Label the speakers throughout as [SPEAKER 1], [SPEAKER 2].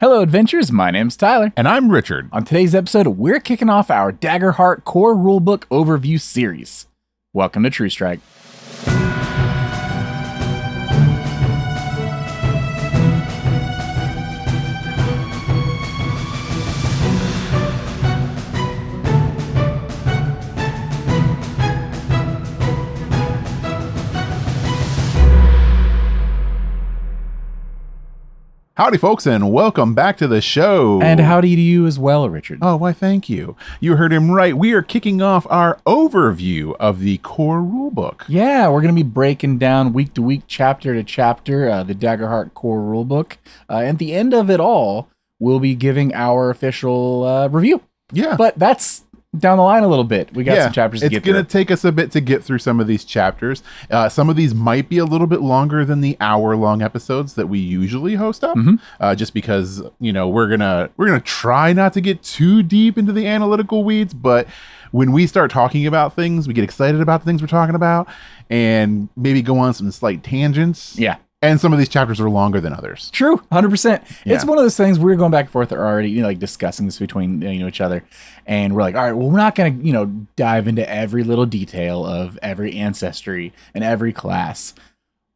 [SPEAKER 1] Hello, adventurers. My name's Tyler.
[SPEAKER 2] And I'm Richard.
[SPEAKER 1] On today's episode, we're kicking off our Daggerheart Core Rulebook Overview series. Welcome to True Strike.
[SPEAKER 2] Howdy, folks, and welcome back to the show.
[SPEAKER 1] And howdy to you as well, Richard.
[SPEAKER 2] Oh, why, thank you. You heard him right. We are kicking off our overview of the core rulebook.
[SPEAKER 1] Yeah, we're going to be breaking down week to week, chapter to chapter, the Daggerheart Core Rulebook. At the end of it all, we'll be giving our official review.
[SPEAKER 2] Yeah.
[SPEAKER 1] But that's down the line a little bit. We got some chapters to get through.
[SPEAKER 2] It's going to take us a bit to get through some of these chapters. Some of these might be a little bit longer than the hour-long episodes that we usually host up, just because, you know, we're gonna try not to get too deep into the analytical weeds, but when we start talking about things, we get excited about the things we're talking about and maybe go on some slight tangents.
[SPEAKER 1] Yeah.
[SPEAKER 2] And some of these chapters are longer than others.
[SPEAKER 1] True, 100%.
[SPEAKER 2] Yeah.
[SPEAKER 1] It's one of those things we're going back and forth already, you know, like discussing this between each other, and we're like, all right, well, we're not going to dive into every little detail of every ancestry and every class,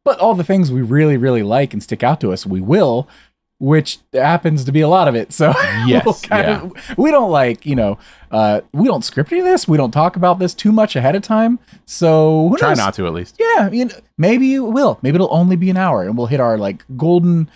[SPEAKER 1] but all the things we really, really like and stick out to us, we will. Which happens to be a lot of it. So
[SPEAKER 2] yes,
[SPEAKER 1] we don't we don't script any of this. We don't talk about this too much ahead of time. So
[SPEAKER 2] try not to, at least.
[SPEAKER 1] Yeah, maybe it will. Maybe it'll only be an hour, and we'll hit our golden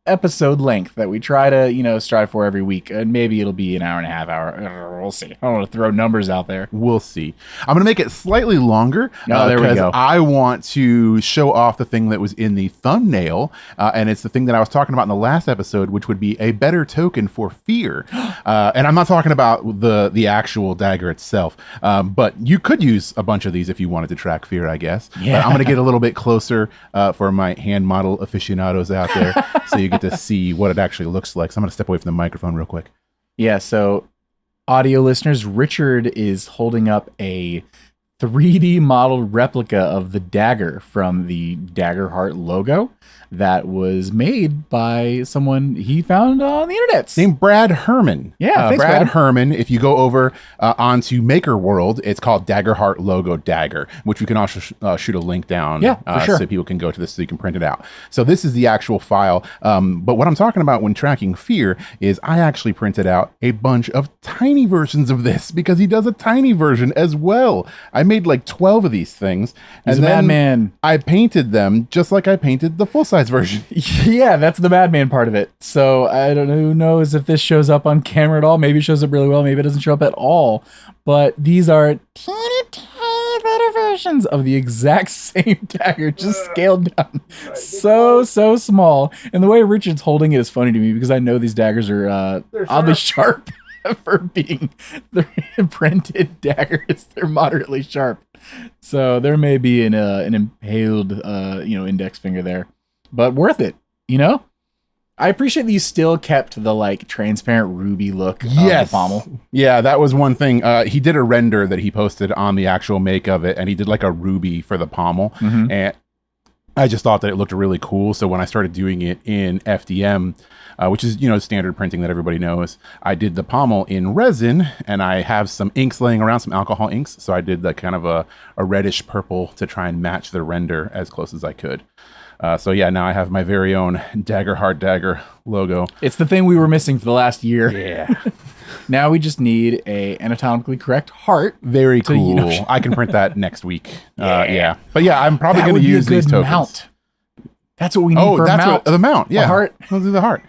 [SPEAKER 1] episode length that we try to strive for every week, and maybe it'll be an hour and a half hour. We'll see. I don't want to throw numbers out there.
[SPEAKER 2] We'll see. I'm gonna make it slightly longer.
[SPEAKER 1] There we go.
[SPEAKER 2] I want to show off the thing that was in the thumbnail, and it's the thing that I was talking about in the last episode, which would be a better token for fear. And I'm not talking about the actual dagger itself, but you could use a bunch of these if you wanted to track fear, I guess.
[SPEAKER 1] Yeah.
[SPEAKER 2] But I'm gonna get a little bit closer for my hand model aficionados out there, so you get to see what it actually looks like. So I'm going to step away from the microphone real quick.
[SPEAKER 1] Yeah, so audio listeners, Richard is holding up a 3D modeled replica of the dagger from the Daggerheart logo that was made by someone he found on the internet.
[SPEAKER 2] Named Brad Herman.
[SPEAKER 1] Yeah, thanks,
[SPEAKER 2] Brad
[SPEAKER 1] Brad
[SPEAKER 2] Herman. If you go over onto Maker World, it's called Daggerheart Logo Dagger, which we can also shoot a link down
[SPEAKER 1] for sure.
[SPEAKER 2] so people can go to this so you can print it out. So this is the actual file. But what I'm talking about when tracking fear is I actually printed out a bunch of tiny versions of this because he does a tiny version as well. I made like 12 of these things.
[SPEAKER 1] He's a madman.
[SPEAKER 2] I painted them just like I painted the full-size version.
[SPEAKER 1] Yeah, that's the madman part of it. So I don't know, who knows if this shows up on camera at all. Maybe it shows up really well. Maybe it doesn't show up at all. But these are teeny little versions of the exact same dagger, just scaled down so small. And the way Richard's holding it is funny to me because I know these daggers are oddly sharp. For being the printed daggers, they're moderately sharp, so there may be an impaled index finger there, but worth it. I appreciate that you still kept the transparent ruby look of the pommel.
[SPEAKER 2] Yeah, that was one thing. He did a render that he posted on the actual make of it, and he did a ruby for the pommel, and I just thought that it looked really cool. So when I started doing it in FDM, which is, standard printing that everybody knows, I did the pommel in resin, and I have some inks laying around, some alcohol inks. So I did kind of a reddish purple to try and match the render as close as I could. So yeah, now I have my very own Daggerheart dagger logo.
[SPEAKER 1] It's the thing we were missing for the last year.
[SPEAKER 2] Yeah.
[SPEAKER 1] Now we just need a anatomically correct heart.
[SPEAKER 2] Very cool. I can print that next week. Yeah. But yeah, I'm probably going to use these tokens. Mount.
[SPEAKER 1] That's what we need for a mount.
[SPEAKER 2] The mount. Yeah.
[SPEAKER 1] A heart.
[SPEAKER 2] We'll do the heart.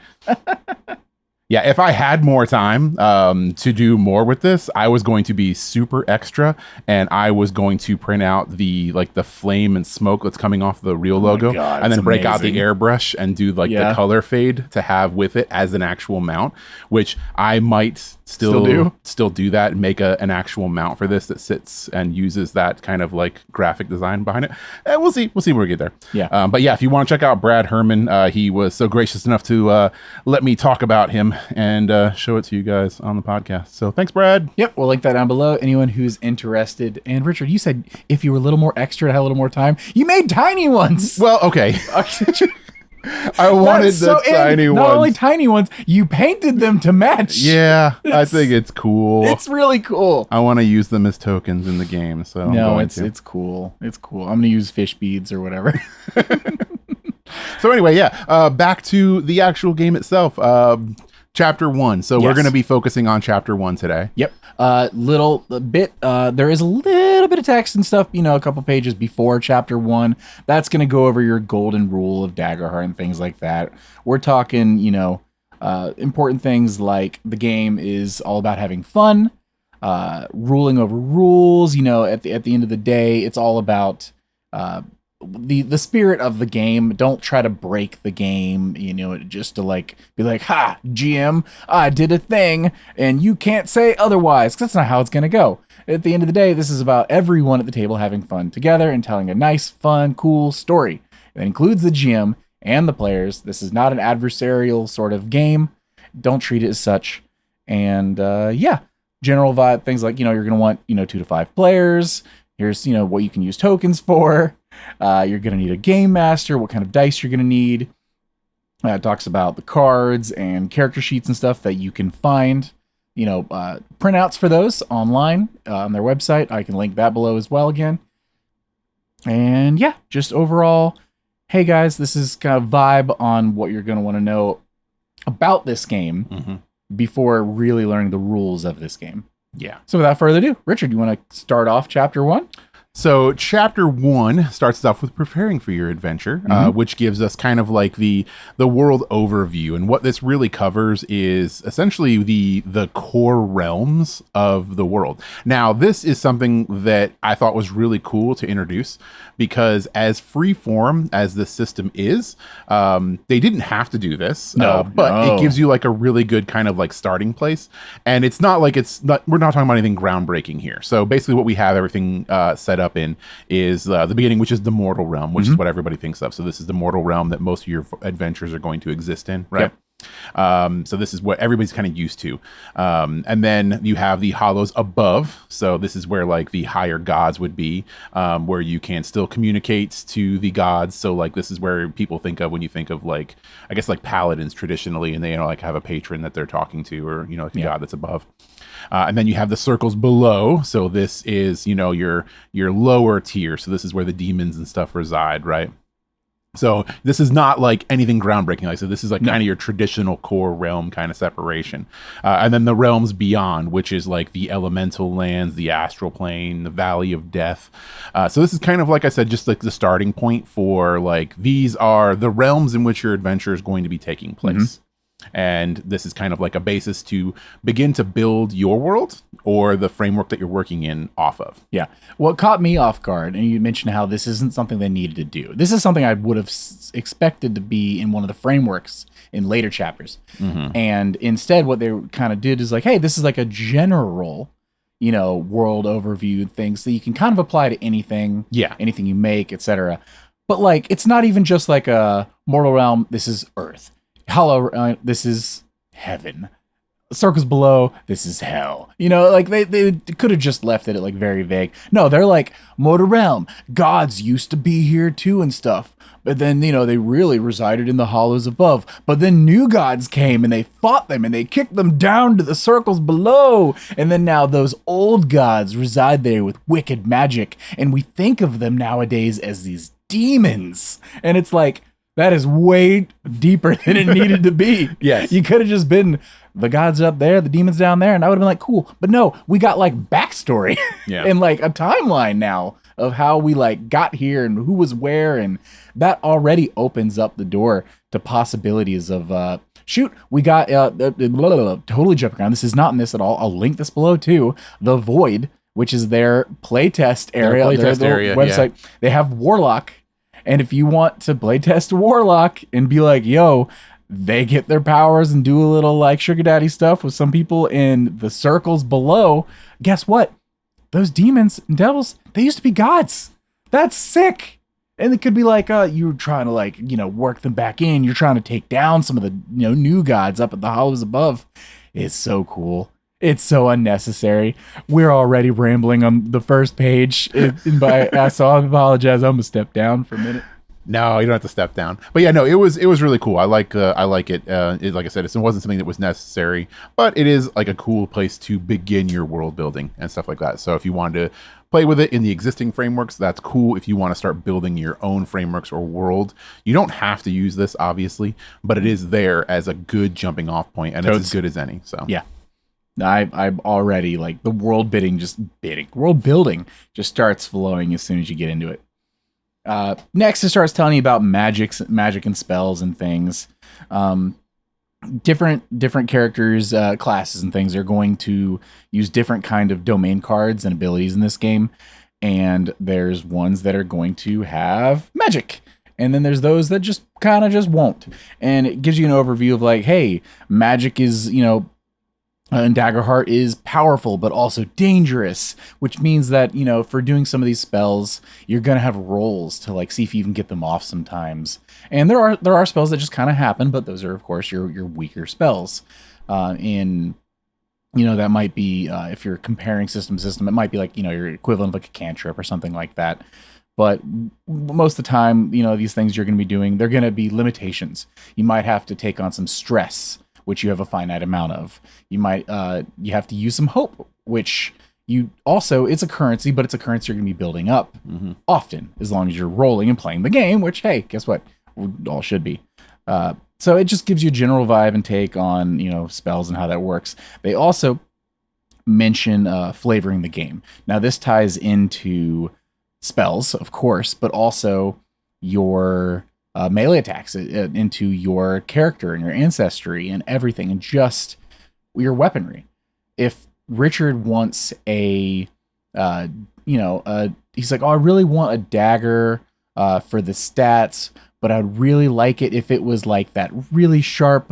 [SPEAKER 2] Yeah, if I had more time to do more with this, I was going to be super extra, and I was going to print out the flame and smoke that's coming off the real logo, and then break out the airbrush and do the color fade to have with it as an actual mount, which I might still do that and make an actual mount for this that sits and uses that kind of graphic design behind it. And we'll see when we get there.
[SPEAKER 1] Yeah.
[SPEAKER 2] But yeah, if you want to check out Brad Herman, he was so gracious enough to let me talk about him and show it to you guys on the podcast. So thanks, Brad.
[SPEAKER 1] Yep, we'll link that down below. Anyone who's interested. And Richard, you said if you were a little more extra, had a little more time, you made tiny ones.
[SPEAKER 2] Well, okay. I wanted the tiny ones.
[SPEAKER 1] Not only tiny ones, you painted them to match.
[SPEAKER 2] Yeah, I think it's cool.
[SPEAKER 1] It's really cool.
[SPEAKER 2] I want to use them as tokens in the game, so
[SPEAKER 1] no, it's cool. It's cool. I'm gonna use fish beads or whatever.
[SPEAKER 2] So anyway, back to the actual game itself. Chapter 1. So we're going to be focusing on chapter 1 today.
[SPEAKER 1] Yep. There is a little bit of text and stuff, a couple pages before chapter 1. That's going to go over your golden rule of Daggerheart and things like that. We're talking, important things like the game is all about having fun, ruling over rules. At the end of the day, it's all about the spirit of the game. Don't try to break the game, just to be like, ha, GM, I did a thing and you can't say otherwise, 'cause that's not how it's going to go. At the end of the day, this is about everyone at the table having fun together and telling a nice, fun, cool story. That includes the GM and the players. This is not an adversarial sort of game. Don't treat it as such. And general vibe, things like, you're going to want, 2 to 5 players. Here's, what you can use tokens for. You're going to need a game master, what kind of dice you're going to need. It talks about the cards and character sheets and stuff that you can find, printouts for those online on their website. I can link that below as well again. And just overall, hey guys, this is kind of vibe on what you're going to want to know about this game before really learning the rules of this game.
[SPEAKER 2] Yeah.
[SPEAKER 1] So without further ado, Richard, you want to start off chapter 1?
[SPEAKER 2] So chapter 1 starts off with preparing for your adventure, which gives us kind of like the world overview. And what this really covers is essentially the core realms of the world. Now, this is something that I thought was really cool to introduce, because as free form as this system is, they didn't have to do this, but it gives you like a really good kind of like starting place. And it's not like we're not talking about anything groundbreaking here. So basically what we have everything set up in is the beginning, which is the mortal realm, which is what everybody thinks of. So this is the mortal realm that most of your adventures are going to exist in, right? Yep. So this is what everybody's kind of used to. And then you have the hollows above. So this is where like the higher gods would be, where you can still communicate to the gods. So like this is where people think of when you think of like, I guess like paladins traditionally, and they like have a patron that they're talking to, or like a god that's above. And then you have the circles below. So this is, your lower tier. So this is where the demons and stuff reside, right? So this is not like anything groundbreaking. Like I said, this is like kind of your traditional core realm kind of separation. And then the realms beyond, which is like the elemental lands, the astral plane, the valley of death. So this is kind of, like I said, just like the starting point for like, these are the realms in which your adventure is going to be taking place. And this is kind of like a basis to begin to build your world or the framework that you're working in off of. Yeah.
[SPEAKER 1] What caught me off guard, and you mentioned how this isn't something they needed to do. This is something I would have expected to be in one of the frameworks in later chapters. And instead, what they kind of did is like, hey, this is like a general, world overview thing, so you can kind of apply to anything, anything you make, etc. But like, it's not even just like a mortal realm. This is Earth. Hollow, this is heaven. Circles below, this is hell. Like they could have just left it at like very vague. No, they're like, mortal realm, gods used to be here too and stuff. But then, they really resided in the hollows above. But then new gods came and they fought them and they kicked them down to the circles below. And then now those old gods reside there with wicked magic. And we think of them nowadays as these demons. And it's like, that is way deeper than it needed to be.
[SPEAKER 2] Yes.
[SPEAKER 1] You could have just been the gods up there, the demons down there, and I would have been like, cool. But no, we got like backstory and like a timeline now of how we like got here and who was where. And that already opens up the door to possibilities of, we got, totally jumping around. This is not in this at all. I'll link this below too. The Void, which is their playtest area, their website. Yeah. They have Warlock. And if you want to playtest Warlock and be like, yo, they get their powers and do a little like sugar daddy stuff with some people in the circles below, guess what? Those demons and devils, they used to be gods. That's sick. And it could be like, you're trying to like, work them back in. You're trying to take down some of the new gods up at the hollows above. It's so cool. It's so unnecessary. We're already rambling on the first page. So I apologize. I'm going to step down for a minute.
[SPEAKER 2] No, you don't have to step down. But yeah, no, it was really cool. I like it. Like I said, it wasn't something that was necessary, but it is like a cool place to begin your world building and stuff like that. So if you wanted to play with it in the existing frameworks, that's cool. If you want to start building your own frameworks or world, you don't have to use this, obviously, but it is there as a good jumping off point, and it's as good as any. So
[SPEAKER 1] yeah. I'm already like the world building just starts flowing as soon as you get into it. Next, it starts telling you about magic and spells and things. Different characters, classes and things are going to use different kind of domain cards and abilities in this game. And there's ones that are going to have magic. And then there's those that just kind of just won't. And it gives you an overview of like, hey, magic is, and Daggerheart is powerful, but also dangerous, which means that, for doing some of these spells, you're going to have rolls to like see if you can get them off sometimes. And there are spells that just kind of happen, but those are, of course, your weaker spells. That might be, if you're comparing system, it might be like, your equivalent of like a cantrip or something like that. But most of the time, these things you're going to be doing, they're going to be limitations. You might have to take on some stress, which you have a finite amount of. You might you have to use some hope, which it's a currency, but it's a currency you're going to be building up often, as long as you're rolling and playing the game, which, hey, guess what? We all should be. So it just gives you a general vibe and take on, spells and how that works. They also mention flavoring the game. Now, this ties into spells, of course, but also your melee attacks into your character and your ancestry and everything, and just your weaponry. If Richard wants he's like, oh, I really want a dagger for the stats, but I'd really like it if it was like that really sharp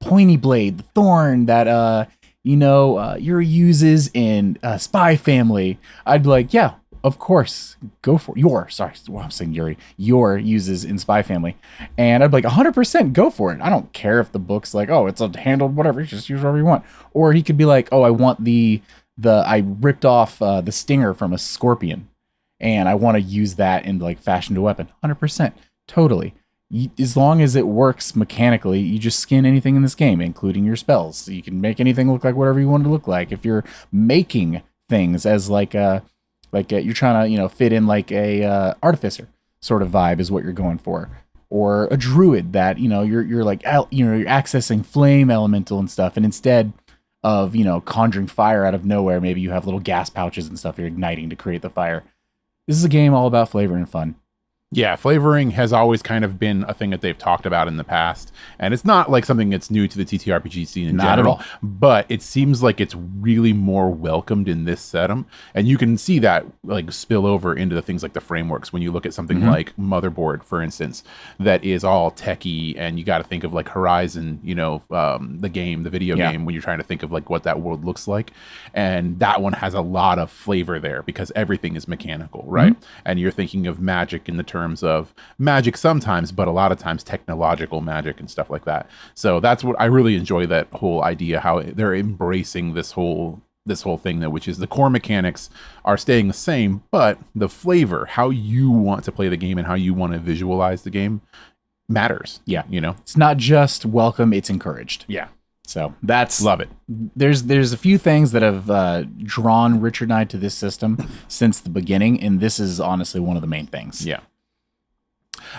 [SPEAKER 1] pointy blade, the thorn that Yuri uses in Spy Family. I'd be like, yeah, of course, go for I'm saying Yuri. Your uses in Spy Family. And I'd be like, 100% go for it. I don't care if the book's like, oh, it's a handled whatever. You just use whatever you want. Or he could be like, oh, I want I ripped off the stinger from a scorpion, and I want to use that in like fashioned a weapon. 100%. Totally. As long as it works mechanically, you just skin anything in this game, including your spells. So you can make anything look like whatever you want it to look like. If you're making things as like you're trying to, fit in like a artificer sort of vibe is what you're going for, or a druid that, you're like, you're accessing flame elemental and stuff. And instead of, conjuring fire out of nowhere, maybe you have little gas pouches and stuff you're igniting to create the fire. This is a game all about flavor and fun.
[SPEAKER 2] Yeah, flavoring has always kind of been a thing that they've talked about in the past, and it's not like something that's new to the TTRPG scene in general,
[SPEAKER 1] at all.
[SPEAKER 2] But it seems like it's really more welcomed in this setting, and you can see that like spill over into the things like the frameworks when you look at something like Motherboard, for instance, that is all techie, and you got to think of like Horizon, the video game, when you're trying to think of like what that world looks like, and that one has a lot of flavor there because everything is mechanical, right? And you're thinking of magic in the terms of magic sometimes, but a lot of times technological magic and stuff like that. So that's what I really enjoy, that whole idea, how they're embracing this whole thing, that which is the core mechanics are staying the same, but the flavor, how you want to play the game and how you want to visualize the game matters.
[SPEAKER 1] Yeah. It's not just welcome, it's encouraged.
[SPEAKER 2] Yeah.
[SPEAKER 1] So that's
[SPEAKER 2] love it.
[SPEAKER 1] There's a few things that have drawn Richard and I to this system since the beginning, and this is honestly one of the main things.
[SPEAKER 2] Yeah.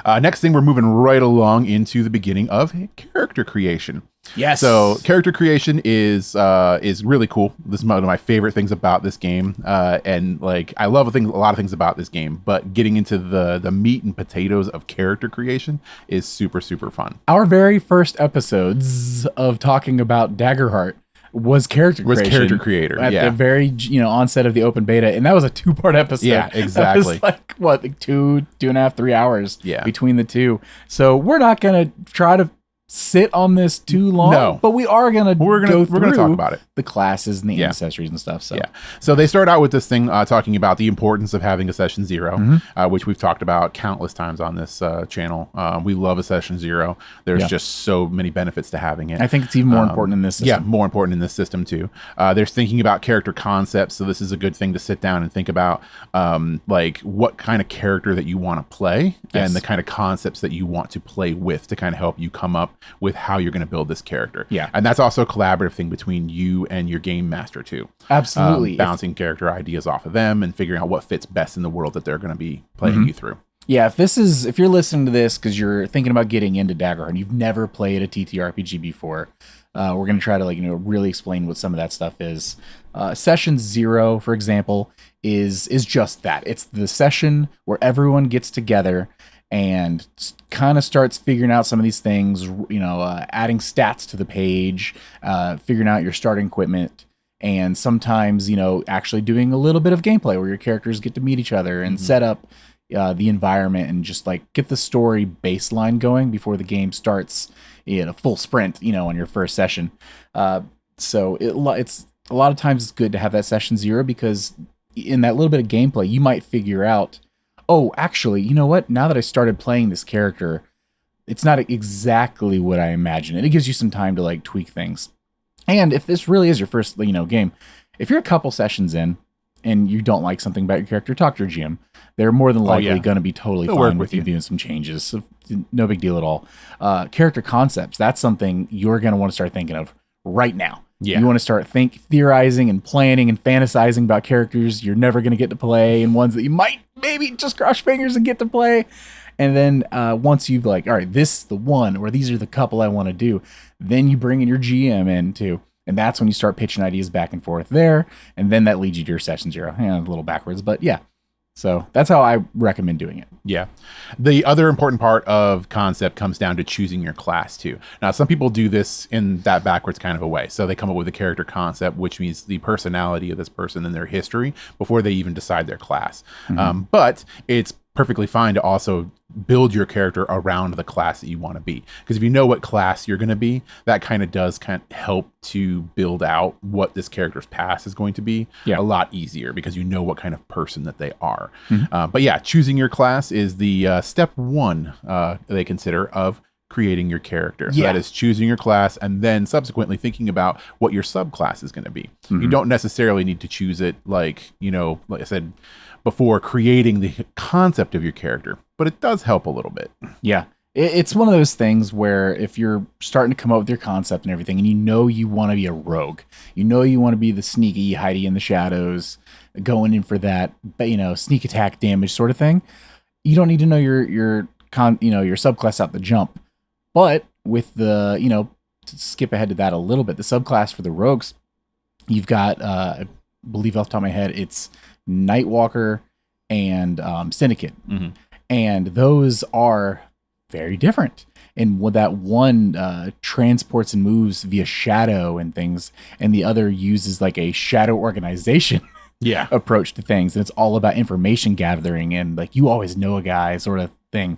[SPEAKER 2] Next thing, we're moving right along into the beginning of character creation.
[SPEAKER 1] Yes.
[SPEAKER 2] So character creation is really cool. This is one of my favorite things about this game, and like I love a lot of things about this game. But getting into the meat and potatoes of character creation is super, super fun.
[SPEAKER 1] Our very first episodes of talking about Daggerheart was character creator at the very onset of the open beta, and that was a 2-part episode.
[SPEAKER 2] Yeah, exactly.
[SPEAKER 1] That was like what, like 2.5, 3 hours
[SPEAKER 2] between
[SPEAKER 1] the two. So we're not gonna try to sit on this too long.
[SPEAKER 2] No.
[SPEAKER 1] But we are gonna
[SPEAKER 2] We're gonna talk about it.
[SPEAKER 1] the classes and the
[SPEAKER 2] Yeah.
[SPEAKER 1] ancestries and stuff. So
[SPEAKER 2] Yeah. So they start out with this thing talking about the importance of having a session 0, which we've talked about countless times on this channel. We love a session 0. There's just so many benefits to having it.
[SPEAKER 1] I think it's even more important in this system.
[SPEAKER 2] Yeah, more important in this system too. There's thinking about character concepts. So this is a good thing to sit down and think about like what kind of character that you want to play and the kind of concepts that you want to play with to kind of help you come up with how you're going to build this character.
[SPEAKER 1] Yeah.
[SPEAKER 2] And that's also a collaborative thing between you and your game master too.
[SPEAKER 1] Absolutely.
[SPEAKER 2] Bouncing character ideas off of them and figuring out what fits best in the world that they're going to be playing you through.
[SPEAKER 1] Yeah, if you're listening to this because you're thinking about getting into Daggerheart and you've never played a TTRPG before, we're going to try to really explain what some of that stuff is. Session 0, for example, is just that. It's the session where everyone gets together and kind of starts figuring out some of these things, adding stats to the page, figuring out your starting equipment, and sometimes, actually doing a little bit of gameplay where your characters get to meet each other and set up the environment and just like get the story baseline going before the game starts in a full sprint, on your first session. So it's a lot of times it's good to have that session 0 because in that little bit of gameplay, you might figure out, oh, actually, you know what? Now that I started playing this character, it's not exactly what I imagined. And it gives you some time to like tweak things. And if this really is your first, game, if you're a couple sessions in and you don't like something about your character, talk to your GM. They're more than likely going to be totally fine with you doing some changes. So no big deal at all. Character concepts, that's something you're going to want to start thinking of right now. Yeah. You want to start theorizing and planning and fantasizing about characters you're never going to get to play and ones that you might maybe just cross fingers and get to play. And then once you've all right, this is the one, or these are the couple I want to do, then you bring in your GM in too. And that's when you start pitching ideas back and forth there. And then that leads you to your session 0. A little backwards, but yeah. So that's how I recommend doing it.
[SPEAKER 2] Yeah. The other important part of concept comes down to choosing your class too. Now, some people do this in that backwards kind of a way. So they come up with a character concept, which means the personality of this person and their history before they even decide their class. But it's perfectly fine to also build your character around the class that you want to be. Because if you know what class you're going to be, that kind of help to build out what this character's past is going to be a lot easier because you know what kind of person that they are. But yeah, choosing your class is the step 1 they consider of creating your character. So that is choosing your class and then subsequently thinking about what your subclass is going to be. You don't necessarily need to choose it like I said before, creating the concept of your character, but it does help a little bit.
[SPEAKER 1] Yeah. It's one of those things where if you're starting to come up with your concept and everything, and you want to be a rogue, you want to be the sneaky, hidey in the shadows, going in for that, sneak attack damage sort of thing. You don't need to know your subclass out the jump. But with the, to skip ahead to that a little bit, the subclass for the rogues, you've got, I believe off the top of my head, it's Nightwalker and Syndicate. And those are very different. And with that one transports and moves via shadow and things, and the other uses like a shadow organization approach to things. And it's all about information gathering and like you always know a guy sort of thing.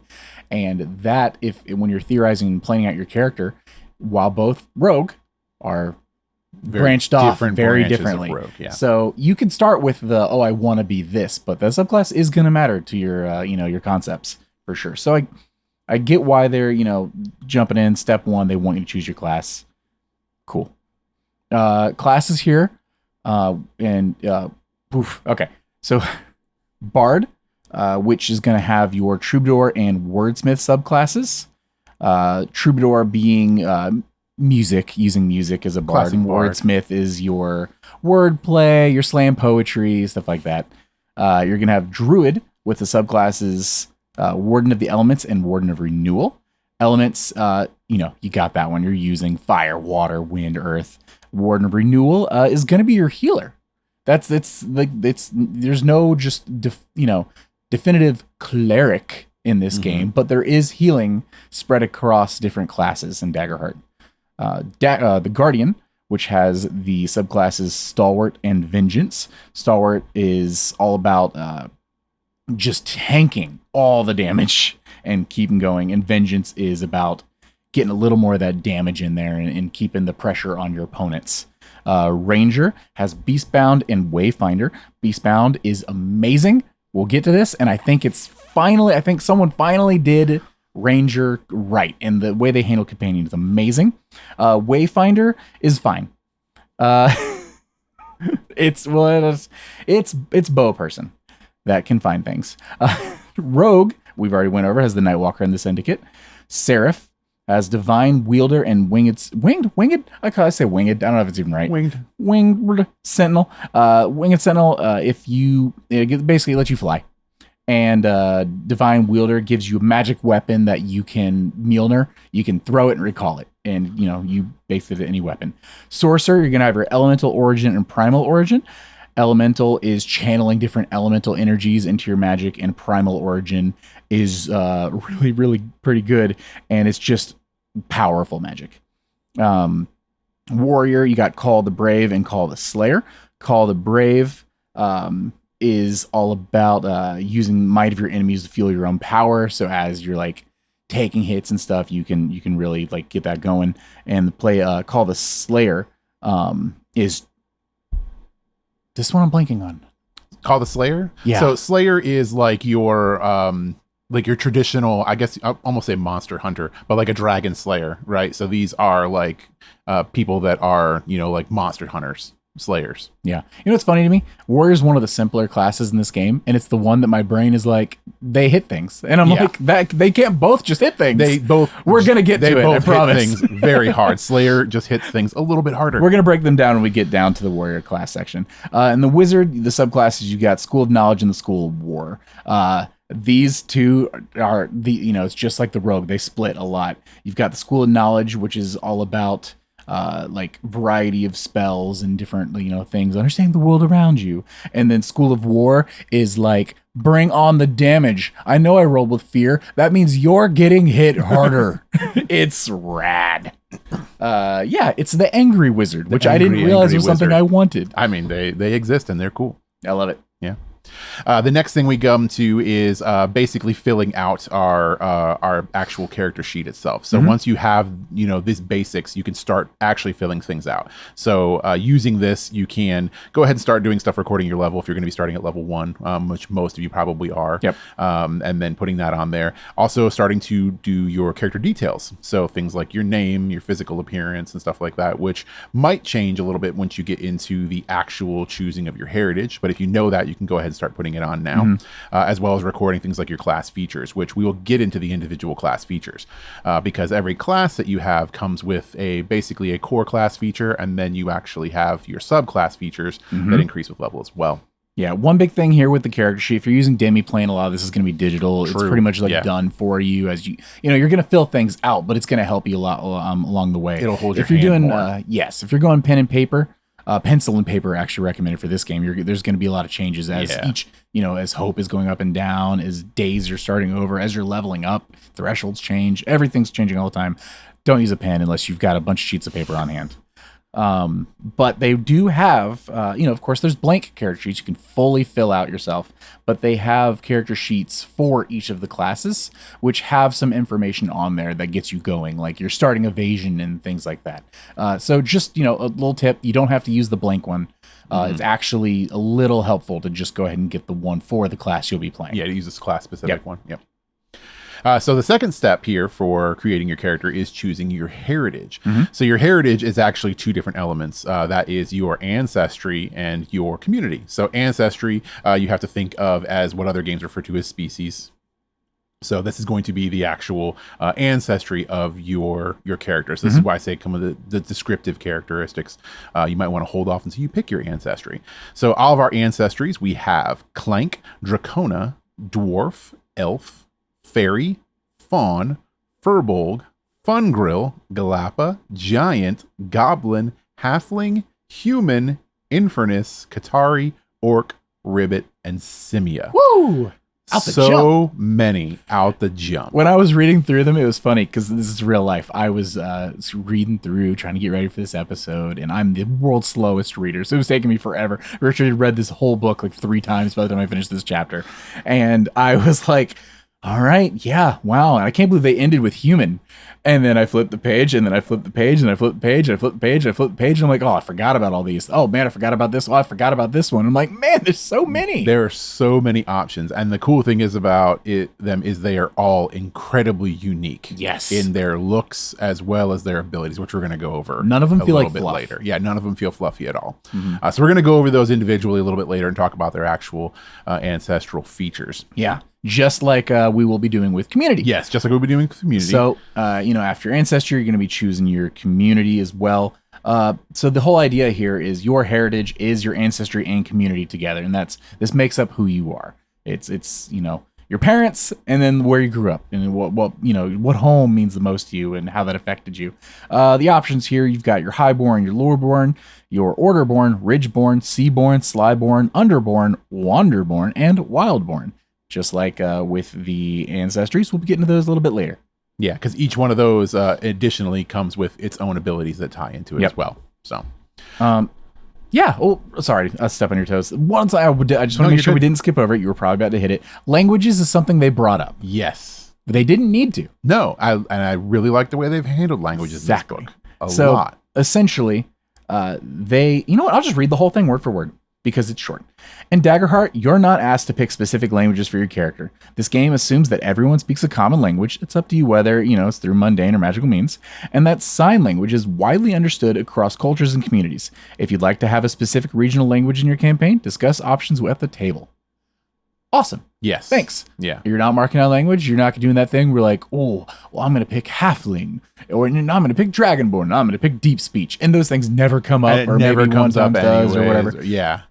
[SPEAKER 1] And that when you're theorizing and planning out your character, while both rogue are branched off very differently. So you can start with I want to be this, but the subclass is going to matter to your your concepts for sure. So I get why they're jumping in step 1. They want you to choose your class. Cool. Classes here, okay. So Bard, which is going to have your Troubadour and Wordsmith subclasses. Troubadour being using music as a bard, and Wordsmith is your wordplay, your slam poetry, stuff like that. You're going to have Druid with the subclasses Warden of the Elements and Warden of Renewal. Elements, you got that one. You're using fire, water, wind, earth. Warden of Renewal is going to be your healer. There's no just definitive cleric in this game, but there is healing spread across different classes in Daggerheart. The Guardian, which has the subclasses Stalwart and Vengeance. Stalwart is all about just tanking all the damage and keeping going, and Vengeance is about getting a little more of that damage in there and keeping the pressure on your opponents. Ranger has Beastbound and Wayfinder. Beastbound is amazing. We'll get to this, and I think someone finally did Ranger right, and the way they handle companion is amazing. Wayfinder is fine. It's Bow person that can find things. Rogue, we've already went over, has the Nightwalker and the Syndicate. Seraph has Divine Wielder and winged. I say winged. I don't know if it's even right. Winged Sentinel. Winged Sentinel. It basically lets you fly, and Divine Wielder gives you a magic weapon that you can Mjolnir. You can throw it and recall it, and you base it at any weapon. Sorcerer, you're gonna have your Elemental Origin and Primal Origin. Elemental is channeling different elemental energies into your magic, and Primal Origin is really, really pretty good, and it's just powerful magic. Warrior, you got Call the Brave and Call the Slayer. Call the Brave is all about using might of your enemies to fuel your own power. So as you're like taking hits and stuff, you can really like get that going. And the play Call the Slayer is this one I'm blanking on.
[SPEAKER 2] Call the Slayer?
[SPEAKER 1] Yeah.
[SPEAKER 2] So Slayer is like your traditional, I guess I'll almost say monster hunter, but like a dragon slayer, right? So these are like people that are, like monster hunters, slayers.
[SPEAKER 1] Yeah. What's funny to me? Warrior is one of the simpler classes in this game, and it's the one that my brain is like, they hit things. And I'm like, that they can't both just hit things. We're going to get to it, I promise.
[SPEAKER 2] Things very hard. Slayer just hits things a little bit harder.
[SPEAKER 1] We're going to break them down when we get down to the warrior class section. And the wizard, the subclasses, you got School of Knowledge and the School of War. These two are it's just like the rogue. They split a lot. You've got the School of Knowledge, which is all about like variety of spells and different things, understanding the world around you. And then School of War is like, bring on the damage. I know I rolled with fear. That means you're getting hit harder. It's rad. It's the Angry Wizard, which I didn't realize was something I wanted.
[SPEAKER 2] I mean, they exist and they're cool.
[SPEAKER 1] I love it.
[SPEAKER 2] Yeah. The next thing we come to is basically filling out our actual character sheet itself. So once you have these basics, you can start actually filling things out. So using this, you can go ahead and start doing stuff recording your level if you're going to be starting at level 1, which most of you probably are.
[SPEAKER 1] Yep.
[SPEAKER 2] And then putting that on there. Also starting to do your character details. So things like your name, your physical appearance, and stuff like that, which might change a little bit once you get into the actual choosing of your heritage. But if you know that, you can go ahead and start putting it on now, as well as recording things like your class features, which we will get into the individual class features, because every class that you have comes with basically a core class feature, and then you actually have your subclass features that increase with level as well.
[SPEAKER 1] Yeah, one big thing here with the character sheet, if you're using Demiplane, a lot of this is going to be digital. True. It's pretty much like done for you as you're going to fill things out, but it's going to help you a lot along the way.
[SPEAKER 2] It'll hold your
[SPEAKER 1] if you're
[SPEAKER 2] hand
[SPEAKER 1] doing
[SPEAKER 2] more.
[SPEAKER 1] if you're going pen and paper, pencil and paper are actually recommended for this game. There's going to be a lot of changes as each, as hope is going up and down, as days are starting over, as you're leveling up, thresholds change, everything's changing all the time. Don't use a pen unless you've got a bunch of sheets of paper on hand. But they do have, of course, there's blank character sheets you can fully fill out yourself, but they have character sheets for each of the classes, which have some information on there that gets you going, like your starting evasion and things like that. So just, a little tip, you don't have to use the blank one. It's actually a little helpful to just go ahead and get the one for the class you'll be playing.
[SPEAKER 2] Yeah, to use this class specific one. Yep. So the second step here for creating your character is choosing your heritage. So your heritage is actually two different elements. That is your ancestry and your community. So ancestry, you have to think of as what other games refer to as species. So this is going to be the actual ancestry of your character. So this is why I say come with the descriptive characteristics. You might want to hold off until you pick your ancestry. So all of our ancestries, we have Clank, Dracona, Dwarf, Elf, Fairy, Fawn, Furbolg, Fungrill, Galapa, Giant, Goblin, Halfling, Human, Infernus, Katari, Orc, Ribbit, and Simia.
[SPEAKER 1] Woo! Out the jump.
[SPEAKER 2] Many out the jump.
[SPEAKER 1] When I was reading through them, it was funny because this is real life. I was reading through, trying to get ready for this episode, and I'm the world's slowest reader, so it was taking me forever. Richard had read this whole book like 3 times by the time I finished this chapter, and I was like, All right. Yeah. Wow. And I can't believe they ended with human. And then I flipped the page, and then I flipped the page, and I flipped the page, and I flipped the page, and I flipped the page. And I'm like, oh, I forgot about all these. Oh, man, I forgot about this. Oh, I forgot about this one. I'm like, man, there's so many.
[SPEAKER 2] There are so many options. And the cool thing is about them is they are all incredibly unique.
[SPEAKER 1] Yes.
[SPEAKER 2] In their looks as well as their abilities, which we're going to go over.
[SPEAKER 1] None of them feel like
[SPEAKER 2] a bit
[SPEAKER 1] fluff.
[SPEAKER 2] later. Yeah, none of them feel fluffy at all. So we're going to go over those individually a little bit later and talk about their actual ancestral features.
[SPEAKER 1] Yeah. Just like we will be doing with community.
[SPEAKER 2] Yes, just like we'll be doing with community.
[SPEAKER 1] So, after your ancestry, you're going to be choosing your community as well. So the whole idea here is your heritage is your ancestry and community together, and this makes up who you are. It's your parents, and then where you grew up, and what home means the most to you, and how that affected you. The options here, you've got your highborn, your lowerborn, your orderborn, ridgeborn, seaborn, slyborn, underborn, wanderborn, and wildborn. Just like with the ancestries, we'll be getting to those a little bit later.
[SPEAKER 2] Yeah, because each one of those additionally comes with its own abilities that tie into it as well. So,
[SPEAKER 1] yeah. Oh, sorry, I step on your toes. Once I just want to make sure we didn't skip over it. You were probably about to hit it. Languages is something they brought up.
[SPEAKER 2] Yes,
[SPEAKER 1] but they didn't need to.
[SPEAKER 2] No, I really like the way they've handled languages
[SPEAKER 1] exactly.
[SPEAKER 2] in this book. A lot.
[SPEAKER 1] Essentially, they. You know what? I'll just read the whole thing word for word, because it's short. In Daggerheart, you're not asked to pick specific languages for your character. This game assumes that everyone speaks a common language. It's up to you whether, it's through mundane or magical means, and that sign language is widely understood across cultures and communities. If you'd like to have a specific regional language in your campaign, discuss options at the table. Awesome.
[SPEAKER 2] Yes.
[SPEAKER 1] Thanks.
[SPEAKER 2] Yeah.
[SPEAKER 1] You're not marking out language. You're not doing that thing. We're like, oh, well, I'm going to pick halfling, or I'm going to pick dragonborn, and I'm going to pick deep speech. And those things never come up,
[SPEAKER 2] or never
[SPEAKER 1] maybe
[SPEAKER 2] comes
[SPEAKER 1] one
[SPEAKER 2] up
[SPEAKER 1] time does,
[SPEAKER 2] anyways,
[SPEAKER 1] or whatever.
[SPEAKER 2] Yeah.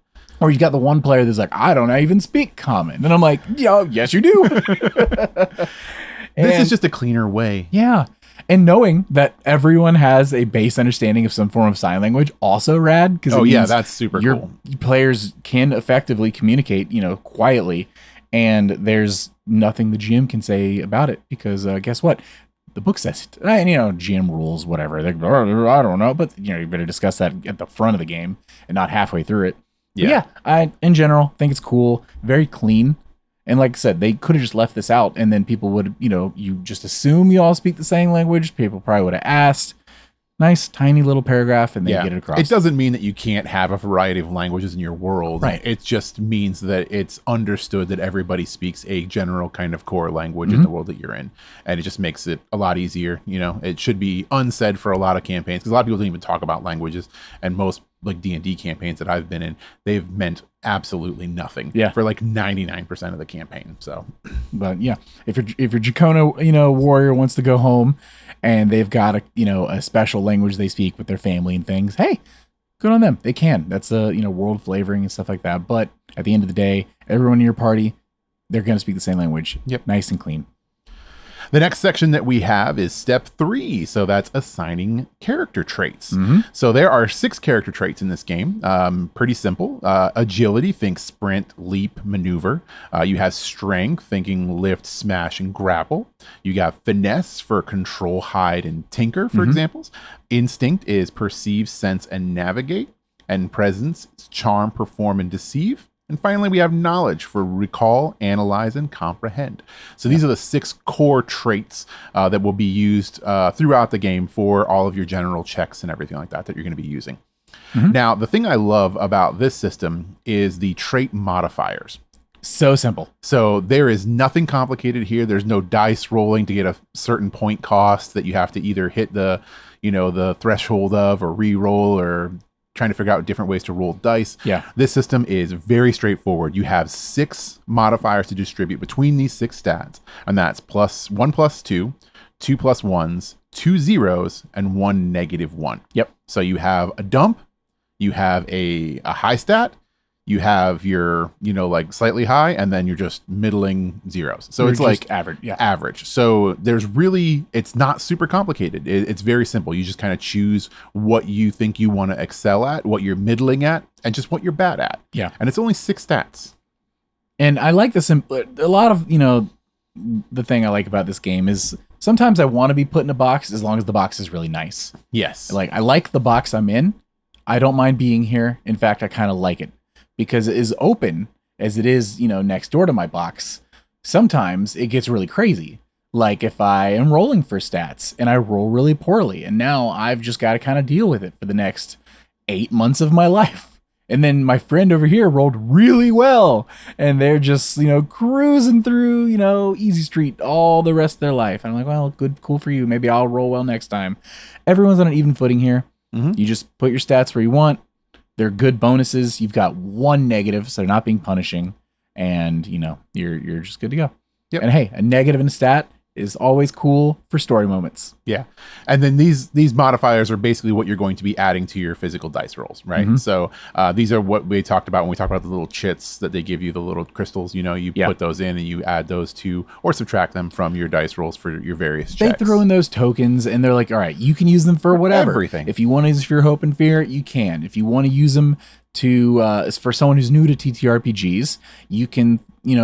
[SPEAKER 1] Or you got the one player that's like, I don't even speak common. And I'm like, yes, you do.
[SPEAKER 2] This is just a cleaner way.
[SPEAKER 1] Yeah. And knowing that everyone has a base understanding of some form of sign language, also rad. Because
[SPEAKER 2] that's super
[SPEAKER 1] cool. Players can effectively communicate, quietly. And there's nothing the GM can say about it. Because guess what? The book says it. And, GM rules, whatever. They're, I don't know. But, you better discuss that at the front of the game and not halfway through it. Yeah, I in general think it's cool, very clean, and like I said, they could have just left this out, and then people would, you just assume you all speak the same language. People probably would have asked. Nice, tiny little paragraph, and they get it across.
[SPEAKER 2] It doesn't mean that you can't have a variety of languages in your world.
[SPEAKER 1] Right.
[SPEAKER 2] It just means that it's understood that everybody speaks a general kind of core language in the world that you're in. And it just makes it a lot easier. It should be unsaid for a lot of campaigns, because a lot of people don't even talk about languages. And most like D&D campaigns that I've been in, they've meant absolutely nothing for like 99% of the campaign. So,
[SPEAKER 1] but yeah, if your Dracona, warrior wants to go home and they've got a special language they speak with their family and things, hey, good on them. They can. That's world flavoring and stuff like that. But at the end of the day, everyone in your party, they're going to speak the same language.
[SPEAKER 2] Yep.
[SPEAKER 1] Nice and clean.
[SPEAKER 2] The next section that we have is step 3. So that's assigning character traits. So there are 6 character traits in this game. Pretty simple. Agility, think sprint, leap, maneuver. You have strength, thinking lift, smash, and grapple. You got finesse for control, hide, and tinker, for examples. Instinct is perceive, sense, and navigate. And presence is charm, perform, and deceive. And finally, we have knowledge for recall, analyze, and comprehend. So these are the 6 core traits that will be used throughout the game for all of your general checks and everything like that you're going to be using. Now, the thing I love about this system is the trait modifiers.
[SPEAKER 1] So simple.
[SPEAKER 2] So there is nothing complicated here. There's no dice rolling to get a certain point cost that you have to either hit the threshold of, or re-roll, or trying to figure out different ways to roll dice.
[SPEAKER 1] Yeah.
[SPEAKER 2] This system is very straightforward. You have 6 modifiers to distribute between these 6 stats, and that's +1 + 2, 2 + 1s, 2 zeros, and 1 -1.
[SPEAKER 1] Yep.
[SPEAKER 2] So you have a dump, you have a high stat, you have your, like slightly high, and then you're just middling zeros. So
[SPEAKER 1] You're
[SPEAKER 2] it's like
[SPEAKER 1] average. Yeah.
[SPEAKER 2] average. So it's not super complicated. It's very simple. You just kind of choose what you think you want to excel at, what you're middling at, and just what you're bad at.
[SPEAKER 1] Yeah.
[SPEAKER 2] And it's only 6 stats.
[SPEAKER 1] And I like this. A lot of, the thing I like about this game is sometimes I want to be put in a box as long as the box is really nice.
[SPEAKER 2] Yes.
[SPEAKER 1] Like, I like the box I'm in. I don't mind being here. In fact, I kind of like it, because it is open as it is, next door to my box. sometimes it gets really crazy. Like if I am rolling for stats and I roll really poorly, and now I've just got to kind of deal with it for the next 8 months of my life. And then my friend over here rolled really well, and they're just, cruising through, easy street all the rest of their life. And I'm like, well, good, cool for you. Maybe I'll roll well next time. Everyone's on an even footing here. You just put your stats where you want. They're good bonuses. You've got one negative, so they're not being punishing, and you're just good to go.
[SPEAKER 2] Yep.
[SPEAKER 1] And hey, a negative in a stat is always cool for story moments.
[SPEAKER 2] Yeah. And then these modifiers are basically what you're going to be adding to your physical dice rolls, right? So these are what we talked about when we talked about the little chits that they give you, the little crystals, you put those in and you add those to or subtract them from your dice rolls for your various checks.
[SPEAKER 1] They throw in those tokens and they're like, all right, you can use them for whatever.
[SPEAKER 2] Everything.
[SPEAKER 1] If you want to use it for your hope and fear, you can. If you want to use them to for someone who's new to TTRPGs, you can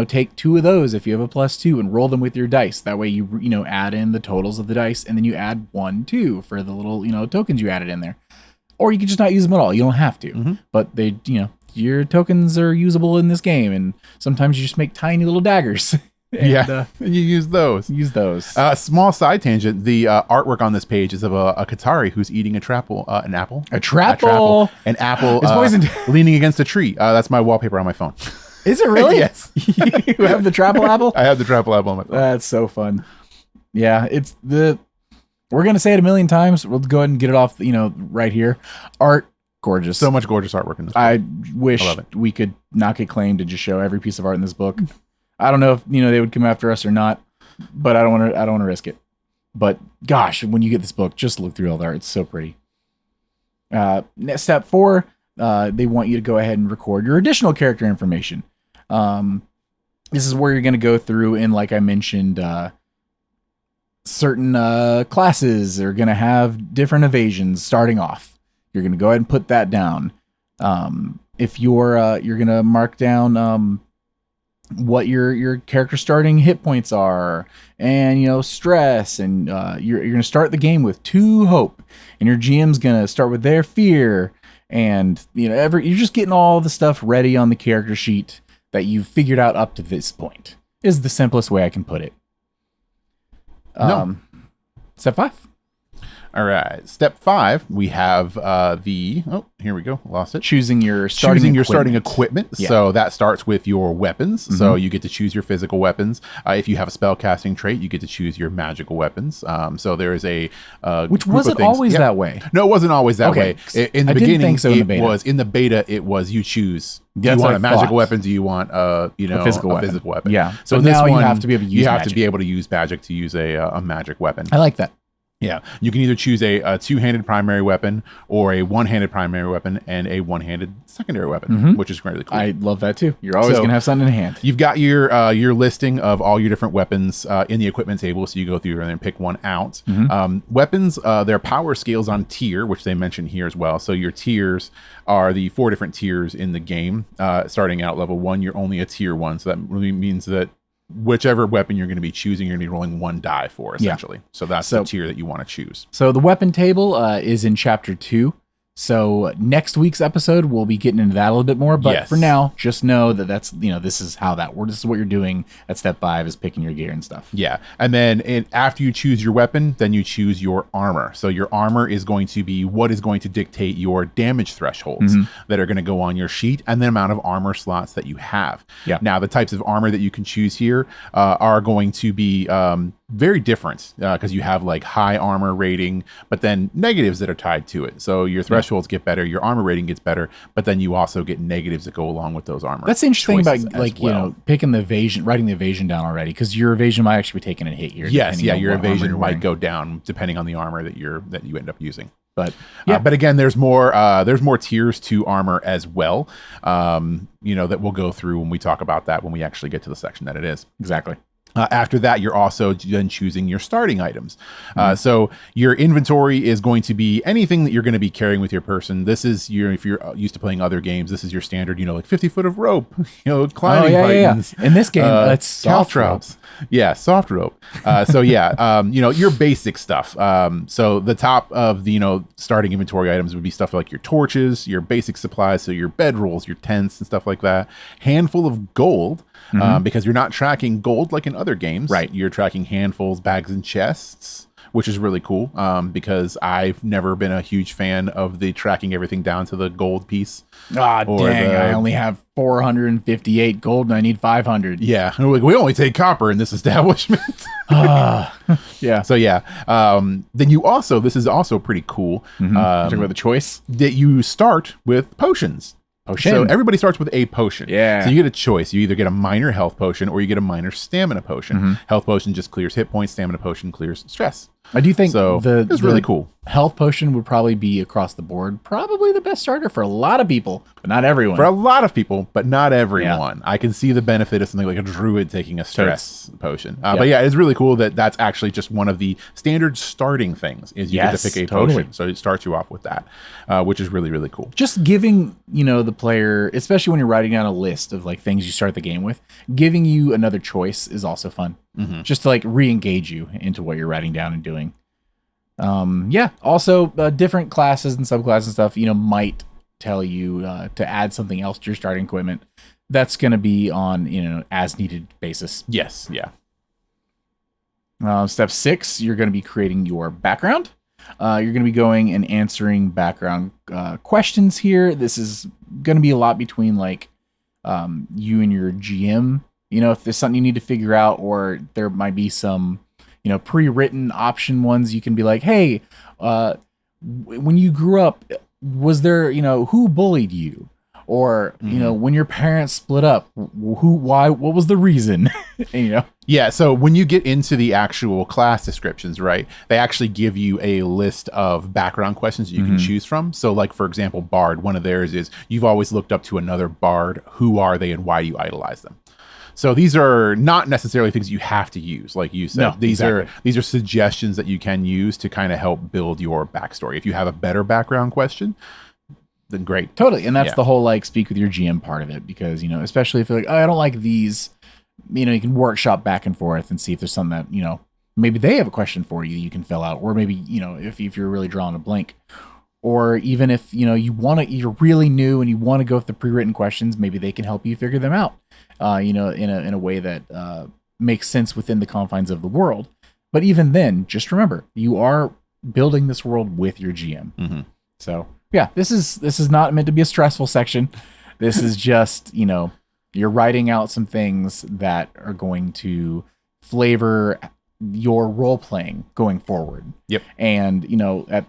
[SPEAKER 1] take 2 of those if you have a +2 and roll them with your dice. That way you add in the totals of the dice and then you add 1, 2 for the little tokens you added in there. Or you can just not use them at all. You don't have to. But they your tokens are usable in this game, and sometimes you just make tiny little daggers. And,
[SPEAKER 2] you use those. Small side tangent. The artwork on this page is of a Qatari who's eating an apple. An apple.
[SPEAKER 1] It's poisoned.
[SPEAKER 2] Leaning against a tree. That's my wallpaper on my phone.
[SPEAKER 1] Is it really?
[SPEAKER 2] Yes.
[SPEAKER 1] You have the trapple apple?
[SPEAKER 2] I have the trapple apple on my phone.
[SPEAKER 1] That's so fun. Yeah, we're going to say it a million times. We'll go ahead and get it off, right here. Art, gorgeous.
[SPEAKER 2] So much gorgeous artwork in this book.
[SPEAKER 1] I wish we could not get claimed to just show every piece of art in this book. I don't know if, they would come after us or not, but I don't want to risk it. But gosh, when you get this book, just look through all the art. It's so pretty. Step 4, they want you to go ahead and record your additional character information. This is where you're going to go through and, like I mentioned, certain classes are going to have different evasions starting off. You're going to go ahead and put that down. If you're going to mark down what your character starting hit points are, and stress, and you're going to start the game with 2 hope, and your GM's going to start with their fear, and you're just getting all the stuff ready on the character sheet that you've figured out up to this point. Is the simplest way I can put it. Step 5.
[SPEAKER 2] All right. Step 5, we have here we go. Lost it.
[SPEAKER 1] Choosing your starting
[SPEAKER 2] equipment.
[SPEAKER 1] Yeah.
[SPEAKER 2] So that starts with your weapons. So you get to choose your physical weapons. If you have a spellcasting trait, you get to choose your magical weapons. So there is a
[SPEAKER 1] which wasn't always that way.
[SPEAKER 2] No, it wasn't always that way. In the beginning,
[SPEAKER 1] think so in the beta.
[SPEAKER 2] in the beta, it was you choose. Do you want a magical weapon? Do you want a physical weapon?
[SPEAKER 1] Yeah.
[SPEAKER 2] So
[SPEAKER 1] but now you have to be able to use
[SPEAKER 2] you have
[SPEAKER 1] magic.
[SPEAKER 2] to be able to use magic to use a magic weapon.
[SPEAKER 1] I like that.
[SPEAKER 2] Yeah, you can either choose a two-handed primary weapon or a one-handed primary weapon and a one-handed secondary weapon, which is really cool.
[SPEAKER 1] I love that too. You're always going to have something in hand.
[SPEAKER 2] You've got your listing of all your different weapons in the equipment table, so you go through and then pick one out. Weapons, their power scales on tier, which they mention here as well. So your tiers are the 4 different tiers in the game. Starting out level 1, you're only a tier 1, so that really means that whichever weapon you're going to be choosing, you're going to be rolling 1 die for, essentially. So that's the tier that you want to choose.
[SPEAKER 1] So the weapon table is in chapter 2. So next week's episode, we'll be getting into that a little bit more. But for now, just know that that's, this is how that works. This is what you're doing at step 5 is picking your gear and stuff.
[SPEAKER 2] Yeah. And then after you choose your weapon, then you choose your armor. So your armor is going to be what is going to dictate your damage thresholds that are going to go on your sheet and the amount of armor slots that you have.
[SPEAKER 1] Yeah.
[SPEAKER 2] Now, the types of armor that you can choose here are going to be very different because you have like high armor rating, but then negatives that are tied to it. So your thresholds get better, your armor rating gets better, but then you also get negatives that go along with those armor.
[SPEAKER 1] That's the interesting about picking the evasion, writing the evasion down already, because your evasion might actually be taking a hit here.
[SPEAKER 2] Yes, your evasion might go down depending on the armor that you end up using.
[SPEAKER 1] But
[SPEAKER 2] but again, there's more tiers to armor as well. That we'll go through when we talk about that when we actually get to the section that it is.
[SPEAKER 1] Exactly.
[SPEAKER 2] After that, you're also then choosing your starting items. So your inventory is going to be anything that you're going to be carrying with your person. This is if you're used to playing other games, this is your standard, like 50 foot of rope, climbing titans.
[SPEAKER 1] Yeah. In this game, it's soft rope.
[SPEAKER 2] Yeah, soft rope. Your basic stuff. So the top of the, starting inventory items would be stuff like your torches, your basic supplies, so your bedrolls, your tents and stuff like that. Handful of gold. Because you're not tracking gold like in other games.
[SPEAKER 1] Right.
[SPEAKER 2] You're tracking handfuls, bags, and chests, which is really cool because I've never been a huge fan of the tracking everything down to the gold piece.
[SPEAKER 1] Ah, dang, I only have 458 gold and I need 500.
[SPEAKER 2] Yeah. We only take copper in this establishment.
[SPEAKER 1] Yeah.
[SPEAKER 2] So, then you also, this is also pretty cool.
[SPEAKER 1] Talking about the choice?
[SPEAKER 2] That you start with potions.
[SPEAKER 1] Potion.
[SPEAKER 2] So everybody starts with a potion.
[SPEAKER 1] Yeah.
[SPEAKER 2] So you get a choice. You either get a minor health potion or you get a minor stamina potion. Health potion just clears hit points. Stamina potion clears stress.
[SPEAKER 1] I do think
[SPEAKER 2] it's really cool.
[SPEAKER 1] Health potion would probably be across the board, probably the best starter for a lot of people, but not everyone.
[SPEAKER 2] For a lot of people, but not everyone. I can see the benefit of something like a druid taking a stress potion. But it's really cool that that's actually just one of the standard starting things is you get to pick a potion. So it starts you off with that, which is really, really cool.
[SPEAKER 1] Just giving, the player, especially when you're writing down a list of like things you start the game with, giving you another choice is also fun. Just to like re-engage you into what you're writing down and doing. Also different classes and subclasses and stuff, might tell you to add something else to your starting equipment. That's going to be on, as needed basis.
[SPEAKER 2] Yes. Yeah.
[SPEAKER 1] Step 6, you're going to be creating your background. You're going to be going and answering background questions here. This is going to be a lot between like you and your GM. If there's something you need to figure out, or there might be some, pre-written option ones, you can be like, hey, when you grew up, was there, who bullied you? Or, when your parents split up, why, what was the reason?
[SPEAKER 2] Yeah. So when you get into the actual class descriptions, right, they actually give you a list of background questions you can choose from. So like, for example, Bard, one of theirs is you've always looked up to another Bard. Who are they and why do you idolize them? So these are not necessarily things you have to use, like you said.
[SPEAKER 1] No,
[SPEAKER 2] these are suggestions that you can use to kind of help build your backstory. If you have a better background question, then great.
[SPEAKER 1] Totally. And that's the whole like speak with your GM part of it, because especially if you're like, oh, I don't like these, you can workshop back and forth and see if there's something that maybe they have a question for you can fill out, or maybe if you're really drawing a blank. Or even if you're really new and you want to go with the pre-written questions, maybe they can help you figure them out, in a way that makes sense within the confines of the world. But even then, just remember, you are building this world with your GM. So this is not meant to be a stressful section. This is just you're writing out some things that are going to flavor your role playing going forward.
[SPEAKER 2] Yep.
[SPEAKER 1] And at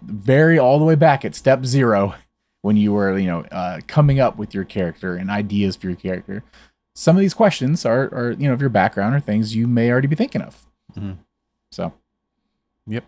[SPEAKER 1] all the way back at step 0, when you were coming up with your character and ideas for your character, some of these questions are of your background or things you may already be thinking of. So
[SPEAKER 2] yep.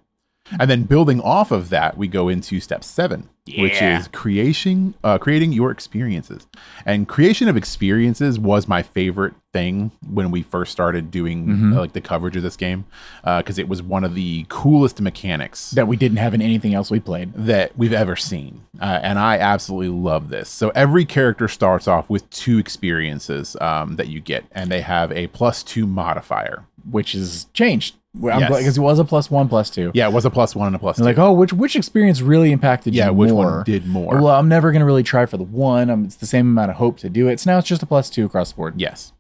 [SPEAKER 2] And then building off of that, we go into step 7, which is creating your experiences. And creation of experiences was my favorite thing when we first started doing like the coverage of this game, because it was one of the coolest mechanics
[SPEAKER 1] that we didn't have in anything else we played
[SPEAKER 2] that we've ever seen. And I absolutely love this. So every character starts off with 2 experiences that you get, and they have a +2 modifier,
[SPEAKER 1] which is changed. I'm glad, because it was a +1, +2.
[SPEAKER 2] Yeah, it was a +1 and a +2.
[SPEAKER 1] Like, oh, which experience really impacted you more?
[SPEAKER 2] Which one did more?
[SPEAKER 1] Well, I'm never going to really try for the 1. It's the same amount of hope to do it. So now it's just a +2 across the board.
[SPEAKER 2] Yes.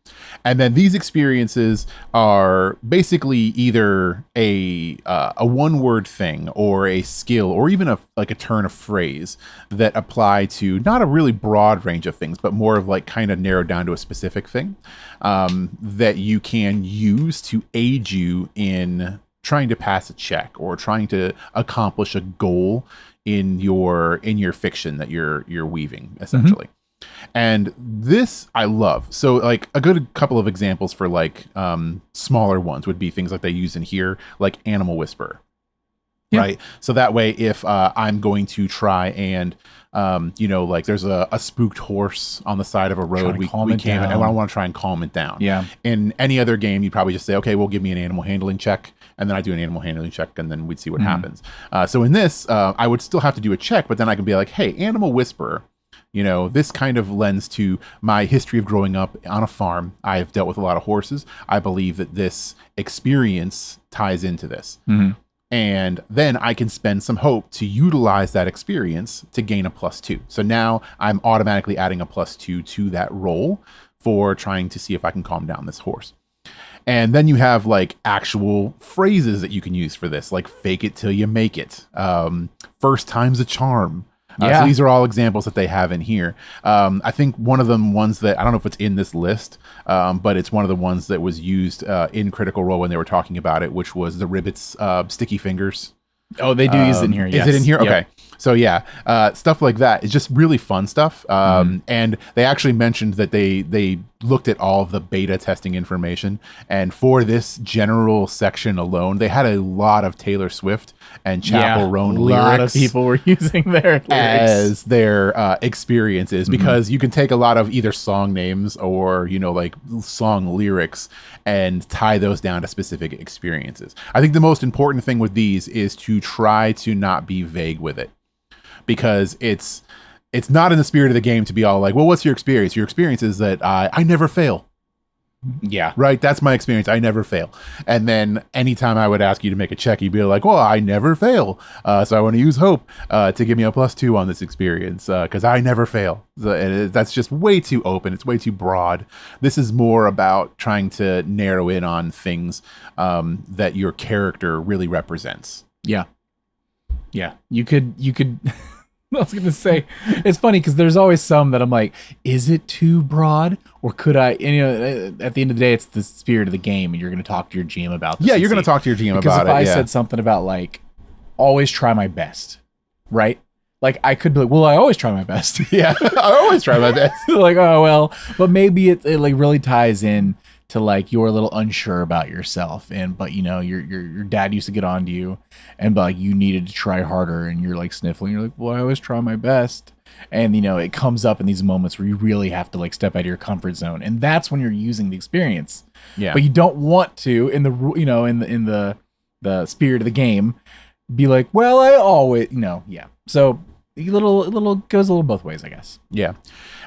[SPEAKER 2] And then these experiences are basically either a one-word thing or a skill or even a turn of phrase that apply to not a really broad range of things, but more of like kind of narrowed down to a specific thing that you can use to aid you in trying to pass a check or trying to accomplish a goal in your fiction that you're weaving, essentially. And this I love. So like a good couple of examples for like smaller ones would be things like they use in here, like Animal Whisperer.
[SPEAKER 1] Yeah.
[SPEAKER 2] right? So that way, if I'm going to try and like there's a spooked horse on the side of a road, we can't, and I want to try and calm it down.
[SPEAKER 1] Yeah.
[SPEAKER 2] In any other game, you'd probably just say, okay, well, give me an animal handling check, and then I do an animal handling check, and then we'd see what happens. So in this, I would still have to do a check, but then I can be like, hey, animal whisperer, this kind of lends to my history of growing up on a farm. I've dealt with a lot of horses. I believe that this experience ties into this. And then I can spend some hope to utilize that experience to gain a +2. So now I'm automatically adding a +2 to that roll for trying to see if I can calm down this horse. And then you have like actual phrases that you can use for this, like fake it till you make it. First time's a charm. So these are all examples that they have in here. I think one of them ones that I don't know if it's in this list, but it's one of the ones that was used in Critical Role when they were talking about it, which was the Ribbit's sticky fingers.
[SPEAKER 1] Oh, they do use it in here. Yes.
[SPEAKER 2] Is it in here?
[SPEAKER 1] Yep.
[SPEAKER 2] Okay. So yeah, stuff like that. It's just really fun stuff. And they actually mentioned that they looked at all of the beta testing information, and for this general section alone, they had a lot of Taylor Swift and Chappell Roan lyrics.
[SPEAKER 1] A lot of people were using their lyrics
[SPEAKER 2] as their experiences, because you can take a lot of either song names or like song lyrics and tie those down to specific experiences. I think the most important thing with these is to try to not be vague with it, because it's not in the spirit of the game to be all like, well, what's your experience? Your experience is that I never fail.
[SPEAKER 1] Yeah.
[SPEAKER 2] Right. That's my experience. I never fail. And then anytime I would ask you to make a check, you'd be like, well, I never fail. So I want to use hope to give me a +2 on this experience because I never fail. So, that's just way too open. It's way too broad. This is more about trying to narrow in on things that your character really represents.
[SPEAKER 1] Yeah. Yeah. You could I was going to say, it's funny because there's always some that I'm like, is it too broad? Or could I, and, at the end of the day, it's the spirit of the game, and you're going to talk to your GM about this.
[SPEAKER 2] Yeah, you're going to talk to your GM
[SPEAKER 1] because
[SPEAKER 2] about
[SPEAKER 1] if
[SPEAKER 2] it.
[SPEAKER 1] I said something about like, always try my best, right? Like I could be like, well, I always try my best.
[SPEAKER 2] Yeah, I always try my best.
[SPEAKER 1] Like, oh, well, but maybe it like really ties in to like you're a little unsure about yourself, but your dad used to get on to you and like you needed to try harder, and you're like sniffling, you're like, well, I always try my best, and it comes up in these moments where you really have to like step out of your comfort zone, and that's when you're using the experience.
[SPEAKER 2] Yeah,
[SPEAKER 1] but you don't want to in the in the spirit of the game be like, well, I always so a little goes a little both ways, I guess.
[SPEAKER 2] Yeah.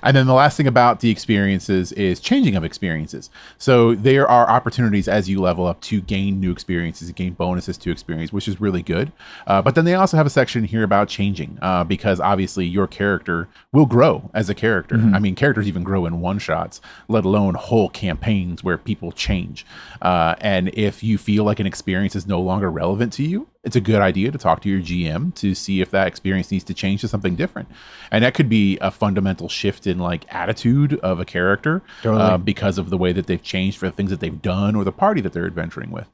[SPEAKER 2] And then the last thing about the experiences is changing of experiences. So there are opportunities as you level up to gain new experiences, gain bonuses to experience, which is really good. But then they also have a section here about changing, because obviously your character will grow as a character. I mean, characters even grow in one-shots, let alone whole campaigns where people change. And if you feel like an experience is no longer relevant to you, it's a good idea to talk to your GM to see if that experience needs to change to something different. And that could be a fundamental shift in like attitude of a character,
[SPEAKER 1] totally.
[SPEAKER 2] Because of the way that they've changed for the things that they've done or the party that they're adventuring with.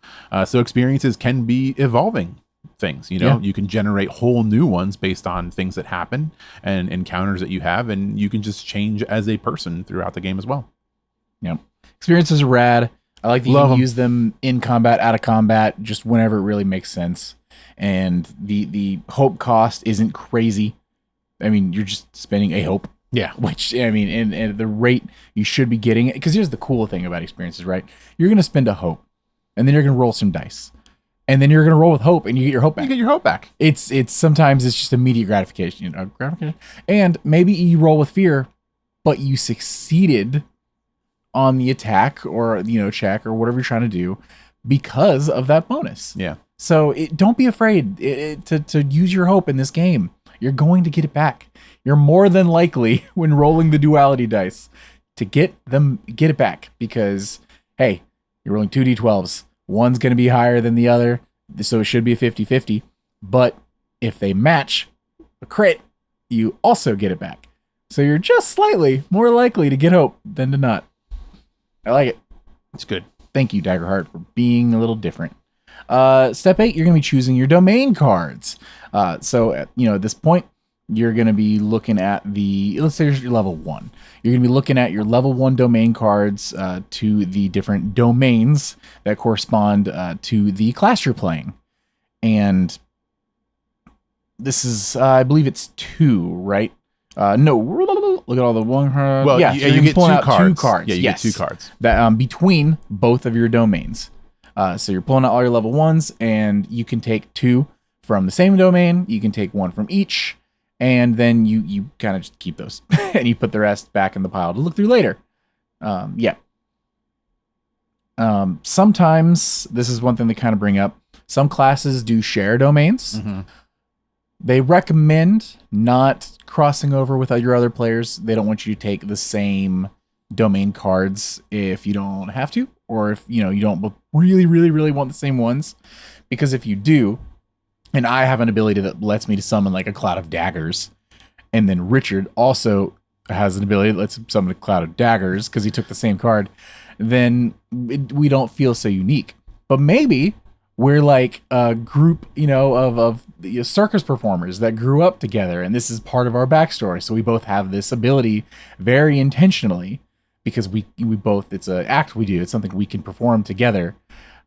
[SPEAKER 2] So experiences can be evolving things, you can generate whole new ones based on things that happen and encounters that you have, and you can just change as a person throughout the game as well.
[SPEAKER 1] Yeah. Experiences are rad. I like that you can use them in combat, out of combat, just whenever it really makes sense. And the hope cost isn't crazy. I mean, you're just spending a hope.
[SPEAKER 2] Yeah.
[SPEAKER 1] Which, I mean, and the rate you should be getting, because here's the cool thing about experiences, right? You're going to spend a hope, and then you're going to roll some dice. And then you're going to roll with hope, and you get your hope back.
[SPEAKER 2] You get your hope back.
[SPEAKER 1] It's sometimes it's just immediate gratification, And maybe you roll with fear, but you succeeded on the attack or check or whatever you're trying to do because of that bonus.
[SPEAKER 2] Yeah.
[SPEAKER 1] So don't be afraid to use your hope in this game. You're going to get it back. You're more than likely, when rolling the duality dice, to get it back, because hey, you're rolling 2d12s. One's going to be higher than the other, so it should be a 50-50. But if they match a crit, you also get it back. So you're just slightly more likely to get hope than to not. I like it.
[SPEAKER 2] It's good.
[SPEAKER 1] Thank you, Daggerheart, for being a little different. Step 8, you're going to be choosing your domain cards. So at this point, you're going to be looking at let's say you're level 1. You're going to be looking at your level 1 domain cards to the different domains that correspond to the class you're playing. And this is I believe it's 2, right? No, look at all the one.
[SPEAKER 2] Well,
[SPEAKER 1] Yeah,
[SPEAKER 2] you,
[SPEAKER 1] so you're
[SPEAKER 2] you get
[SPEAKER 1] pulling
[SPEAKER 2] two
[SPEAKER 1] out
[SPEAKER 2] cards.
[SPEAKER 1] 2 cards.
[SPEAKER 2] Yeah, you
[SPEAKER 1] yes,
[SPEAKER 2] get 2 cards.
[SPEAKER 1] that between both of your domains. So you're pulling out all your level 1s, and you can take 2 from the same domain. You can take 1 from each, and then you kind of just keep those, and you put the rest back in the pile to look through later. Yeah. Sometimes this is one thing they kind of bring up. Some classes do share domains.
[SPEAKER 2] Mm-hmm.
[SPEAKER 1] They recommend not crossing over with your other players. They don't want you to take the same domain cards if you don't have to, or if you don't really want the same ones. Because if you do, and I have an ability that lets me to summon like a cloud of daggers, and then Richard also has an ability that lets him summon a cloud of daggers because he took the same card, then we don't feel so unique. But maybe we're like a group, of circus performers that grew up together, and this is part of our backstory. So we both have this ability very intentionally because we both, it's an act we do. It's something we can perform together.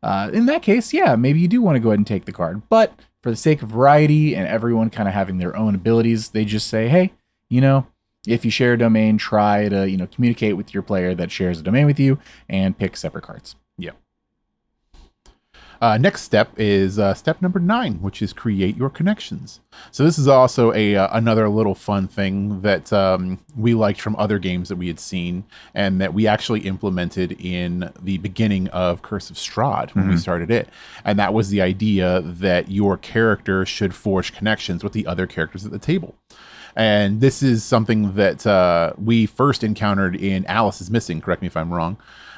[SPEAKER 1] In that case, yeah, maybe you do want to go ahead and take the card. But for the sake of variety and everyone kind of having their own abilities, they just say, hey, if you share a domain, try to, communicate with your player that shares a domain with you and pick separate cards.
[SPEAKER 2] Yeah. Next step is step number 9, which is create your connections. So this is also another little fun thing that we liked from other games that we had seen, and that we actually implemented in the beginning of Curse of Strahd when we started it. And that was the idea that your character should forge connections with the other characters at the table. And this is something that we first encountered in Alice is Missing, correct me if I'm wrong,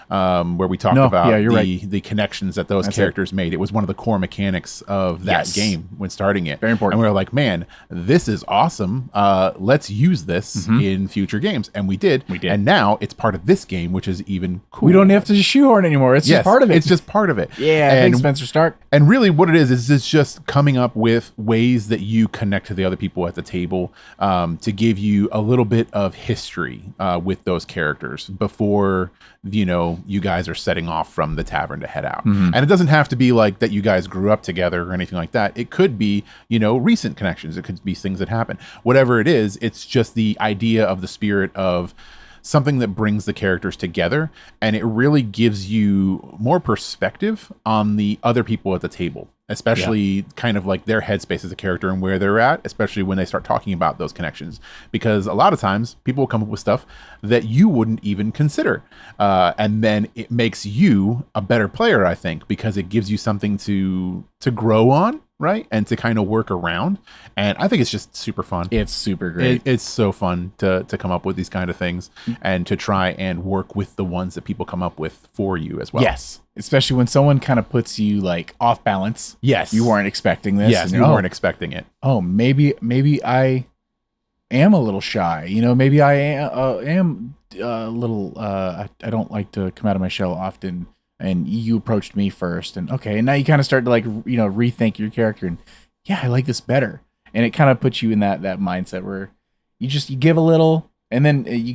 [SPEAKER 2] where we talked about the connections that those characters made. It was one of the core mechanics of that game when starting it.
[SPEAKER 1] Very important.
[SPEAKER 2] And we were like, man, this is awesome. Let's use this in future games. And we did. And now it's part of this game, which is even cool.
[SPEAKER 1] We don't have to shoehorn anymore. It's just part of it.
[SPEAKER 2] It's just part of it.
[SPEAKER 1] Yeah, thanks, Spencer Stark.
[SPEAKER 2] And really what it is it's just coming up with ways that you connect to the other people at the table, to give you a little bit of history with those characters before, you guys are setting off from the tavern to head out. And it doesn't have to be like that you guys grew up together or anything like that. It could be, recent connections. It could be things that happen. Whatever it is, it's just the idea of the spirit of something that brings the characters together, and it really gives you more perspective on the other people at the table, especially kind of like their headspace as a character and where they're at, especially when they start talking about those connections. Because a lot of times people will come up with stuff that you wouldn't even consider. And then it makes you a better player, I think, because it gives you something to grow on, right? And to kind of work around. And I think it's just super fun.
[SPEAKER 1] It's super great.
[SPEAKER 2] It's so fun to come up with these kind of things and to try and work with the ones that people come up with for you as well.
[SPEAKER 1] Yes. Especially when someone kind of puts you like off balance.
[SPEAKER 2] Yes.
[SPEAKER 1] You weren't expecting this.
[SPEAKER 2] Yes, you weren't expecting it.
[SPEAKER 1] Oh, maybe I am a little shy. Maybe I am a little, I don't like to come out of my shell often. And you approached me first, and okay, and now you kind of start to like, rethink your character, and yeah, I like this better. And it kind of puts you in that mindset where you give a little, and then you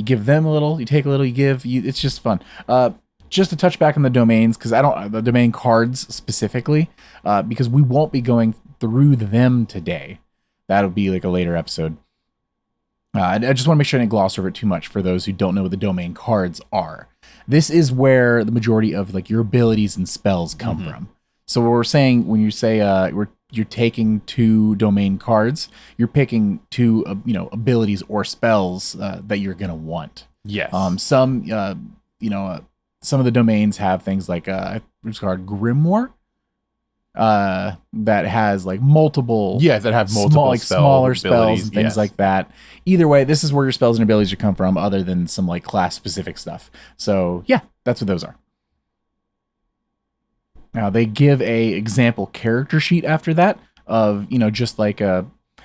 [SPEAKER 1] give them a little, you take a little, you give. It's just fun. Just to touch back on the domains, because the domain cards specifically, because we won't be going through them today. That'll be like a later episode. I just want to make sure I didn't gloss over it too much for those who don't know what the domain cards are. This is where the majority of like your abilities and spells come from. So what we're saying when you say you're taking 2 domain cards, you're picking 2 abilities or spells that you're gonna want.
[SPEAKER 2] Yes.
[SPEAKER 1] Some of the domains have things like it's called Grimoire. That has like multiple
[SPEAKER 2] that have multiple
[SPEAKER 1] smaller spells and things like that. Either way, this is where your spells and abilities should come from, other than some like class specific stuff. So yeah, that's what those are. Now they give a example character sheet after that of just like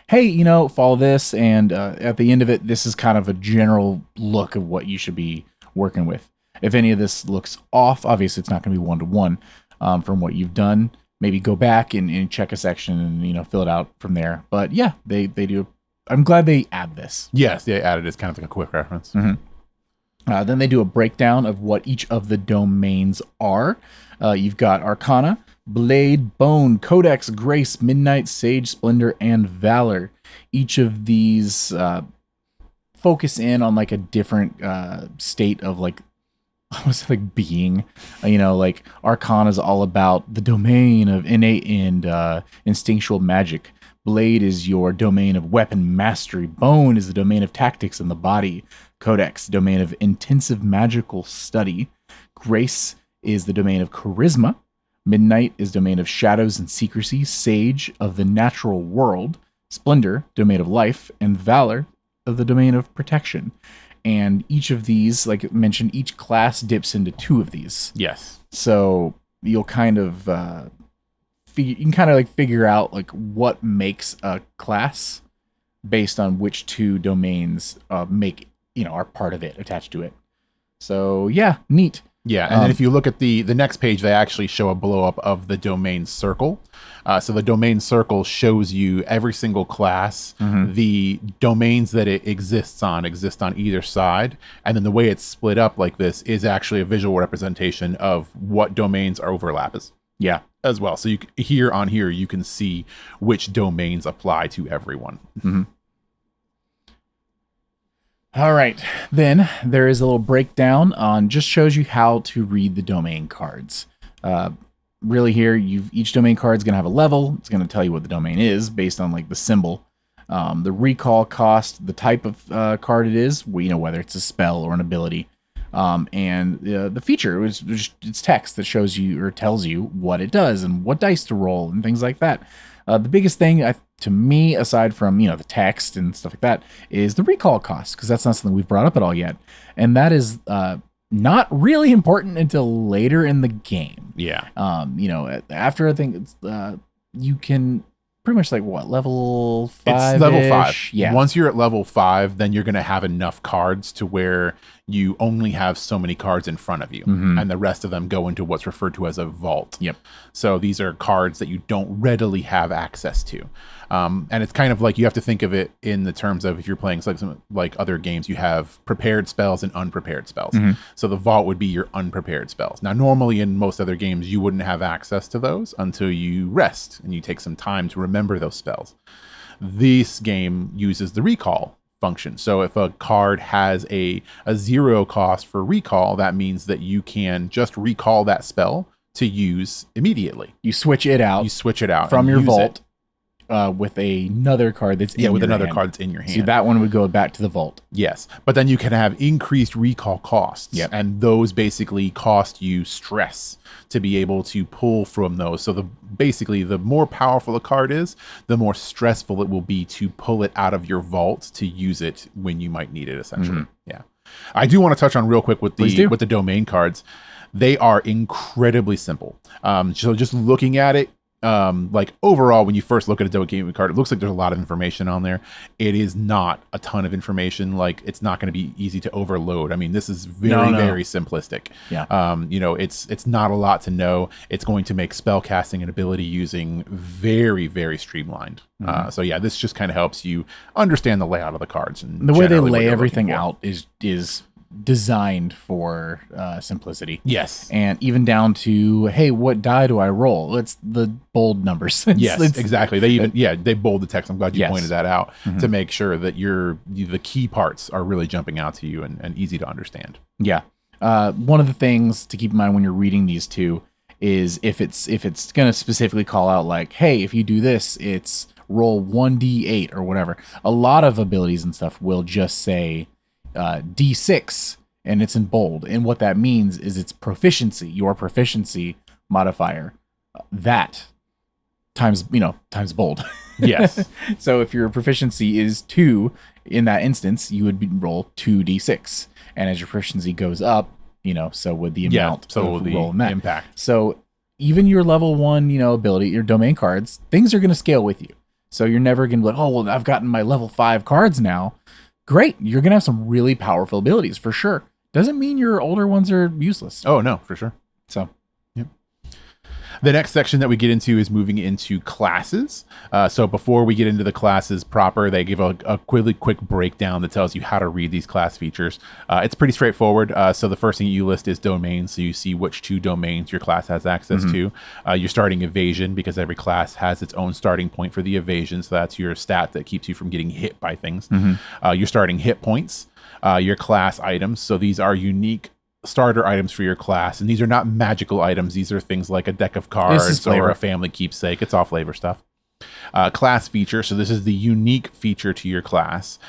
[SPEAKER 1] hey, follow this, and at the end of it, this is kind of a general look of what you should be working with. If any of this looks off, obviously it's not going to be 1-to-1 from what you've done. Maybe go back and check a section and fill it out from there. But yeah, they do. I'm glad they add this.
[SPEAKER 2] Yes, they added it as kind of like a quick reference.
[SPEAKER 1] Then they do a breakdown of what each of the domains are. You've got Arcana, Blade, Bone, Codex, Grace, Midnight, Sage, Splendor, and Valor. Each of these focus in on like a different state of like, I was like being, like Arcana is all about the domain of innate and instinctual magic. Blade is your domain of weapon mastery. Bone is the domain of tactics in the body. Codex, domain of intensive magical study. Grace is the domain of charisma. Midnight is domain of shadows and secrecy. Sage of the natural world. Splendor, domain of life. And Valor of the domain of protection. And each of these, like I mentioned, each class dips into 2 of these.
[SPEAKER 2] Yes.
[SPEAKER 1] So you'll kind of you can kind of like figure out like what makes a class based on which 2 domains are part of it, attached to it. So yeah, neat.
[SPEAKER 2] Yeah, and then if you look at the next page, they actually show a blow up of the domain circle. So the domain circle shows you every single class, the domains that it exists on either side, and then the way it's split up like this is actually a visual representation of what domains are overlaps.
[SPEAKER 1] Yeah,
[SPEAKER 2] as well. So here you can see which domains apply to everyone.
[SPEAKER 1] Mm-hmm. All right, then there is a little breakdown on just shows you how to read the domain cards. Really here, each domain card is going to have a level. It's going to tell you what the domain is based on like the symbol, the recall cost, the type of card it is, whether it's a spell or an ability, and the feature is it's text that shows you or tells you what it does and what dice to roll and things like that. The biggest thing to me, aside from the text and stuff like that, is the recall cost, because that's not something we've brought up at all yet, and that is not really important until later in the game.
[SPEAKER 2] Yeah.
[SPEAKER 1] After I think it's you can pretty much like level 5.
[SPEAKER 2] It's level 5.
[SPEAKER 1] Yeah.
[SPEAKER 2] Once you're at level 5, then you're going to have enough cards to where you only have so many cards in front of you, and the rest of them go into what's referred to as a vault.
[SPEAKER 1] Yep.
[SPEAKER 2] So these are cards that you don't readily have access to. And it's kind of like you have to think of it in the terms of if you're playing like other games, you have prepared spells and unprepared spells. So the vault would be your unprepared spells. Now, normally in most other games, you wouldn't have access to those until you rest and you take some time to remember those spells. This game uses the recall function. So if a card has a 0 cost for recall, that means that you can just recall that spell to use immediately.
[SPEAKER 1] You switch it out from your vault. With another card that's in your hand.
[SPEAKER 2] Card that's in your hand.
[SPEAKER 1] So that one would go back to the vault.
[SPEAKER 2] Yes, but then you can have increased recall costs, and those basically cost you stress to be able to pull from those. So the more powerful a card is, the more stressful it will be to pull it out of your vault to use it when you might need it. Essentially, yeah. I do want to touch on real quick with the domain cards. They are incredibly simple. So just looking at it. Like overall, when you first look at a domain card, it looks like there's a lot of information on there. It is not a ton of information. Like it's not going to be easy to overload. I mean, this is very simplistic.
[SPEAKER 1] Yeah.
[SPEAKER 2] It's not a lot to know. It's going to make spell casting and ability using very, very streamlined. So yeah, this just kind of helps you understand the layout of the cards and
[SPEAKER 1] the way they lay everything out is designed for simplicity.
[SPEAKER 2] Yes.
[SPEAKER 1] And even down to, hey, what die do I roll? It's the bold numbers.
[SPEAKER 2] Yes, exactly. They bold the text. I'm glad you pointed that out to make sure that the key parts are really jumping out to you and easy to understand.
[SPEAKER 1] Yeah. One of the things to keep in mind when you're reading these two is if it's going to specifically call out like, hey, if you do this, it's roll 1d8 or whatever. A lot of abilities and stuff will just say D6, and it's in bold. And what that means is it's proficiency, your proficiency modifier, that times bold.
[SPEAKER 2] Yes.
[SPEAKER 1] So if your proficiency is 2, in that instance, you would roll 2d6. And as your proficiency goes up, so would the amount of roll in that.
[SPEAKER 2] Impact.
[SPEAKER 1] So even your level 1, ability, your domain cards, things are going to scale with you. So you're never going to be like, oh, well, I've gotten my level 5 cards now. Great. You're going to have some really powerful abilities for sure. Doesn't mean your older ones are useless.
[SPEAKER 2] Oh, no, for sure.
[SPEAKER 1] So,
[SPEAKER 2] yep. The next section that we get into is moving into classes. So before we get into the classes proper, they give a quick breakdown that tells you how to read these class features. It's pretty straightforward. So the first thing you list is domains. So you see which 2 domains your class has access to. You're starting evasion because every class has its own starting point for the evasion. So that's your stat that keeps you from getting hit by things. You're starting hit points, your class items. So these are unique starter items for your class, and these are not magical items. These are things like a deck of cards or a family keepsake. It's all flavor stuff. Class feature, so this is the unique feature to your class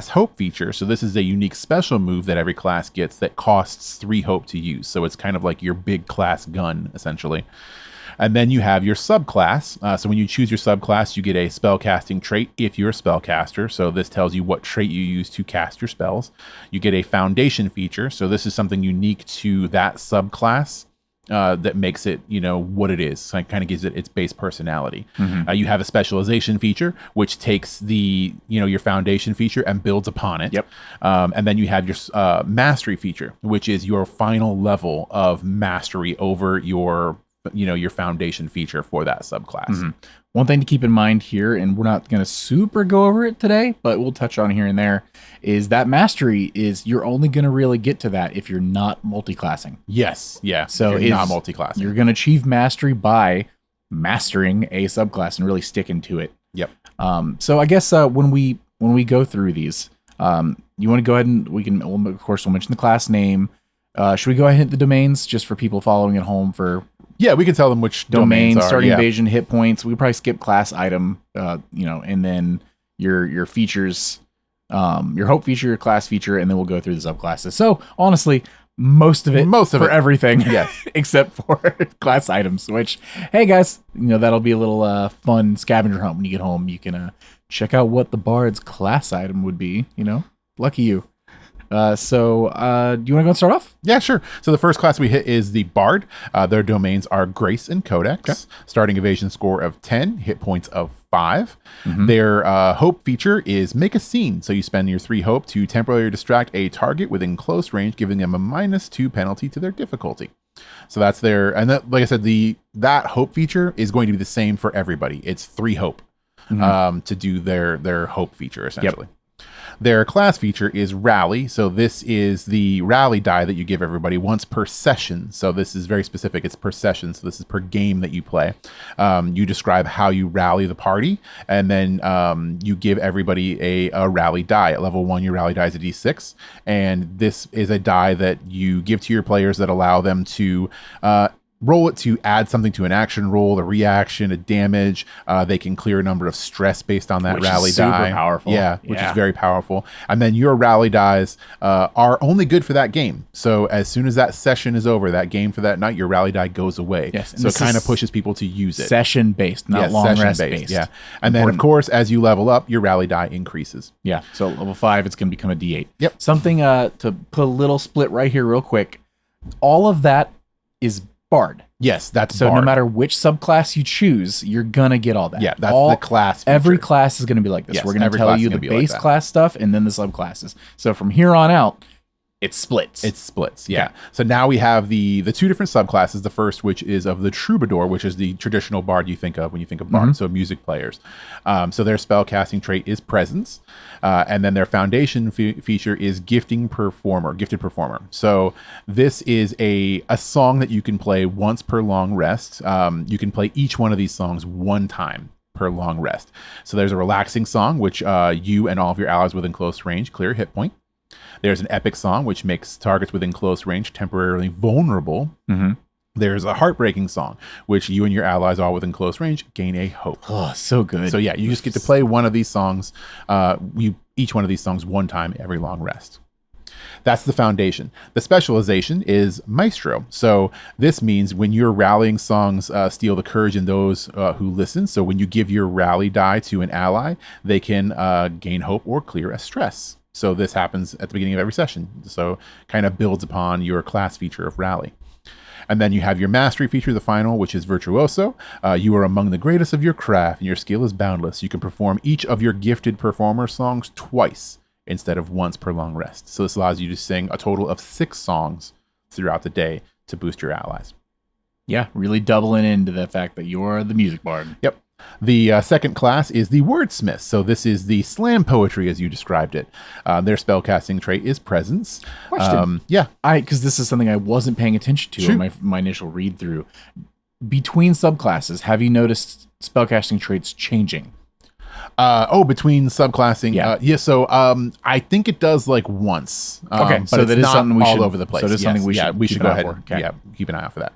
[SPEAKER 2] hope feature, so this is a unique special move that every class gets that costs 3 hope to use, so it's kind of like your big class gun essentially. And then you have your subclass. So when you choose your subclass, you get a spellcasting trait if you're a spellcaster. So this tells you what trait you use to cast your spells. You get a foundation feature. So this is something unique to that subclass that makes it, what it is. So it kind of gives it its base personality. You have a specialization feature, which takes the, your foundation feature and builds upon it. And then you have your mastery feature, which is your final level of mastery over your foundation feature for that subclass.
[SPEAKER 1] One thing to keep in mind here, and we're not going to super go over it today, but we'll touch on here and there, is that mastery is you're only going to really get to that if you're not multi-classing.
[SPEAKER 2] Yes. Yeah.
[SPEAKER 1] So
[SPEAKER 2] you're not multi-classing.
[SPEAKER 1] You're going to achieve mastery by mastering a subclass and really sticking to it. So I guess when we go through these, you want to go ahead and we'll mention the class name. Should we go ahead and hit the domains just for people following at home for...
[SPEAKER 2] Yeah, we can tell them which
[SPEAKER 1] domain,
[SPEAKER 2] domains are.
[SPEAKER 1] Starting evasion, hit points. We probably skip class item, and then your features, your hope feature, your class feature, and then we'll go through the subclasses. So honestly, most of it for everything,
[SPEAKER 2] yes,
[SPEAKER 1] except for class items. Which, hey guys, that'll be a little fun scavenger hunt when you get home. You can check out what the bard's class item would be. Lucky you. So do you want to go and start off?
[SPEAKER 2] Yeah, sure. So the first class we hit is the Bard. Their domains are Grace and Codex. Okay. Starting evasion score of 10, hit points of 5. Their hope feature is Make a Scene. So you spend your 3 hope to temporarily distract a target within close range, giving them a -2 penalty to their difficulty. So that's their, and that, like I said, that hope feature is going to be the same for everybody. It's 3 hope to do their hope feature essentially. Their class feature is Rally. So this is the rally die that you give everybody once per session. So this is very specific. It's per session. So this is per game that you play. You describe how you rally the party, and then you give everybody a rally die. At level 1, your rally die is a d6. And this is a die that you give to your players that allow them to roll it to add something to an action roll, a reaction, a damage. They can clear a number of stress based on that rally die.
[SPEAKER 1] Super powerful.
[SPEAKER 2] Yeah, which is very powerful. And then your rally dies are only good for that game. So as soon as that session is over, that game for that night, your rally die goes away.
[SPEAKER 1] Yes,
[SPEAKER 2] so it kind of pushes people to use it.
[SPEAKER 1] Session based, not long rest based.
[SPEAKER 2] Yeah. And then, of course, as you level up, your rally die increases.
[SPEAKER 1] Yeah. So level 5, it's going to become a D8.
[SPEAKER 2] Yep.
[SPEAKER 1] Something to put a little split right here real quick. All of that is Bard.
[SPEAKER 2] Yes, that's
[SPEAKER 1] so
[SPEAKER 2] Bard.
[SPEAKER 1] No matter which subclass you choose, you're gonna get all that.
[SPEAKER 2] Yeah, that's the class feature.
[SPEAKER 1] Every class is gonna be like this.
[SPEAKER 2] Yes,
[SPEAKER 1] we're gonna tell you the base class stuff and then the subclasses. So from here on out, it splits.
[SPEAKER 2] It splits, yeah. Okay. So now we have the 2 different subclasses. The first, which is of the Troubadour, which is the traditional bard you think of when you think of bard, so music players. So their spellcasting trait is Presence, and then their foundation feature is gifted performer. So this is a song that you can play once per long rest. You can play each one of these songs 1 time per long rest. So there's a relaxing song, which you and all of your allies within close range clear a hit point. There's an epic song, which makes targets within close range temporarily vulnerable. There's a heartbreaking song, which you and your allies all within close range gain a hope.
[SPEAKER 1] Oh, so good.
[SPEAKER 2] So yeah, you just get to play one of these songs, each one of these songs 1 time every long rest. That's the foundation. The specialization is Maestro. So this means when you're rallying songs, steal the courage in those who listen. So when you give your rally die to an ally, they can gain hope or clear a stress. So this happens at the beginning of every session. So kind of builds upon your class feature of Rally. And then you have your mastery feature, the final, which is Virtuoso. You are among the greatest of your craft, and your skill is boundless. You can perform each of your gifted performer songs twice instead of once per long rest. So this allows you to sing a total of 6 songs throughout the day to boost your allies.
[SPEAKER 1] Yeah, really doubling into the fact that you're the music bard.
[SPEAKER 2] Yep. The second class is the wordsmith. So this is the slam poetry as you described it. Their spellcasting trait is presence.
[SPEAKER 1] Question.
[SPEAKER 2] Yeah.
[SPEAKER 1] Because this is something I wasn't paying attention to
[SPEAKER 2] Shoot.
[SPEAKER 1] in my initial read through. Between subclasses, have you noticed spellcasting traits changing?
[SPEAKER 2] Between subclassing.
[SPEAKER 1] Yeah.
[SPEAKER 2] So I think it does like once.
[SPEAKER 1] Okay,
[SPEAKER 2] but
[SPEAKER 1] so
[SPEAKER 2] it's
[SPEAKER 1] that is
[SPEAKER 2] not
[SPEAKER 1] something we
[SPEAKER 2] all
[SPEAKER 1] should,
[SPEAKER 2] over the place.
[SPEAKER 1] So that's something we should,
[SPEAKER 2] we should
[SPEAKER 1] keep
[SPEAKER 2] go
[SPEAKER 1] an eye
[SPEAKER 2] ahead.
[SPEAKER 1] for. Okay.
[SPEAKER 2] Yeah, keep an eye out for that.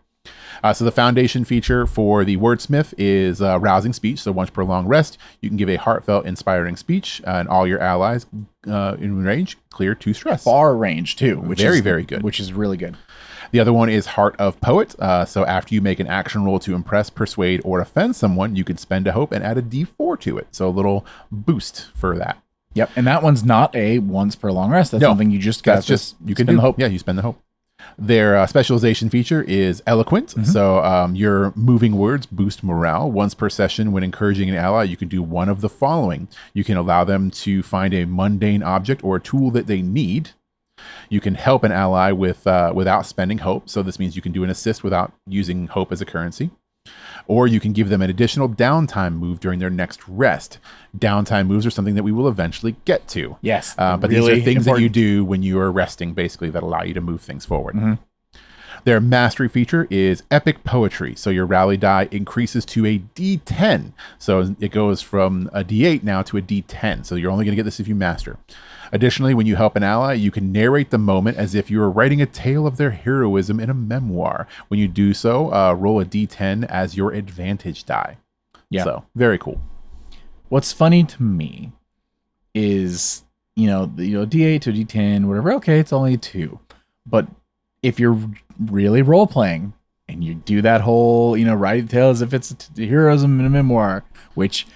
[SPEAKER 2] So the foundation feature for the wordsmith is rousing speech. So once per long rest, you can give a heartfelt, inspiring speech, and all your allies in range clear 2 stress.
[SPEAKER 1] Far range too, which
[SPEAKER 2] Very,
[SPEAKER 1] is
[SPEAKER 2] very good.
[SPEAKER 1] Which is really good.
[SPEAKER 2] The other one is Heart of Poet. So after you make an action roll to impress, persuade, or offend someone, you can spend a hope and add a D4 to it. So a little boost for that.
[SPEAKER 1] Yep, and that one's not a once per long rest. That's
[SPEAKER 2] No,
[SPEAKER 1] something you just got.
[SPEAKER 2] That's just you can
[SPEAKER 1] spend
[SPEAKER 2] do.
[SPEAKER 1] the hope.
[SPEAKER 2] Yeah, you spend the hope. Their specialization feature is eloquent. So your moving words boost morale. Once per session, when encouraging an ally, you can do one of the following. You can allow them to find a mundane object or a tool that they need. You can help an ally without spending hope. So this means you can do an assist without using hope as a currency. Or you can give them an additional downtime move during their next rest. Downtime moves are something that we will eventually get to.
[SPEAKER 1] Yes,
[SPEAKER 2] But
[SPEAKER 1] really
[SPEAKER 2] these are things that you
[SPEAKER 1] important.
[SPEAKER 2] do when you are resting, basically, that allow you to move things forward. Their mastery feature is epic poetry. So your rally die increases to a D10. So it goes from a D8 now to a D10. So you're only going to get this if you master. Additionally, when you help an ally, you can narrate the moment as if you were writing a tale of their heroism in a memoir. When you do so, roll a D10 as your advantage die.
[SPEAKER 1] Yeah.
[SPEAKER 2] So very cool.
[SPEAKER 1] What's funny to me is, D8 to D10, whatever. Okay, it's only a 2, but if you're really role playing and you do that whole, writing the tale as if it's heroism in a memoir, which,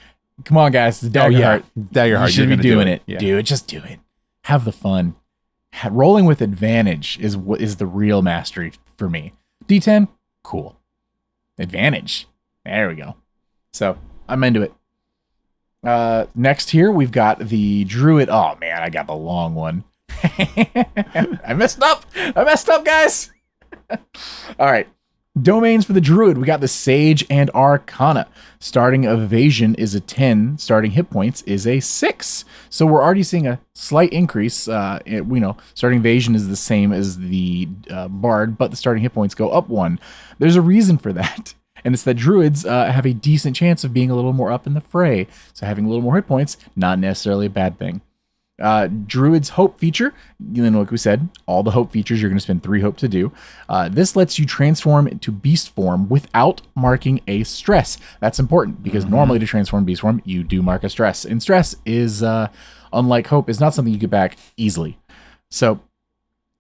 [SPEAKER 1] come on, guys, it's Daggerheart.
[SPEAKER 2] Daggerheart.
[SPEAKER 1] You should be doing it.
[SPEAKER 2] Yeah.
[SPEAKER 1] Do it. Just do it. Have the fun. Rolling with advantage is what is the real mastery for me. D10, cool. Advantage. There we go. So I'm into it. Next here, we've got the Druid. Oh, man, I got the long one. I messed up, guys. All right. Domains for the Druid. We got the Sage and Arcana. Starting evasion is a 10. Starting hit points is a 6. So we're already seeing a slight increase. Starting evasion is the same as the Bard, but the starting hit points go up 1. There's a reason for that. And it's that druids have a decent chance of being a little more up in the fray. So having a little more hit points, not necessarily a bad thing. Druid's hope feature, like we said, all the hope features you're going to spend 3 hope to do. This lets you transform into beast form without marking a stress. That's important because normally to transform beast form, you do mark a stress. And stress is, unlike hope, is not something you get back easily. So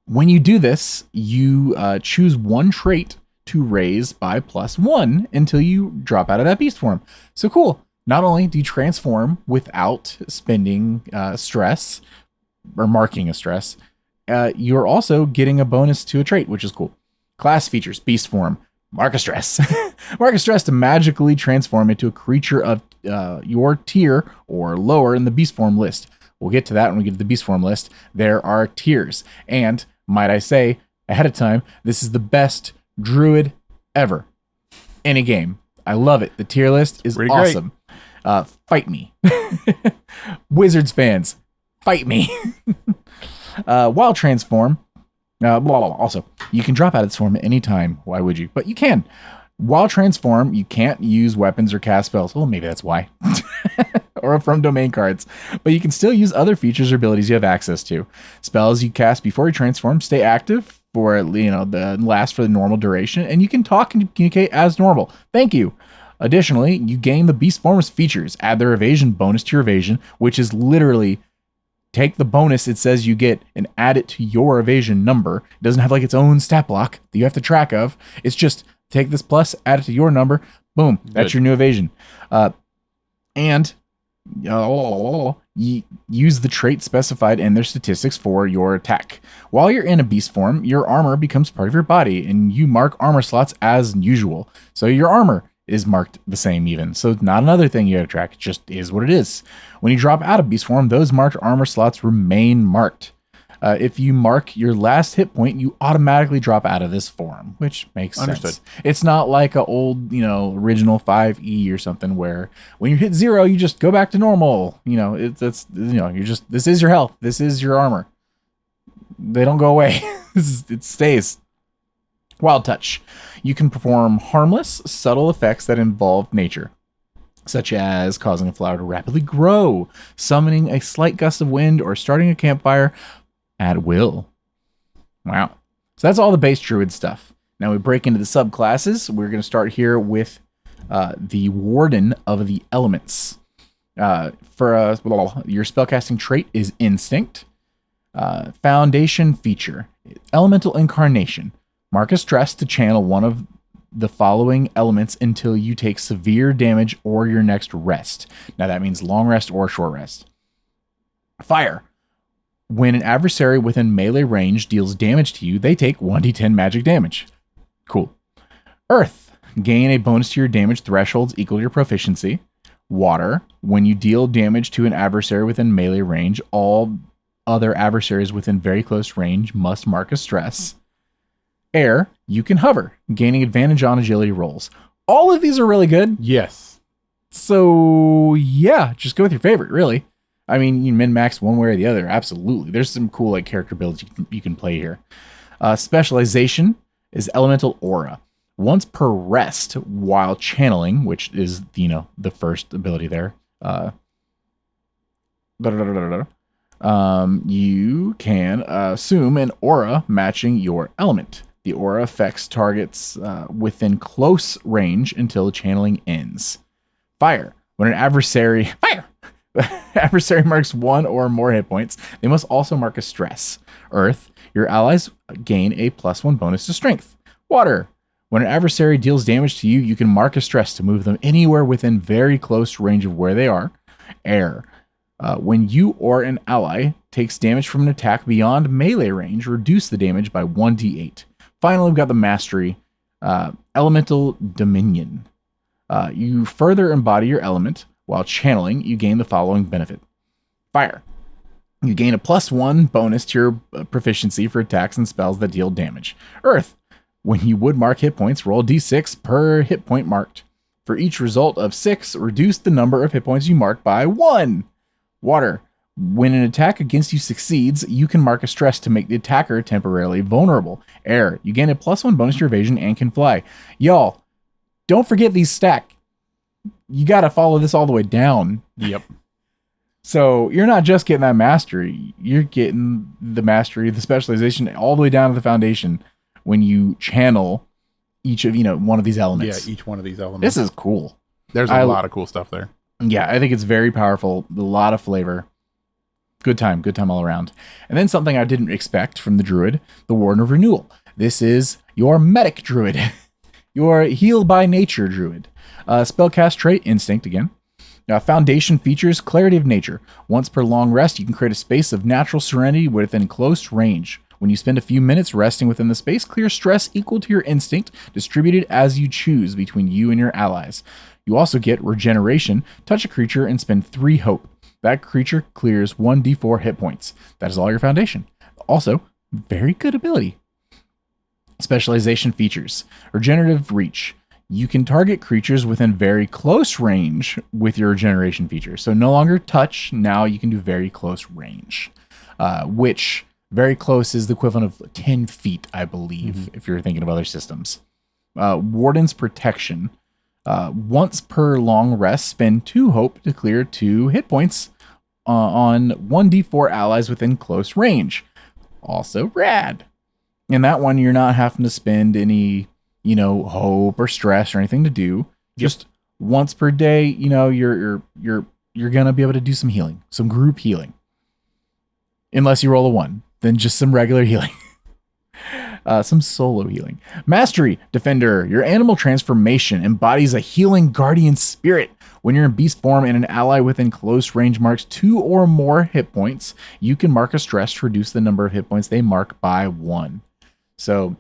[SPEAKER 1] when you do this, you choose one trait to raise by +1 until you drop out of that beast form. So cool. Not only do you transform without spending stress or marking a stress, you're also getting a bonus to a trait, which is cool. Class features, beast form, mark a stress. Mark a stress to magically transform into a creature of your tier or lower in the beast form list. We'll get to that when we get to the beast form list. There are tiers. And might I say, ahead of time, this is the best druid ever in a game. I love it. The tier list is
[SPEAKER 2] Pretty
[SPEAKER 1] awesome. Fight me. Wizards fans, fight me. While transform, also, you can drop out of this form at any time. Why would you? But you can. While transform, you can't use weapons or cast spells. Well, maybe that's why. Or from domain cards. But you can still use other features or abilities you have access to. Spells you cast before you transform stay active for, last for the normal duration, and you can talk and communicate as normal. Thank you. Additionally, you gain the beast form's features. Add their evasion bonus to your evasion, which is literally take the bonus it says you get and add it to your evasion number. It doesn't have its own stat block that you have to track of. It's just take this plus, add it to your number. Boom. That's your new evasion. And use the trait specified in their statistics for your attack. While you're in a beast form, your armor becomes part of your body, and you mark armor slots as usual. So your armor is marked the same even. So not another thing you gotta track. It just is what it is. When you drop out of beast form, those marked armor slots remain marked. If you mark your last hit point, you automatically drop out of this form, which makes
[SPEAKER 2] Understood.
[SPEAKER 1] sense. It's not like a old, original 5e or something where when you hit 0, you just go back to normal. You're just, this is your health. This is your armor. They don't go away. It stays. Wild Touch. You can perform harmless, subtle effects that involve nature, such as causing a flower to rapidly grow, summoning a slight gust of wind, or starting a campfire at will. Wow. So that's all the base druid stuff. Now we break into the subclasses. We're going to start here with the Warden of the Elements. Your spellcasting trait is Instinct. Foundation feature, Elemental Incarnation. Mark a stress to channel one of the following elements until you take severe damage or your next rest. Now that means long rest or short rest. Fire. When an adversary within melee range deals damage to you, they take 1d10 magic damage. Cool. Earth. Gain a bonus to your damage thresholds equal to your proficiency. Water. When you deal damage to an adversary within melee range, all other adversaries within very close range must mark a stress. Air. You can hover, gaining advantage on agility rolls. All of these are really good.
[SPEAKER 2] Yes.
[SPEAKER 1] So, yeah, just go with your favorite, really. I mean, you min-max one way or the other, absolutely. There's some cool character builds you can play here. Specialization is Elemental Aura. Once per rest while channeling, which is, the first ability there. You can assume an aura matching your element. The aura affects targets within close range until channeling ends. Fire. When an adversary marks one or more hit points, they must also mark a stress. Earth. Your allies gain a +1 bonus to strength. Water. When an adversary deals damage to you, you can mark a stress to move them anywhere within very close range of where they are. Air. When you or an ally takes damage from an attack beyond melee range, reduce the damage by 1d8. Finally, we've got the Mastery, Elemental Dominion. You further embody your element. While channeling, you gain the following benefit. Fire. You gain a +1 bonus to your proficiency for attacks and spells that deal damage. Earth. When you would mark hit points, roll d6 per hit point marked. For each result of 6, reduce the number of hit points you mark by 1. Water. When an attack against you succeeds, you can mark a stress to make the attacker temporarily vulnerable. Air. You gain a +1 bonus to your evasion and can fly. Y'all, don't forget these stack. You got to follow this all the way down.
[SPEAKER 2] Yep.
[SPEAKER 1] So you're not just getting that mastery. You're getting the mastery, the specialization, all the way down to the foundation when you channel each of, one of these elements.
[SPEAKER 2] Yeah, each one of these elements.
[SPEAKER 1] This is cool.
[SPEAKER 2] There's a lot of cool stuff there.
[SPEAKER 1] Yeah, I think it's very powerful. A lot of flavor. Good time all around. And then something I didn't expect from the druid, the Warden of Renewal. This is your medic druid. Your heal by nature druid. Spellcast trait, Instinct again. Foundation features, Clarity of Nature. Once per long rest, you can create a space of natural serenity within close range. When you spend a few minutes resting within the space, clear stress equal to your instinct, distributed as you choose between you and your allies. You also get Regeneration, touch a creature and spend 3 hope. That creature clears 1d4 hit points. That is all your foundation. Also, very good ability. Specialization features, Regenerative Reach. You can target creatures within very close range with your regeneration feature. So no longer touch, now you can do very close range, which very close is the equivalent of 10 feet, I believe, if you're thinking of other systems. Warden's Protection. Once per long rest, spend 2 hope to clear 2 hit points on 1d4 allies within close range. Also rad. In that one, you're not having to spend any, hope or stress or anything to do. Just once per day, you're gonna be able to do some healing, some group healing. Unless you roll a 1, then just some regular healing. Some solo healing. Mastery, Defender. Your animal transformation embodies a healing guardian spirit. When you're in beast form and an ally within close range marks 2 or more hit points, you can mark a stress to reduce the number of hit points they mark by 1. So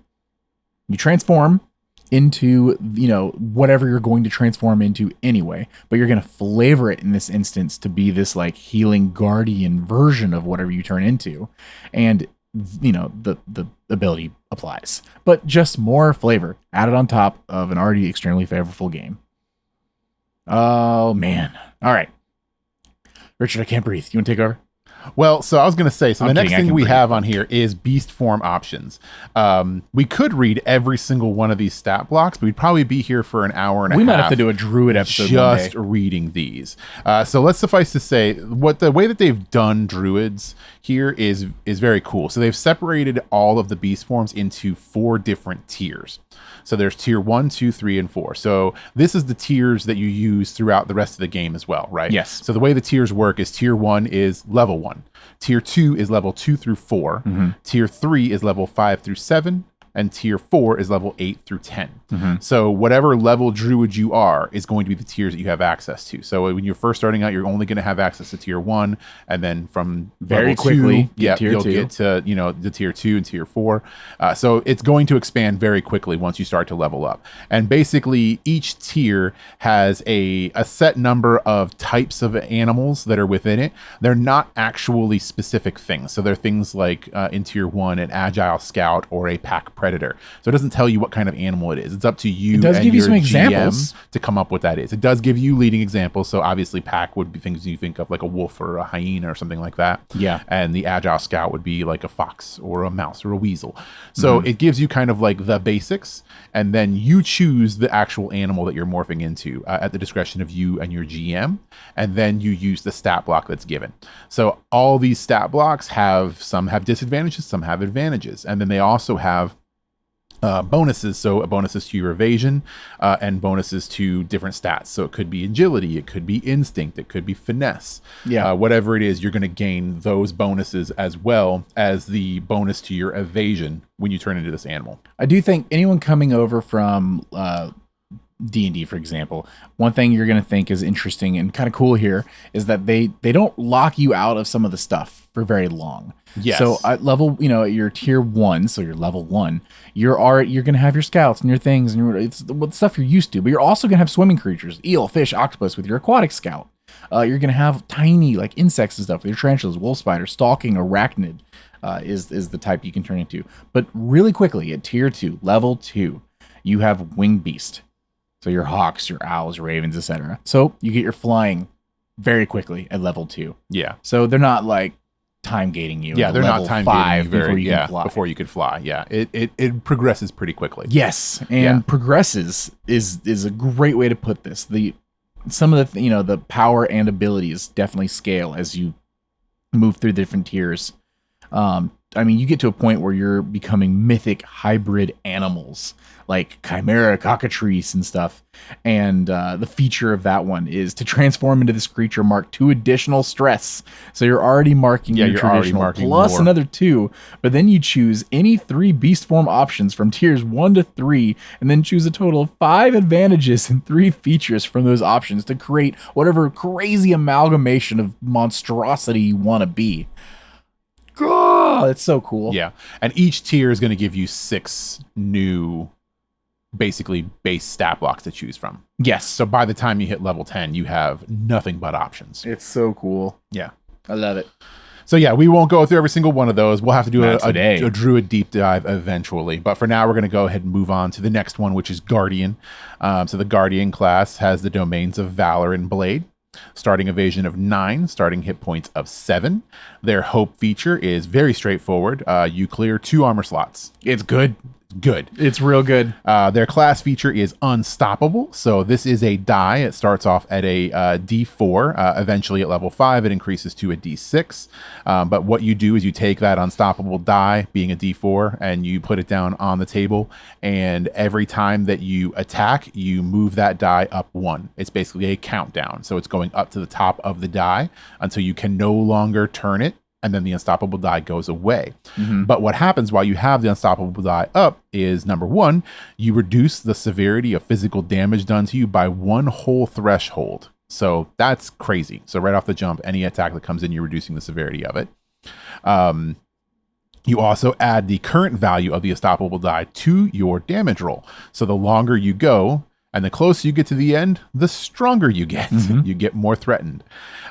[SPEAKER 1] you transform, into, whatever you're going to transform into anyway, but you're going to flavor it in this instance to be this like healing guardian version of whatever you turn into. And the ability applies, but just more flavor added on top of an already extremely flavorful game. Oh man. All right. Richard, I can't breathe. You want to take over?
[SPEAKER 2] Well, so I was going to say, the next thing we have on
[SPEAKER 1] breathe.
[SPEAKER 2] here is beast form options. We could read every single one of these stat blocks, but we'd probably be here for an hour and a half.
[SPEAKER 1] We might have to do a druid episode
[SPEAKER 2] just reading these. So let's suffice to say, the way that they've done druids here is very cool. So they've separated all of the beast forms into 4 different tiers. So there's tier 1, 2, 3, and 4. So this is the tiers that you use throughout the rest of the game as well, right?
[SPEAKER 1] Yes.
[SPEAKER 2] So the way the tiers work is tier 1 is level 1. Tier 2 is level 2 through 4.
[SPEAKER 1] Mm-hmm.
[SPEAKER 2] Tier 3 is level 5 through 7. And tier 4 is level 8 through 10.
[SPEAKER 1] Mm-hmm.
[SPEAKER 2] So whatever level druid you are is going to be the tiers that you have access to. So when you're first starting out, you're only going to have access to tier 1, and then from
[SPEAKER 1] very
[SPEAKER 2] level
[SPEAKER 1] quickly,
[SPEAKER 2] 2, you'll get to the tier 2 and tier 4. So it's going to expand very quickly once you start to level up. And basically, each tier has a set number of types of animals that are within it. They're not actually specific things. So they're things like in tier 1, an agile scout or a pack predator. So it doesn't tell you what kind of animal it is. It's up to you. It does and give you some examples to come up with that is. It does give you leading examples. So obviously pack would be things you think of like a wolf or a hyena or something like that.
[SPEAKER 1] Yeah.
[SPEAKER 2] And the agile scout would be like a fox or a mouse or a weasel. So it gives you kind of like the basics, and then you choose the actual animal that you're morphing into at the discretion of you and your GM. And then you use the stat block that's given. So all these stat blocks some have disadvantages, some have advantages. And then they also have bonuses, so bonuses to your evasion and bonuses to different stats. So it could be agility, it could be instinct, it could be finesse.
[SPEAKER 1] Yeah.
[SPEAKER 2] Whatever it is, you're going to gain those bonuses as well as the bonus to your evasion when you turn into this animal.
[SPEAKER 1] I do think anyone coming over from D&D, for example, one thing you're going to think is interesting and kind of cool here is that they don't lock you out of some of the stuff for very long.
[SPEAKER 2] Yes.
[SPEAKER 1] So at level, at your tier 1, so you're level 1, you're going to have your scouts and your things and it's the stuff you're used to, but you're also going to have swimming creatures, eel, fish, octopus with your aquatic scout. You're going to have tiny like insects and stuff with your tarantulas, wolf spider, stalking, arachnid is the type you can turn into. But really quickly at tier 2, level 2, you have winged beast. So your hawks, your owls, your ravens, etc. So you get your flying very quickly at level 2.
[SPEAKER 2] Yeah.
[SPEAKER 1] So they're not like time gating you.
[SPEAKER 2] Yeah, they're not time gating you
[SPEAKER 1] before you
[SPEAKER 2] can fly. Yeah. It progresses pretty quickly.
[SPEAKER 1] Yes, and progresses is a great way to put this. Some of the the power and abilities definitely scale as you move through different tiers. You get to a point where you're becoming mythic hybrid animals like chimera, cockatrice, and stuff. And the feature of that one is to transform into this creature mark 2 additional stress. So you're already marking your traditional plus more. Another 2. But then you choose any 3 beast form options from tiers 1 to 3, and then choose a total of 5 advantages and 3 features from those options to create whatever crazy amalgamation of monstrosity you want to be. Oh, it's so cool.
[SPEAKER 2] Yeah. And each tier is going to give you 6 new, basically base stat blocks to choose from.
[SPEAKER 1] Yes.
[SPEAKER 2] So by the time you hit level 10, you have nothing but options.
[SPEAKER 1] It's so cool.
[SPEAKER 2] Yeah.
[SPEAKER 1] I love it.
[SPEAKER 2] So yeah, we won't go through every single one of those. We'll have to do
[SPEAKER 1] a
[SPEAKER 2] druid deep dive eventually. But for now, we're going to go ahead and move on to the next one, which is Guardian. So the Guardian class has the domains of Valor and Blade. Starting evasion of 9, starting hit points of 7. Their hope feature is very straightforward. You clear 2 armor slots.
[SPEAKER 1] It's good.
[SPEAKER 2] Good.
[SPEAKER 1] It's real good.
[SPEAKER 2] Their class feature is Unstoppable. So this is a die. It starts off at a D4. Eventually at level 5, it increases to a D6. But what you do is you take that Unstoppable die, being a D4, and you put it down on the table. And every time that you attack, you move that die up 1. It's basically a countdown. So it's going up to the top of the die until you can no longer turn it. And then the unstoppable die goes away. Mm-hmm. But what happens while you have the unstoppable die up is, number 1, you reduce the severity of physical damage done to you by 1 whole threshold. So that's crazy. So right off the jump, any attack that comes in, you're reducing the severity of it. You also add the current value of the estoppel die to your damage roll. So the longer you go and the closer you get to the end, the stronger you get. You get more threatened.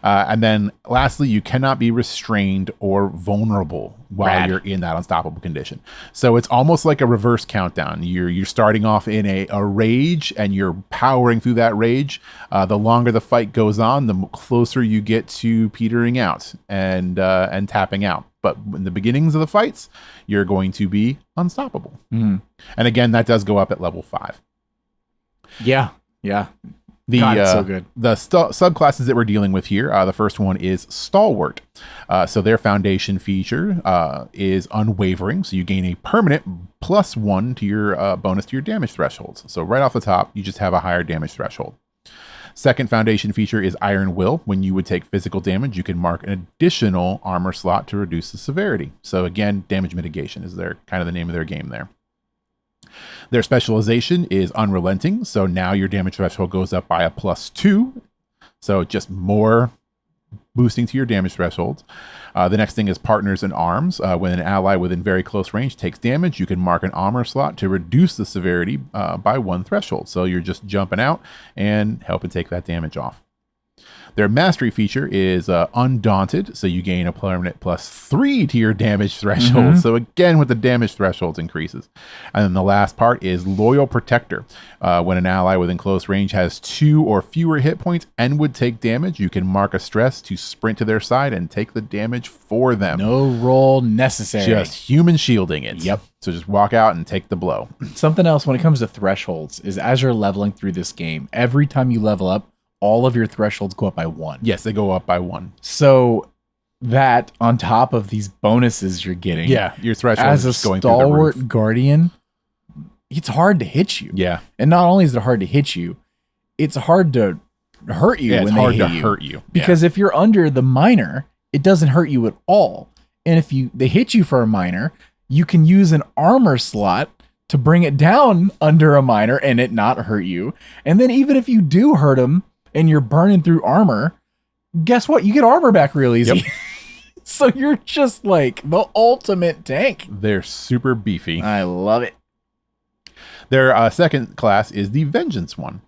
[SPEAKER 2] And then lastly, you cannot be restrained or vulnerable while you're in that unstoppable condition. So it's almost like a reverse countdown. You're starting off in a rage and you're powering through that rage. The longer the fight goes on, the closer you get to petering out and tapping out. But in the beginnings of the fights, you're going to be unstoppable. And again, that does go up at level 5.
[SPEAKER 1] Yeah. God, it's so good.
[SPEAKER 2] The subclasses that we're dealing with here, the first one is Stalwart. So their foundation feature is Unwavering. So you gain a permanent +1 to your bonus to your damage thresholds. So right off the top, you just have a higher damage threshold. Second foundation feature is Iron Will. When you would take physical damage, you can mark an additional armor slot to reduce the severity. So again, damage mitigation is their kind of the name of their game there. Their specialization is Unrelenting. So now your damage threshold goes up by a +2. So just more boosting to your damage thresholds. The next thing is Partners in Arms. When an ally within very close range takes damage, you can mark an armor slot to reduce the severity by 1 threshold. So you're just jumping out and helping take that damage off. Their mastery feature is Undaunted, so you gain a permanent +3 to your damage threshold. So again, with the damage thresholds increases. And then the last part is Loyal Protector. When an ally within close range has 2 or fewer hit points and would take damage, you can mark a stress to sprint to their side and take the damage for them.
[SPEAKER 1] No roll necessary.
[SPEAKER 2] Just human shielding it.
[SPEAKER 1] Yep.
[SPEAKER 2] So just walk out and take the blow.
[SPEAKER 1] Something else when it comes to thresholds is as you're leveling through this game, every time you level up, all of your thresholds go up by 1.
[SPEAKER 2] Yes, they go up by 1.
[SPEAKER 1] So that on top of these bonuses you're getting.
[SPEAKER 2] Yeah, your threshold
[SPEAKER 1] as
[SPEAKER 2] is
[SPEAKER 1] a
[SPEAKER 2] going through the roof.
[SPEAKER 1] stalwart guardian, it's hard to hit you.
[SPEAKER 2] Yeah.
[SPEAKER 1] And not only is it hard to hit you, it's hard to hurt you
[SPEAKER 2] Yeah,
[SPEAKER 1] when
[SPEAKER 2] it's
[SPEAKER 1] they
[SPEAKER 2] hard
[SPEAKER 1] hit
[SPEAKER 2] to
[SPEAKER 1] you.
[SPEAKER 2] hurt you.
[SPEAKER 1] Because if you're under the minor, it doesn't hurt you at all. And if they hit you for a minor, you can use an armor slot to bring it down under a minor and it not hurt you. And then even if you do hurt them and you're burning through armor, guess what? You get armor back real easy.
[SPEAKER 2] Yep.
[SPEAKER 1] So you're just like the ultimate tank.
[SPEAKER 2] They're super beefy.
[SPEAKER 1] I love it.
[SPEAKER 2] Their second class is the Vengeance one.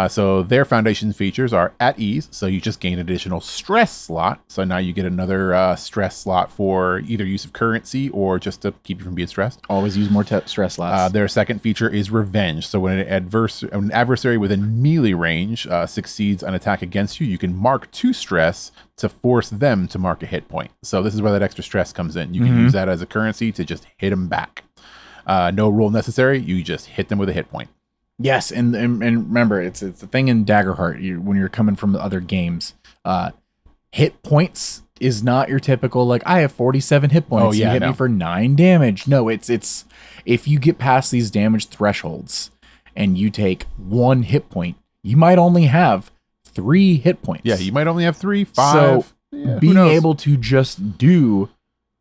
[SPEAKER 2] So their foundation features are At Ease, so you just gain additional stress slot. So now you get another stress slot for either use of currency or just to keep you from being stressed.
[SPEAKER 1] Always use more stress slots.
[SPEAKER 2] Their second feature is Revenge. So when an adversary within melee range succeeds an attack against you, you can mark 2 stress to force them to mark a hit point. So this is where that extra stress comes in. You can use that as a currency to just hit them back. No roll necessary. You just hit them with a hit point.
[SPEAKER 1] Yes, and remember, it's the thing in Daggerheart. When you're coming from the other games, hit points is not your typical like I have 47 hit points.
[SPEAKER 2] Oh, yeah,
[SPEAKER 1] you hit me for 9 damage. No, it's if you get past these damage thresholds and you take 1 hit point, you might only have 3 hit points.
[SPEAKER 2] Yeah, you might only have 3, 5.
[SPEAKER 1] So
[SPEAKER 2] yeah,
[SPEAKER 1] being able to just do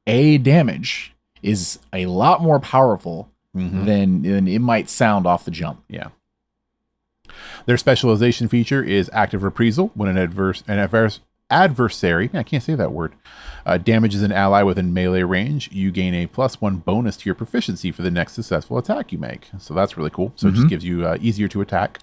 [SPEAKER 1] a damage is a lot more powerful than it might sound off the jump.
[SPEAKER 2] Yeah. Their specialization feature is Active Reprisal. When an adversary, I can't say that word, damages an ally within melee range, you gain a +1 bonus to your proficiency for the next successful attack you make. So that's really cool. So it just gives you easier to attack.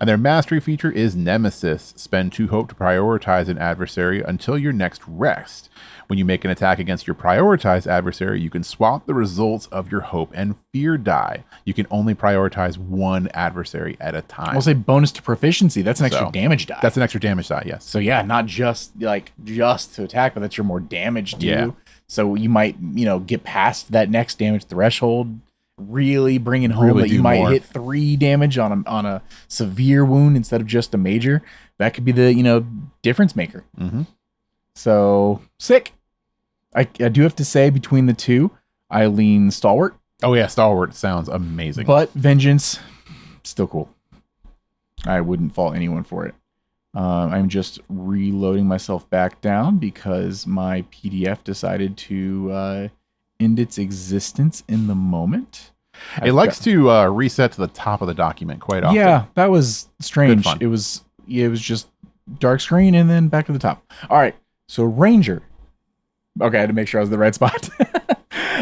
[SPEAKER 2] And their mastery feature is Nemesis. Spend 2 hope to prioritize an adversary until your next rest. When you make an attack against your prioritized adversary, you can swap the results of your hope and fear die. You can only prioritize 1 adversary at a time.
[SPEAKER 1] I'll say bonus to proficiency. That's an extra damage die.
[SPEAKER 2] That's an extra damage die, yes.
[SPEAKER 1] So yeah, not just to attack, but that's your more damage due.
[SPEAKER 2] Yeah.
[SPEAKER 1] So you might, get past that next damage threshold, really bringing home
[SPEAKER 2] Really
[SPEAKER 1] that you
[SPEAKER 2] do
[SPEAKER 1] might
[SPEAKER 2] more.
[SPEAKER 1] hit 3 damage on a severe wound instead of just a major. That could be the, difference maker. So sick. I do have to say between the two, I lean Stalwart.
[SPEAKER 2] Oh yeah, Stalwart sounds amazing.
[SPEAKER 1] But Vengeance, still cool. I wouldn't fault anyone for it. I'm just reloading myself back down because my PDF decided to end its existence in the moment.
[SPEAKER 2] It likes to reset to the top of the document quite often.
[SPEAKER 1] Yeah, that was strange.
[SPEAKER 2] Good fun.
[SPEAKER 1] It was just dark screen and then back to the top. All right, so Ranger. Okay, I had to make sure I was in the right spot.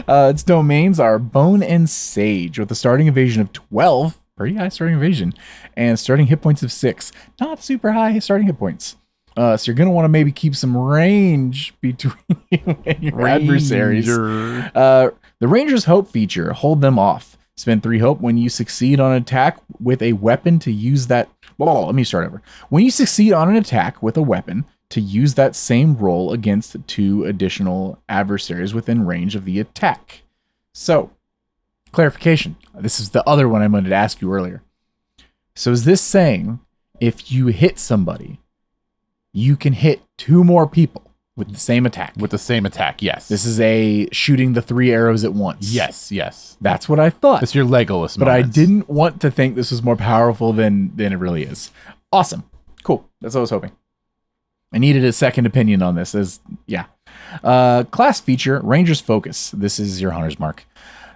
[SPEAKER 1] Its domains are Bone and Sage with a starting evasion of 12, pretty high starting evasion, and starting hit points of 6. Not super high starting hit points. So you're going to want to maybe keep some range between you and your adversaries. The Ranger's Hope feature, hold them off. Spend 3 hope when you succeed on an attack with a weapon to use that. Well, let me start over. When you succeed on an attack with a weapon, to use that same roll against 2 additional adversaries within range of the attack. So, clarification. This is the other one I wanted to ask you earlier. So is this saying if you hit somebody, you can hit 2 more people with the same attack?
[SPEAKER 2] With the same attack, yes.
[SPEAKER 1] This is a shooting the 3 arrows at once.
[SPEAKER 2] Yes.
[SPEAKER 1] That's what I thought.
[SPEAKER 2] It's your Legolas
[SPEAKER 1] But
[SPEAKER 2] moments.
[SPEAKER 1] I didn't want to think this was more powerful than it really is. Awesome. Cool. That's what I was hoping. I needed a second opinion on this. Class feature, Ranger's Focus. This is your Hunter's Mark.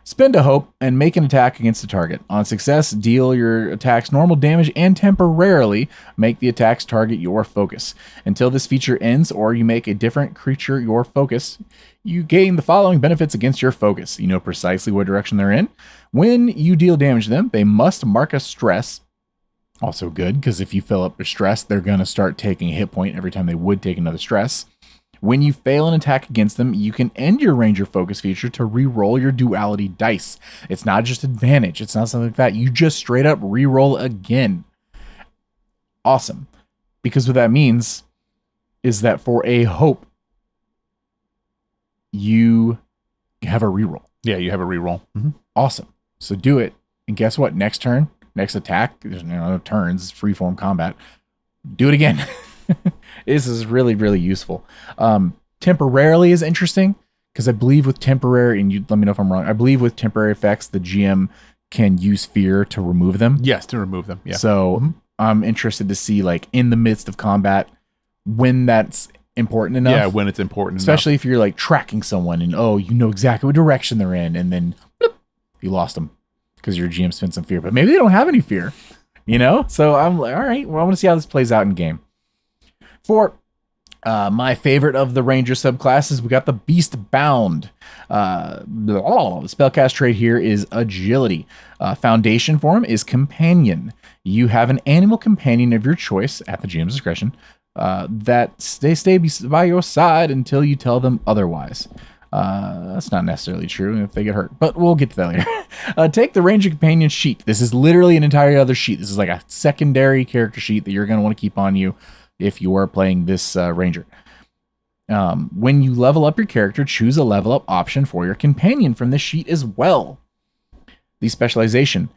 [SPEAKER 1] Spend a hope and make an attack against the target. On success, deal your attack's normal damage and temporarily make the attack's target your focus. Until this feature ends or you make a different creature your focus, you gain the following benefits against your focus. You know precisely what direction they're in. When you deal damage to them, they must mark a stress. Also good, because if you fill up their stress, they're going to start taking a hit point every time they would take another stress. When you fail an attack against them, you can end your Ranger Focus feature to re-roll your duality dice. It's not just advantage. It's not something like that. You just straight up re-roll again. Awesome. Because what that means is that for a hope, you have a re-roll.
[SPEAKER 2] Yeah, you have a re-roll. Mm-hmm.
[SPEAKER 1] Awesome. So do it. And guess what? Next turn, next attack, there's no turns, freeform combat. Do it again. This is really, really useful. Temporarily is interesting because I believe with temporary, and you let me know if I'm wrong, I believe with temporary effects, the GM can use fear to remove them.
[SPEAKER 2] Yes, to remove them. Yeah.
[SPEAKER 1] So I'm interested to see, like, in the midst of combat, when that's important enough.
[SPEAKER 2] Yeah, when it's important
[SPEAKER 1] especially enough. If you're like tracking someone and, you know exactly what direction they're in, and then bloop, you lost them because your GM spent some fear. But maybe they don't have any fear, you know? So I'm like, all right, well, I want to see how this plays out in game. For my favorite of the Ranger subclasses, we got the Beast Bound. The spellcast trait here is Agility. Foundation form is Companion. You have an animal companion of your choice at the GM's discretion that they stay by your side until you tell them otherwise. That's not necessarily true if they get hurt, but we'll get to that later. Take the Ranger Companion sheet. This is literally an entire other sheet. This is like a secondary character sheet that you're going to want to keep on you if you are playing this Ranger. When you level up your character, choose a level up option for your companion from this sheet as well. The specialization,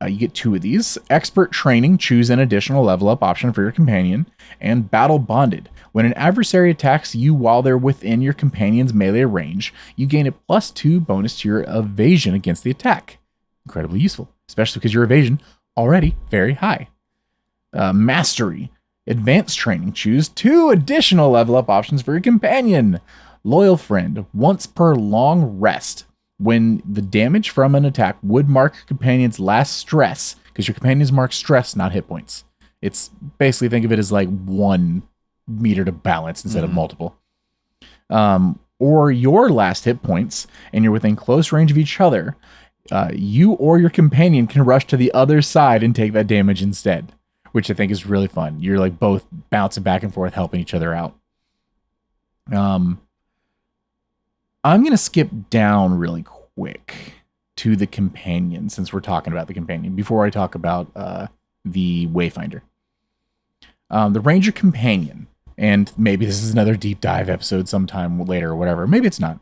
[SPEAKER 1] you get 2 of these. Expert Training, choose an additional level up option for your companion. And Battle Bonded. When an adversary attacks you while they're within your companion's melee range, you gain a +2 bonus to your evasion against the attack. Incredibly useful, especially because your evasion already very high. Mastery. Advanced Training, choose 2 additional level up options for your companion. Loyal Friend, once per long rest. When the damage from an attack would mark your companion's last stress, because your companions mark stress, not hit points. It's basically, think of it as like 1 meter to balance instead of multiple. Or your last hit points, and you're within close range of each other, you or your companion can rush to the other side and take that damage instead, which I think is really fun. You're like both bouncing back and forth, helping each other out. I'm going to skip down really quick to the companion, since we're talking about the companion, before I talk about the Wayfinder. The Ranger Companion, and maybe this is another deep dive episode sometime later or whatever. Maybe it's not.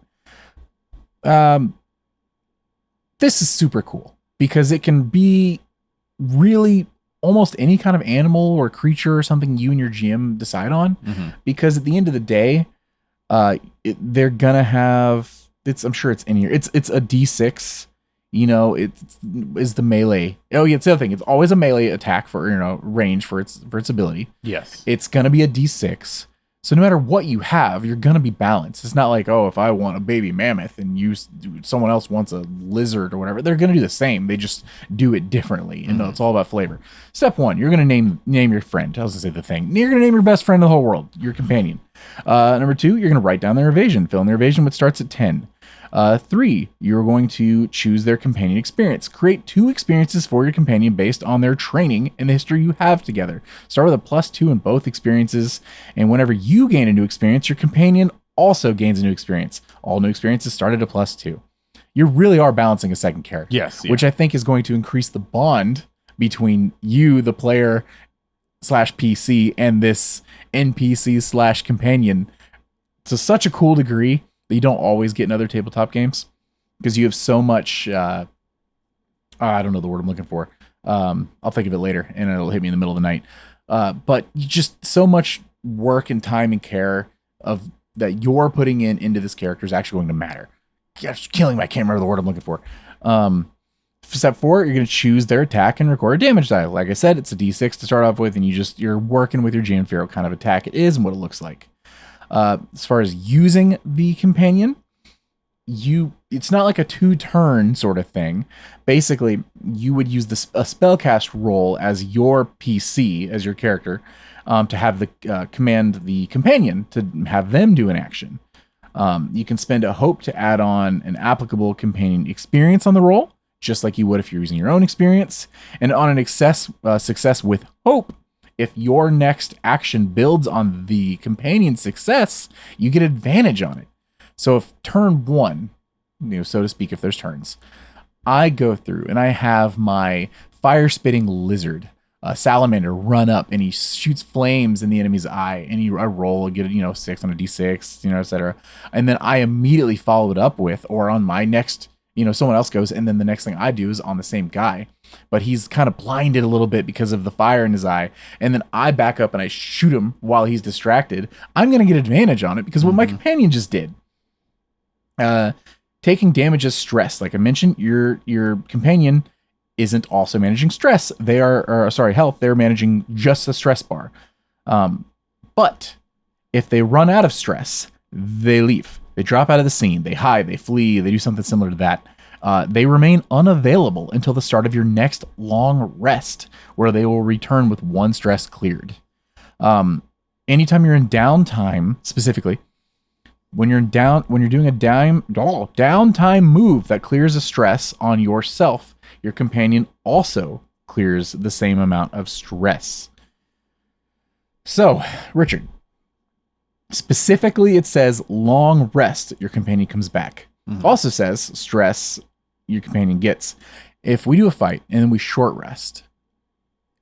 [SPEAKER 1] This is super cool because it can be really almost any kind of animal or creature or something you and your GM decide on, because at the end of the day, they're gonna have, I'm sure it's in here. It's a D6, you know, it is the melee. Oh yeah, it's the other thing. It's always a melee attack for, range for its ability.
[SPEAKER 2] Yes.
[SPEAKER 1] It's gonna be a D6. So no matter what you have, you're gonna be balanced. It's not like, if I want a baby mammoth and someone else wants a lizard or whatever, they're gonna do the same. They just do it differently. And it's all about flavor. Step 1, you're gonna name your friend. I was gonna say the thing. You're gonna name your best friend in the whole world, your companion. Number 2, you're gonna write down their evasion. Fill in their evasion, which starts at 10. 3, you're going to choose their companion experience. Create 2 experiences for your companion based on their training and the history you have together. Start with a +2 in both experiences, and whenever you gain a new experience, your companion also gains a new experience. All new experiences start at a +2. You really are balancing a second character.
[SPEAKER 2] Yes. Yeah.
[SPEAKER 1] Which I think is going to increase the bond between you, the player / PC, and this NPC / companion to such a cool degree that you don't always get in other tabletop games, because you have so much, I don't know the word I'm looking for. I'll think of it later and it'll hit me in the middle of the night. But you just so much work and time and care of that you're putting into this character is actually going to matter. Gosh, killing me. I can't remember the word I'm looking for. Step 4, you're going to choose their attack and record a damage die. Like I said, it's a D6 to start off with, and you're working with your GM to figure out what kind of attack it is and what it looks like. As far as using the companion, it's not like a 2-turn sort of thing. Basically, you would use a spellcast roll as your PC, as your character, to have the command the companion to have them do an action. You can spend a hope to add on an applicable companion experience on the roll, just like you would if you're using your own experience. And on an success with hope, if your next action builds on the companion's success, you get advantage on it. So if turn 1, so to speak, if there's turns, I go through and I have my fire-spitting lizard, salamander, run up and he shoots flames in the enemy's eye, and I roll and get 6 on a d6, etc. And then I immediately follow it up with, or on my next, someone else goes, and then the next thing I do is on the same guy, but he's kind of blinded a little bit because of the fire in his eye, and then I back up and I shoot him while he's distracted. I'm going to get advantage on it because what my companion just did. Taking damage as stress. Like I mentioned, your companion isn't also managing stress. They are health. They're managing just the stress bar. But if they run out of stress, they leave. They drop out of the scene. They hide. They flee. They do something similar to that. They remain unavailable until the start of your next long rest, where they will return with 1 stress cleared. Anytime you're in downtime, specifically, when you're doing a downtime move that clears a stress on yourself, your companion also clears the same amount of stress. So, Richard, specifically it says long rest, your companion comes back. Also says stress, your companion gets. If we do a fight and then we short rest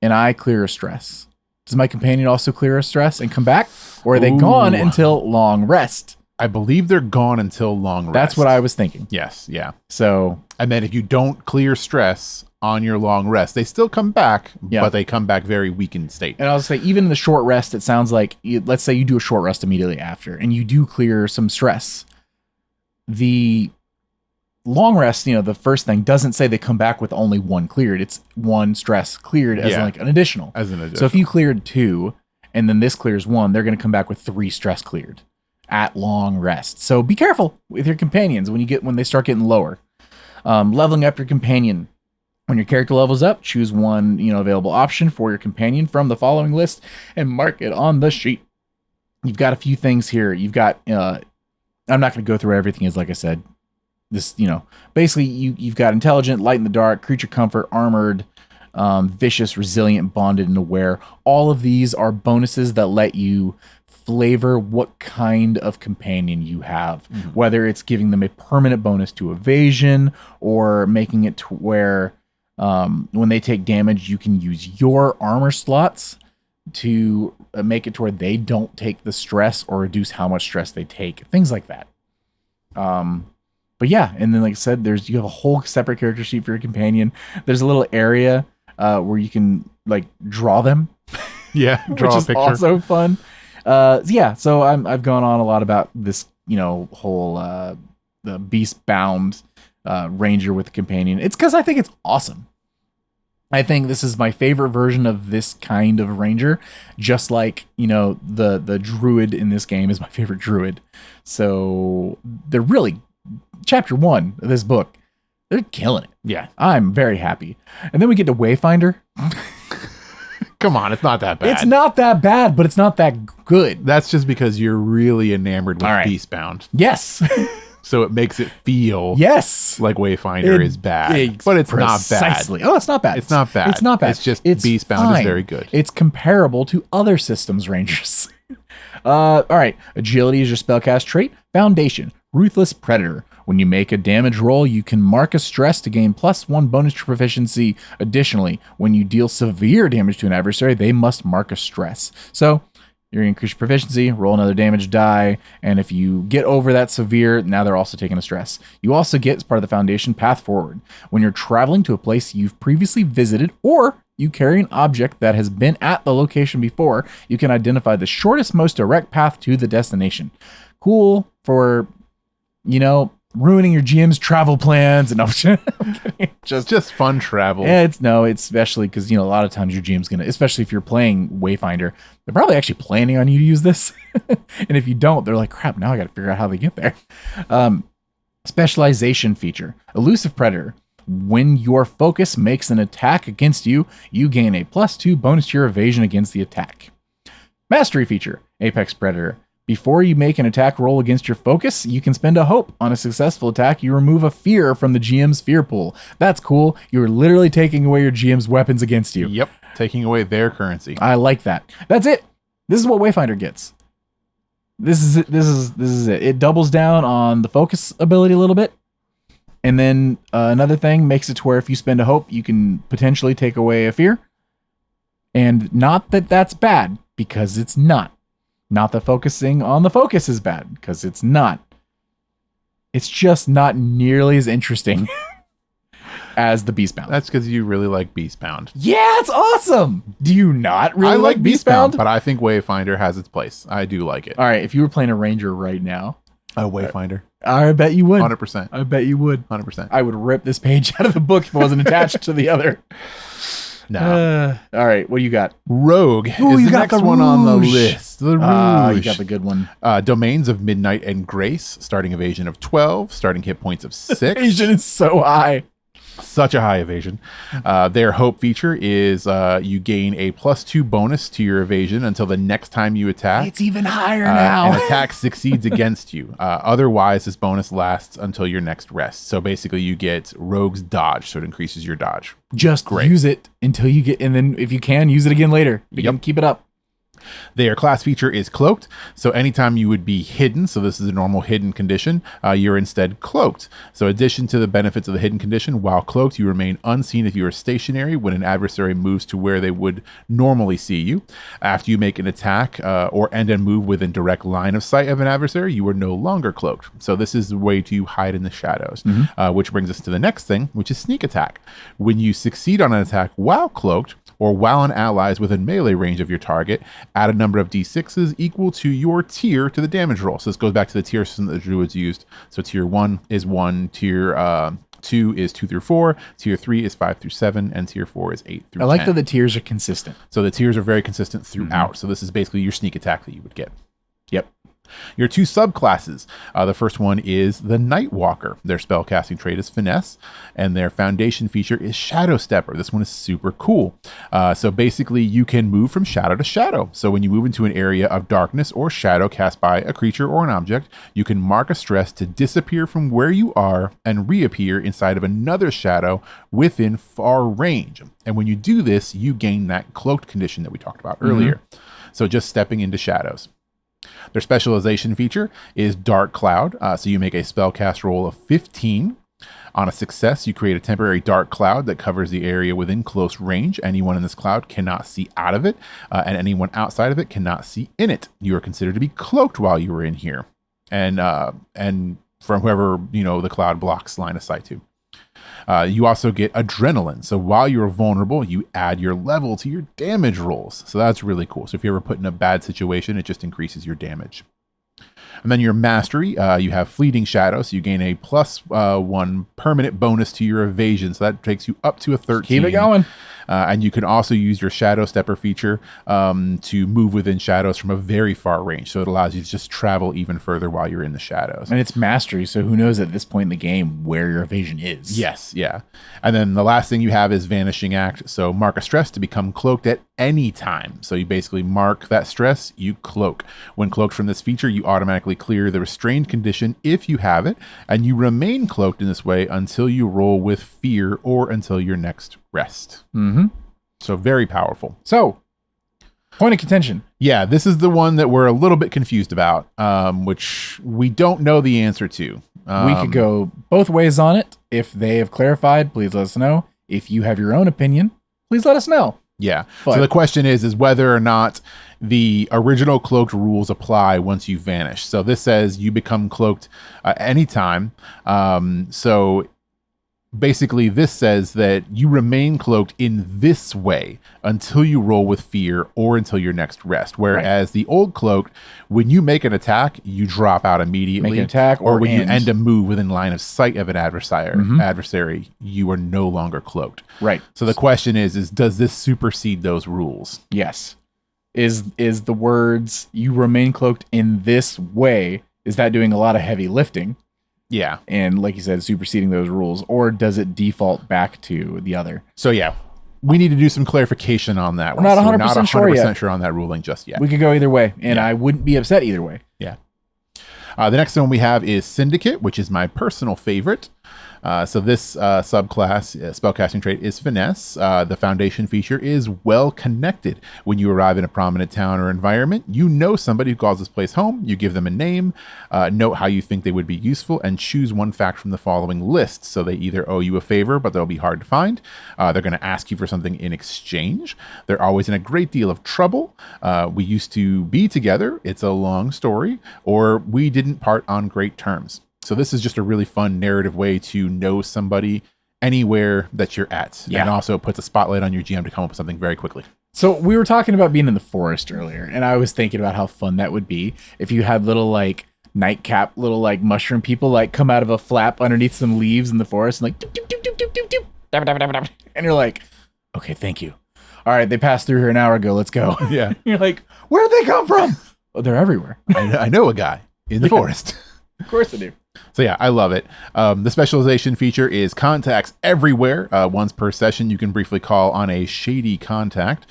[SPEAKER 1] and I clear a stress, does my companion also clear a stress and come back? Or are they gone until long rest?
[SPEAKER 2] I believe they're gone until long rest.
[SPEAKER 1] That's what I was thinking.
[SPEAKER 2] Yes, yeah.
[SPEAKER 1] So,
[SPEAKER 2] and then if you don't clear stress on your long rest, they still come back, but they come back very weakened state.
[SPEAKER 1] And I'll say, even in the short rest, it sounds like, let's say you do a short rest immediately after, and you do clear some stress. The long rest, the first thing doesn't say they come back with only 1 cleared. It's 1 stress cleared as like an additional. So if you cleared 2 and then this clears 1, they're going to come back with 3 stress cleared at long rest. So be careful with your companions when they start getting lower. Leveling up your companion. When your character levels up, choose 1 available option for your companion from the following list and mark it on the sheet. You've got a few things here. You've got I'm not going to go through everything, as like I said. This, basically you've got intelligent, light in the dark, creature comfort, armored, vicious, resilient, bonded, and aware. All of these are bonuses that let you flavor what kind of companion you have, whether it's giving them a permanent bonus to evasion or making it to where when they take damage, you can use your armor slots to make it to where they don't take the stress or reduce how much stress they take, things like that. But yeah, and then like I said, you have a whole separate character sheet for your companion. There's a little area where you can like draw them.
[SPEAKER 2] Yeah, draw
[SPEAKER 1] which
[SPEAKER 2] a
[SPEAKER 1] is
[SPEAKER 2] picture.
[SPEAKER 1] Also fun. So I've gone on a lot about this, whole the beast bound ranger with a companion. It's because I think it's awesome. I think this is my favorite version of this kind of ranger, just like, the druid in this game is my favorite druid. So they're really, chapter 1 of this book, they're killing it.
[SPEAKER 2] Yeah.
[SPEAKER 1] I'm very happy. And then we get to Wayfinder.
[SPEAKER 2] Come on, it's not that bad.
[SPEAKER 1] It's not that bad, but it's not that good.
[SPEAKER 2] That's just because you're really enamored with Beastbound.
[SPEAKER 1] Yes.
[SPEAKER 2] So it makes it feel
[SPEAKER 1] Yes.
[SPEAKER 2] like Wayfinder is bad, but it's
[SPEAKER 1] Precisely.
[SPEAKER 2] not bad.
[SPEAKER 1] Oh, it's not bad.
[SPEAKER 2] It's not bad.
[SPEAKER 1] It's not bad.
[SPEAKER 2] It's just
[SPEAKER 1] It's
[SPEAKER 2] Beastbound
[SPEAKER 1] fine.
[SPEAKER 2] is very good.
[SPEAKER 1] It's comparable to other systems rangers. All right. Agility is your spellcast trait. Foundation, Ruthless Predator. When you make a damage roll, you can mark a stress to gain +1 bonus to proficiency. Additionally, when you deal severe damage to an adversary, they must mark a stress. So you're going to increase your proficiency, roll another damage die, and if you get over that severe, now they're also taking a stress. You also get, as part of the Foundation, Path Forward. When you're traveling to a place you've previously visited, or you carry an object that has been at the location before, you can identify the shortest, most direct path to the destination. Cool for, ruining your GM's travel plans and
[SPEAKER 2] just fun travel.
[SPEAKER 1] Yeah, it's especially because a lot of times your GM's gonna, especially if you're playing Wayfinder, they're probably actually planning on you to use this. And if you don't, they're like, crap, now I gotta figure out how they get there. Specialization feature, Elusive Predator. When your focus makes an attack against you, you gain a +2 bonus to your evasion against the attack. Mastery feature, Apex Predator. Before you make an attack roll against your focus, you can spend a hope. On a successful attack, you remove a fear from the GM's fear pool. That's cool. You're literally taking away your GM's weapons against you.
[SPEAKER 2] Yep, taking away their currency.
[SPEAKER 1] I like that. That's it. This is what Wayfinder gets. This is it. This is it. It doubles down on the focus ability a little bit. And then another thing makes it to where if you spend a hope, you can potentially take away a fear. And not that that's bad, because it's not. Not that focusing on the focus is bad, because it's not. It's just not nearly as interesting as the Beastbound.
[SPEAKER 2] That's because you really like Beastbound.
[SPEAKER 1] Yeah, it's awesome. Do you not really like Beastbound?
[SPEAKER 2] But I think Wayfinder has its place. I do like it.
[SPEAKER 1] All right, if you were playing a ranger right now.
[SPEAKER 2] A Wayfinder.
[SPEAKER 1] I bet you would.
[SPEAKER 2] 100%.
[SPEAKER 1] I bet you would.
[SPEAKER 2] 100%.
[SPEAKER 1] I would rip this page out of the book if it wasn't attached to the other.
[SPEAKER 2] No.
[SPEAKER 1] All right, what do you got?
[SPEAKER 2] Rogue is the next one on the list. The Rouge.
[SPEAKER 1] You got the good one.
[SPEAKER 2] Domains of Midnight and Grace, starting evasion of 12, starting hit points of 6.
[SPEAKER 1] Evasion is so high.
[SPEAKER 2] Such a high evasion. Their hope feature is you gain a +2 bonus to your evasion until the next time you attack.
[SPEAKER 1] It's even higher now.
[SPEAKER 2] An attack succeeds against you. Otherwise, this bonus lasts until your next rest. So basically, you get Rogue's Dodge, so it increases your dodge.
[SPEAKER 1] Just use it until you get, and then if you can, use it again later. Keep it up.
[SPEAKER 2] Their class feature is cloaked, so anytime you would be hidden, so this is a normal hidden condition, you're instead cloaked. So in addition to the benefits of the hidden condition, while cloaked, you remain unseen if you are stationary when an adversary moves to where they would normally see you. After you make an attack and move within direct line of sight of an adversary, you are no longer cloaked. So this is the way to hide in the shadows, which brings us to the next thing, which is sneak attack. When you succeed on an attack while cloaked, or while an ally is within melee range of your target, add a number of d6s equal to your tier to the damage roll. So this goes back to the tier system that the Druids used. So tier 1 is 1, tier 2 is 2 through 4, tier 3 is 5 through 7, and tier 4 is 8 through 10.
[SPEAKER 1] I like that the tiers are consistent.
[SPEAKER 2] So the tiers are very consistent throughout. So this is basically your sneak attack that you would get.
[SPEAKER 1] Yep.
[SPEAKER 2] Your two subclasses. The first one is the Nightwalker. Their spellcasting trait is Finesse, and their foundation feature is Shadow Stepper. This one is super cool. So basically, you can move from shadow to shadow. So when you move into an area of darkness or shadow cast by a creature or an object, you can mark a stress to disappear from where you are and reappear inside of another shadow within far range. And when you do this, you gain that cloaked condition that we talked about earlier. So just stepping into shadows. Their specialization feature is Dark Cloud. So you make a spellcast roll of 15. On a success, you create a temporary dark cloud that covers the area within close range. Anyone in this cloud cannot see out of it, and anyone outside of it cannot see in it. You are considered to be cloaked while you are in here, and from whoever the cloud blocks line of sight to. You also get adrenaline. So while you're vulnerable, you add your level to your damage rolls. So that's really cool. So if you're ever put in a bad situation, it just increases your damage. And then your mastery, you have fleeting shadow. So you gain a +1 permanent bonus to your evasion. So that takes you up to a 13.
[SPEAKER 1] Keep it going.
[SPEAKER 2] And you can also use your Shadow Stepper feature to move within shadows from a very far range. So it allows you to just travel even further while you're in the shadows.
[SPEAKER 1] And it's mastery, so who knows at this point in the game where your evasion is.
[SPEAKER 2] Yes, yeah. And then the last thing you have is Vanishing Act. So mark a stress to become cloaked at any time. So you basically mark that stress, you cloak. When cloaked from this feature, you automatically automatically clear the restrained condition if you have it, and you remain cloaked in this way until you roll with fear or until your next rest.
[SPEAKER 1] Mm-hmm.
[SPEAKER 2] So very powerful.
[SPEAKER 1] So, point of contention.
[SPEAKER 2] Yeah, this is the one that we're a little bit confused about, which we don't know the answer to.
[SPEAKER 1] We could go both ways on it. If they have clarified, please let us know. If you have your own opinion, please let us know.
[SPEAKER 2] Yeah.
[SPEAKER 1] But,
[SPEAKER 2] so the question is whether or not the original cloaked rules apply once you vanish. So this says you become cloaked anytime. So basically this says that you remain cloaked in this way until you roll with fear or until your next rest. Whereas the old cloaked, when you make an attack, you drop out immediately.
[SPEAKER 1] Make an attack
[SPEAKER 2] or when
[SPEAKER 1] end.
[SPEAKER 2] you end a move within line of sight of an adversary, you are no longer cloaked.
[SPEAKER 1] Right.
[SPEAKER 2] So the question is does this supersede those rules?
[SPEAKER 1] Yes. Is the words "you remain cloaked in this way"? Is that doing a lot of heavy lifting?
[SPEAKER 2] Yeah.
[SPEAKER 1] And like you said, superseding those rules, or does it default back to the other?
[SPEAKER 2] So yeah, we need to do some clarification on that.
[SPEAKER 1] We're not 100% sure yet.
[SPEAKER 2] Sure on that ruling just yet.
[SPEAKER 1] We could go either way, and I wouldn't be upset either way.
[SPEAKER 2] Yeah. The next one we have is Syndicate, which is my personal favorite. So this subclass, spellcasting trait, is Finesse. The foundation feature is Well Connected. When you arrive in a prominent town or environment, you know somebody who calls this place home. You give them a name, note how you think they would be useful, and choose one fact from the following list. So they either owe you a favor, but they'll be hard to find. They're going to ask you for something in exchange. They're always in a great deal of trouble. We used to be together. It's a long story. Or we didn't part on great terms. So this is just a really fun narrative way to know somebody anywhere that you're at.
[SPEAKER 1] Yeah.
[SPEAKER 2] And also puts a spotlight on your GM to come up with something very quickly.
[SPEAKER 1] So we were talking about being in the forest earlier, and I was thinking about how fun that would be if you had little like nightcap, little like mushroom people like come out of a flap underneath some leaves in the forest and like doop, doop, doop, doop, doop, doop, dab, dab, dab, dab. And you're like, okay, thank you. All right, they passed through here an hour ago. Let's go.
[SPEAKER 2] Yeah.
[SPEAKER 1] You're like, where did they come from? Oh, they're everywhere.
[SPEAKER 2] I know a guy in the forest.
[SPEAKER 1] Of course I do.
[SPEAKER 2] So yeah, I love it. The specialization feature is contacts everywhere. Once per session, you can briefly call on a shady contact,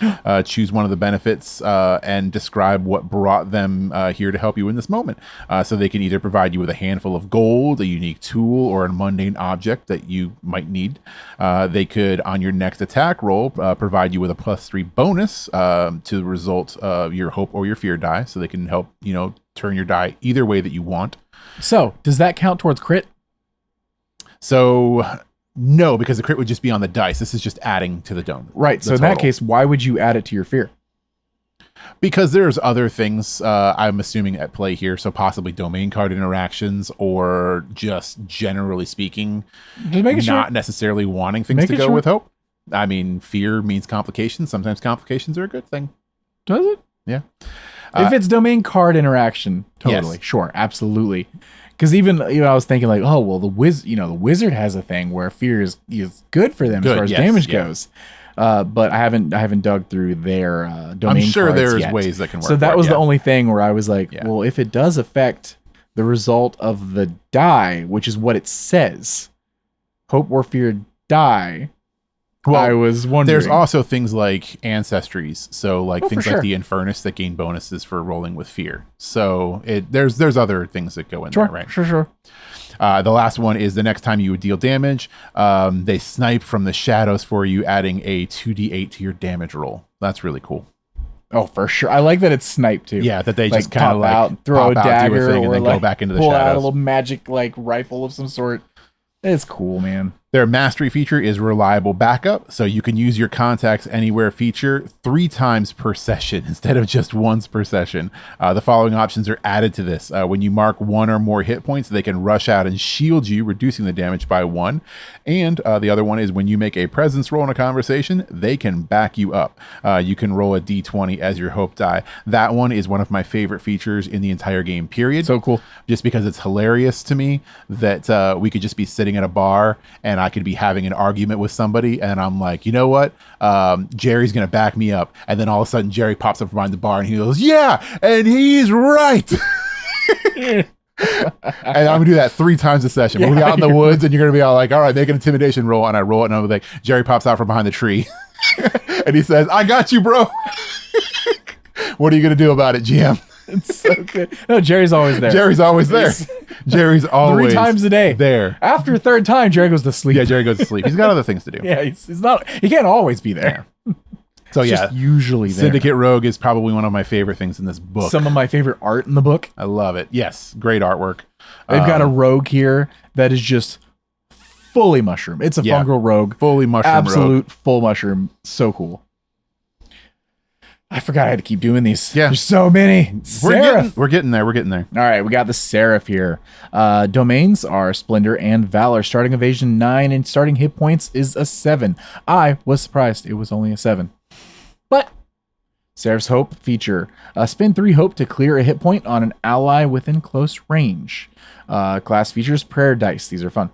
[SPEAKER 2] choose one of the benefits, and describe what brought them here to help you in this moment. So they can either provide you with a handful of gold, a unique tool, or a mundane object that you might need. They could, on your next attack roll, provide you with a +3 bonus to the result of your hope or your fear die. So they can help, turn your die either way that you want.
[SPEAKER 1] So, does that count towards crit?
[SPEAKER 2] So, no, because the crit would just be on the dice. This is just adding to the dome.
[SPEAKER 1] Right. So, in that case, why would you add it to your fear?
[SPEAKER 2] Because there's other things, I'm assuming, at play here. So, possibly domain card interactions or just generally speaking, not necessarily wanting things to go with hope. I mean, fear means complications. Sometimes complications are a good thing.
[SPEAKER 1] Does it?
[SPEAKER 2] Yeah.
[SPEAKER 1] If it's domain card interaction, totally,
[SPEAKER 2] yes.
[SPEAKER 1] Sure, absolutely. Because even I was thinking like, oh well, the wizard has a thing where fear is good for them as far as damage goes. But I haven't dug through their domain.
[SPEAKER 2] I'm sure
[SPEAKER 1] cards
[SPEAKER 2] there's
[SPEAKER 1] yet.
[SPEAKER 2] ways that can work.
[SPEAKER 1] So that was the only thing where I was like, well, if it does affect the result of the die, which is what it says, hope or fear die. Well, I was wondering.
[SPEAKER 2] There's also things like ancestries, so like things like
[SPEAKER 1] sure.
[SPEAKER 2] the Infernus that gain bonuses for rolling with fear. So there's other things that go in there, right?
[SPEAKER 1] Sure.
[SPEAKER 2] The last one is the next time you would deal damage, they snipe from the shadows for you, adding a 2d8 to your damage roll. That's really cool.
[SPEAKER 1] Oh, for sure. I like that it's sniped too.
[SPEAKER 2] Yeah, that they
[SPEAKER 1] like,
[SPEAKER 2] just kind of like
[SPEAKER 1] out, throw a dagger,
[SPEAKER 2] and
[SPEAKER 1] or
[SPEAKER 2] then
[SPEAKER 1] like
[SPEAKER 2] go back into the
[SPEAKER 1] pull
[SPEAKER 2] shadows.
[SPEAKER 1] out a little magic like rifle of some sort. It's cool, man.
[SPEAKER 2] Their mastery feature is reliable backup, so you can use your contacts anywhere feature 3 times per session instead of just once per session. The following options are added to this. When you mark 1 or more hit points, they can rush out and shield you, reducing the damage by 1. And the other one is when you make a presence roll in a conversation, they can back you up. You can roll a d20 as your hope die. That one is one of my favorite features in the entire game, period.
[SPEAKER 1] So cool.
[SPEAKER 2] Just because it's hilarious to me that we could just be sitting at a bar and I could be having an argument with somebody and I'm like, you know what? Jerry's going to back me up. And then all of a sudden Jerry pops up behind the bar and he goes, yeah, and he's right. And I'm going to do that 3 times a session. We'll be out in the woods and you're going to be all like, all right, make an intimidation roll. And I roll it and I'm like, Jerry pops out from behind the tree and he says, I got you, bro. What are you going to do about it, GM?
[SPEAKER 1] It's so good. No, Jerry's always there.
[SPEAKER 2] Jerry's always there. Jerry's always
[SPEAKER 1] 3 times a day.
[SPEAKER 2] there.
[SPEAKER 1] After 3rd time, Jerry goes to sleep.
[SPEAKER 2] Yeah, Jerry goes to sleep. He's got other things to do.
[SPEAKER 1] Yeah, he's not. He can't always be there.
[SPEAKER 2] So
[SPEAKER 1] It's
[SPEAKER 2] yeah,
[SPEAKER 1] just usually there.
[SPEAKER 2] Syndicate Rogue is probably one of my favorite things in this book.
[SPEAKER 1] Some of my favorite art in the book.
[SPEAKER 2] I love it. Yes, great artwork.
[SPEAKER 1] They've got a rogue here that is just fully mushroom. It's a fungal rogue.
[SPEAKER 2] Fully mushroom
[SPEAKER 1] Absolute
[SPEAKER 2] rogue.
[SPEAKER 1] full mushroom. So cool. I forgot I had to keep doing these.
[SPEAKER 2] Yeah.
[SPEAKER 1] There's so many.
[SPEAKER 2] We're getting there. We're getting there.
[SPEAKER 1] All right, we got the Seraph here. Domains are Splendor and Valor. Starting evasion 9 and starting hit points is a 7. I was surprised it was only a 7. But Seraph's Hope feature. Spend 3 hope to clear a hit point on an ally within close range. Class features prayer dice. These are fun.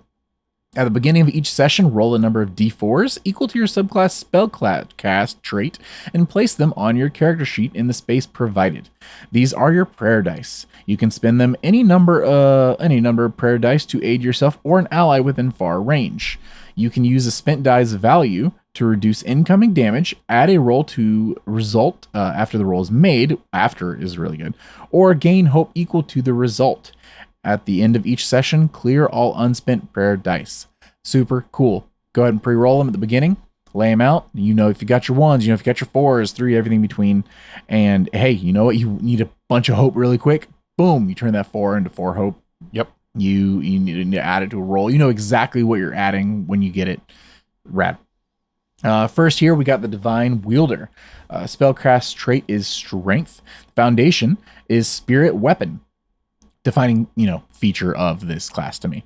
[SPEAKER 1] At the beginning of each session, roll a number of d4s equal to your subclass spellcast trait and place them on your character sheet in the space provided. These are your prayer dice. You can spend them any number of prayer dice to aid yourself or an ally within far range. You can use a spent die's value to reduce incoming damage, add a roll to result after the roll is made, after is really good, or gain hope equal to the result. At the end of each session, clear all unspent prayer dice. Super cool. Go ahead and pre-roll them at the beginning. Lay them out. You know if you got your 1s, you know if you got your 4s, 3, everything between. And hey, you know what? You need a bunch of hope really quick. Boom, you turn that 4 into 4 hope.
[SPEAKER 2] Yep.
[SPEAKER 1] You need to add it to a roll. You know exactly what you're adding when you get it. Rad. First here, we got the Divine Wielder. Spellcast trait is Strength. Foundation is Spirit Weapon. Defining, feature of this class to me.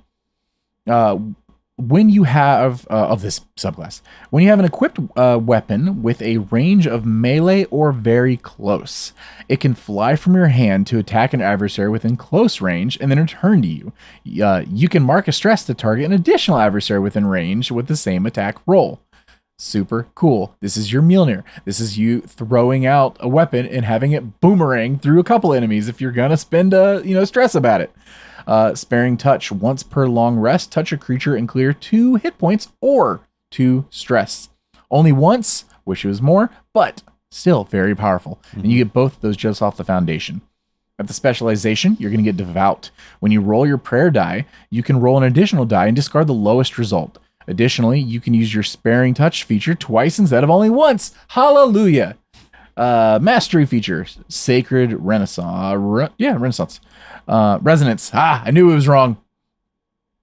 [SPEAKER 1] When you have, of this subclass, when you have an equipped weapon with a range of melee or very close, it can fly from your hand to attack an adversary within close range and then return to you. You can mark a stress to target an additional adversary within range with the same attack roll. Super cool. This is your Mjolnir. This is you throwing out a weapon and having it boomerang through a couple enemies if you're gonna spend stress about it. Sparing touch. Once per long rest, touch a creature and clear 2 hit points or 2 stress. Only once. Wish it was more, but still very powerful. And you get both of those just off the foundation. At the specialization, you're going to get Devout. When you roll your prayer die, you can roll an additional die and discard the lowest result. Additionally, you can use your Sparing Touch feature twice instead of only once. Hallelujah! Mastery feature, Sacred Renaissance. Renaissance. Resonance. I knew it was wrong.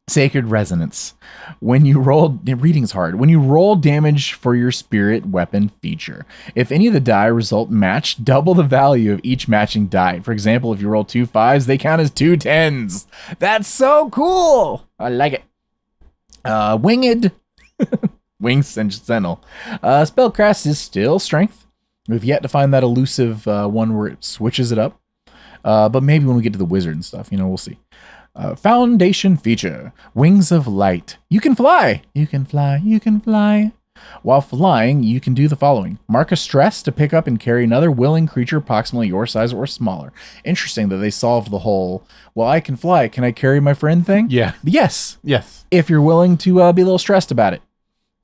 [SPEAKER 1] Sacred Resonance. When you roll, reading's hard. When you roll damage for your spirit weapon feature, if any of the die result match, double the value of each matching die. For example, if you roll 2 5s, they count as 2 10s. That's so cool. I like it. Winged. Wings Sentinel. Spellcast is still Strength. We've yet to find that elusive one where it switches it up. But maybe when we get to the wizard and stuff, we'll see. Foundation feature. Wings of Light. You can fly. You can fly. You can fly. While flying, you can do the following. Mark a stress to pick up and carry another willing creature approximately your size or smaller. Interesting that they solved the whole, well, I can fly. Can I carry my friend thing?
[SPEAKER 2] Yeah.
[SPEAKER 1] Yes.
[SPEAKER 2] Yes.
[SPEAKER 1] If you're willing to be a little stressed about it.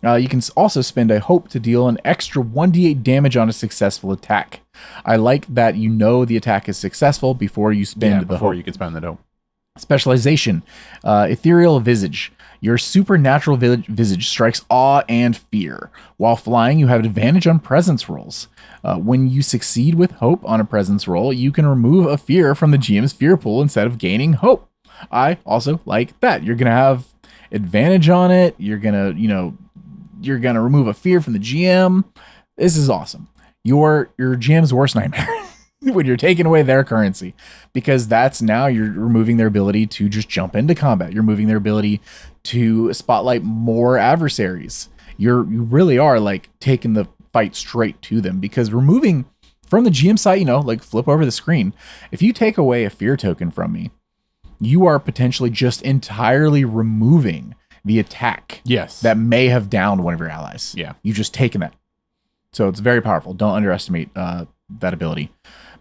[SPEAKER 1] You can also spend a hope to deal an extra 1d8 damage on a successful attack. I like that the attack is successful before you spend the
[SPEAKER 2] before
[SPEAKER 1] hope.
[SPEAKER 2] you can spend the hope.
[SPEAKER 1] Specialization. Ethereal Visage. Your supernatural visage strikes awe and fear. While flying, you have advantage on presence rolls. When you succeed with hope on a presence roll, you can remove a fear from the GM's fear pool instead of gaining hope. I also like that. You're going to have advantage on it. You're going to remove a fear from the GM. This is awesome. Your GM's worst nightmare. When you're taking away their currency, because that's now you're removing their ability to just jump into combat. You're removing their ability to spotlight more adversaries. You really are like taking the fight straight to them, because removing from the GM side, like flip over the screen. If you take away a fear token from me, you are potentially just entirely removing the attack.
[SPEAKER 2] Yes.
[SPEAKER 1] That may have downed one of your allies.
[SPEAKER 2] Yeah.
[SPEAKER 1] You've just taken that. So it's very powerful. Don't underestimate that ability.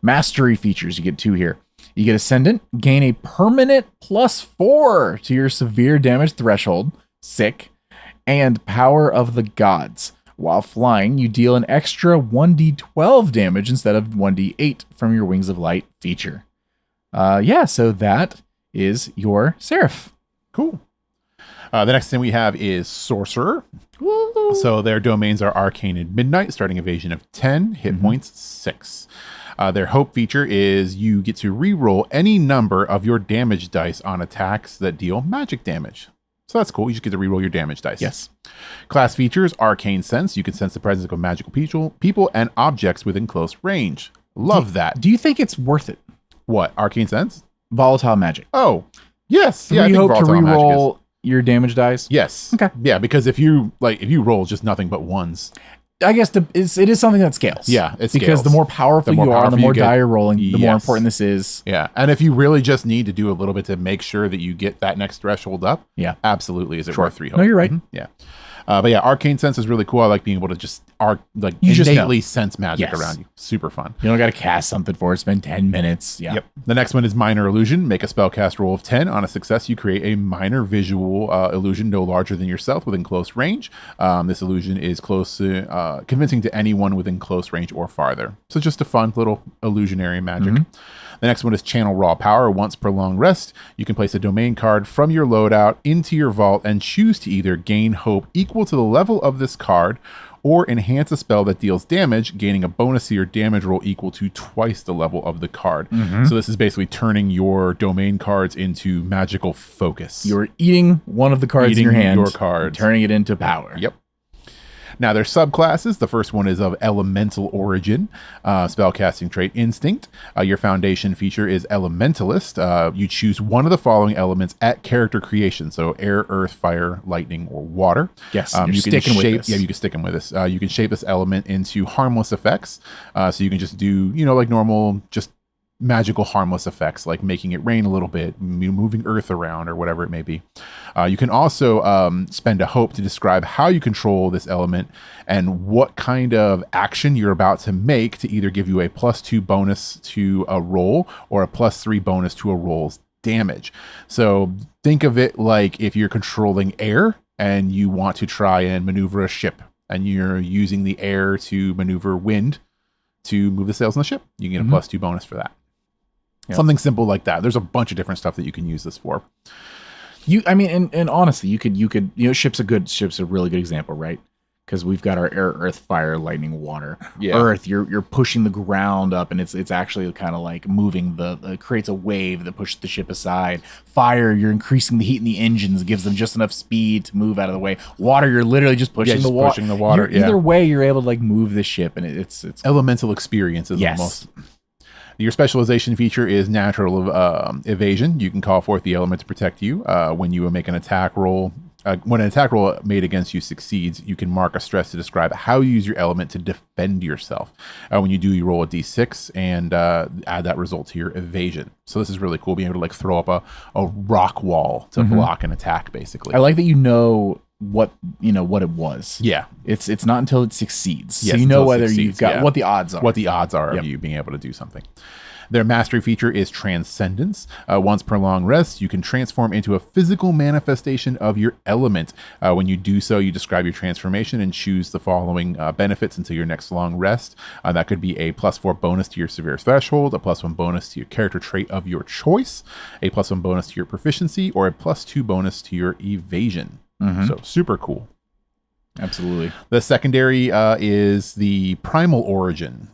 [SPEAKER 1] Mastery features, you get 2 here. You get Ascendant, gain a permanent +4 to your severe damage threshold, sick, and Power of the Gods. While flying, you deal an extra 1d12 damage instead of 1d8 from your Wings of Light feature. So that is your Seraph.
[SPEAKER 2] Cool. The next thing we have is Sorcerer.
[SPEAKER 1] Woo.
[SPEAKER 2] So their domains are Arcane and Midnight, starting evasion of 10, hit points 6. Their hope feature is you get to re-roll any number of your damage dice on attacks that deal magic damage. So that's cool. You just get to re-roll your damage dice.
[SPEAKER 1] Yes.
[SPEAKER 2] Class features, Arcane Sense. You can sense the presence of magical people and objects within close range. Love that.
[SPEAKER 1] Do you think it's worth it?
[SPEAKER 2] What? Arcane Sense?
[SPEAKER 1] Volatile magic.
[SPEAKER 2] Oh, yes.
[SPEAKER 1] Yeah,
[SPEAKER 2] I
[SPEAKER 1] you
[SPEAKER 2] think
[SPEAKER 1] hope to
[SPEAKER 2] volatile magic is-
[SPEAKER 1] re-roll your damage dice?
[SPEAKER 2] Yes.
[SPEAKER 1] Okay.
[SPEAKER 2] Yeah, because if you roll just nothing but ones.
[SPEAKER 1] I guess it is something that scales.
[SPEAKER 2] Yeah, it
[SPEAKER 1] because
[SPEAKER 2] scales.
[SPEAKER 1] the more powerful
[SPEAKER 2] The more
[SPEAKER 1] you are, and the
[SPEAKER 2] powerful
[SPEAKER 1] more
[SPEAKER 2] you get.
[SPEAKER 1] die you're rolling, the more
[SPEAKER 2] Yes.
[SPEAKER 1] important this is.
[SPEAKER 2] Yeah, and if you really just need to do a little bit to make sure that you get that next threshold up,
[SPEAKER 1] Yeah.
[SPEAKER 2] absolutely, is it
[SPEAKER 1] Sure.
[SPEAKER 2] worth 3 hope?
[SPEAKER 1] No, you're right.
[SPEAKER 2] Yeah, but yeah, Arcane Sense is really cool. I like being able to just
[SPEAKER 1] You just
[SPEAKER 2] innately sense magic
[SPEAKER 1] Yes.
[SPEAKER 2] around you. Super fun.
[SPEAKER 1] You don't got to cast something for it. Spend 10 minutes. Yeah.
[SPEAKER 2] Yep. The next one is Minor Illusion. Make a spellcast roll of 10. On a success, you create a minor visual illusion no larger than yourself within close range. This illusion is convincing to anyone within close range or farther. So just a fun little illusionary magic. The next one is Channel Raw Power. Once per long rest, you can place a domain card from your loadout into your vault and choose to either gain hope equal to the level of this card or enhance a spell that deals damage, gaining a bonus to your damage roll equal to twice the level of the card. So this is basically turning your domain cards into magical focus.
[SPEAKER 1] You're eating one of the cards in your
[SPEAKER 2] Eating
[SPEAKER 1] hand,
[SPEAKER 2] your cards.
[SPEAKER 1] turning it into power.
[SPEAKER 2] Yep. Now, their subclasses, the first one is of elemental origin, spellcasting trait Instinct. Your foundation feature is Elementalist. You choose one of the following elements at character creation, so air, earth, fire, lightning, or water.
[SPEAKER 1] Yes,
[SPEAKER 2] you can
[SPEAKER 1] sticking with
[SPEAKER 2] shape.
[SPEAKER 1] this.
[SPEAKER 2] Yeah, you can stick them with this. You can shape this element into harmless effects. So you can just do, like normal, just magical harmless effects, like making it rain a little bit, moving earth around, or whatever it may be. You can also spend a hope to describe how you control this element and what kind of action you're about to make to either give you a +2 bonus to a roll or a +3 bonus to a roll's damage. So think of it like if you're controlling air and you want to try and maneuver a ship and you're using the air to maneuver wind to move the sails on the ship, you get a +2 bonus for that. Yep. Something simple like that. There's a bunch of different stuff that you can use this for.
[SPEAKER 1] And honestly, you could, ship's a really good example, right? Because we've got our air, earth, fire, lightning, water.
[SPEAKER 2] Yeah.
[SPEAKER 1] Earth, you're pushing the ground up, and it's actually kind of like moving creates a wave that pushes the ship aside. Fire, you're increasing the heat in the engines, gives them just enough speed to move out of the way. Water, you're literally just pushing the water.
[SPEAKER 2] Pushing the water.
[SPEAKER 1] Either way, you're able to move the ship, and it's
[SPEAKER 2] elemental experience is almost. Your specialization feature is natural evasion. You can call forth the element to protect you. When you make an attack roll, when an attack roll made against you succeeds, you can mark a stress to describe how you use your element to defend yourself. When you do, you roll a d6 and add that result to your evasion. So this is really cool, being able to throw up a rock wall to block an attack, basically.
[SPEAKER 1] I like that what it was.
[SPEAKER 2] Yeah.
[SPEAKER 1] It's not until it succeeds.
[SPEAKER 2] Yes,
[SPEAKER 1] so you know
[SPEAKER 2] until it
[SPEAKER 1] whether
[SPEAKER 2] succeeds,
[SPEAKER 1] you've got what the odds are.
[SPEAKER 2] What the odds are of you being able to do something. Their mastery feature is Transcendence. Once per long rest, you can transform into a physical manifestation of your element. When you do so, you describe your transformation and choose the following benefits until your next long rest. That could be a +4 bonus to your severe threshold, a +1 bonus to your character trait of your choice, a +1 bonus to your proficiency, or a +2 bonus to your evasion. So super cool.
[SPEAKER 1] Absolutely.
[SPEAKER 2] The secondary is the Primal Origin.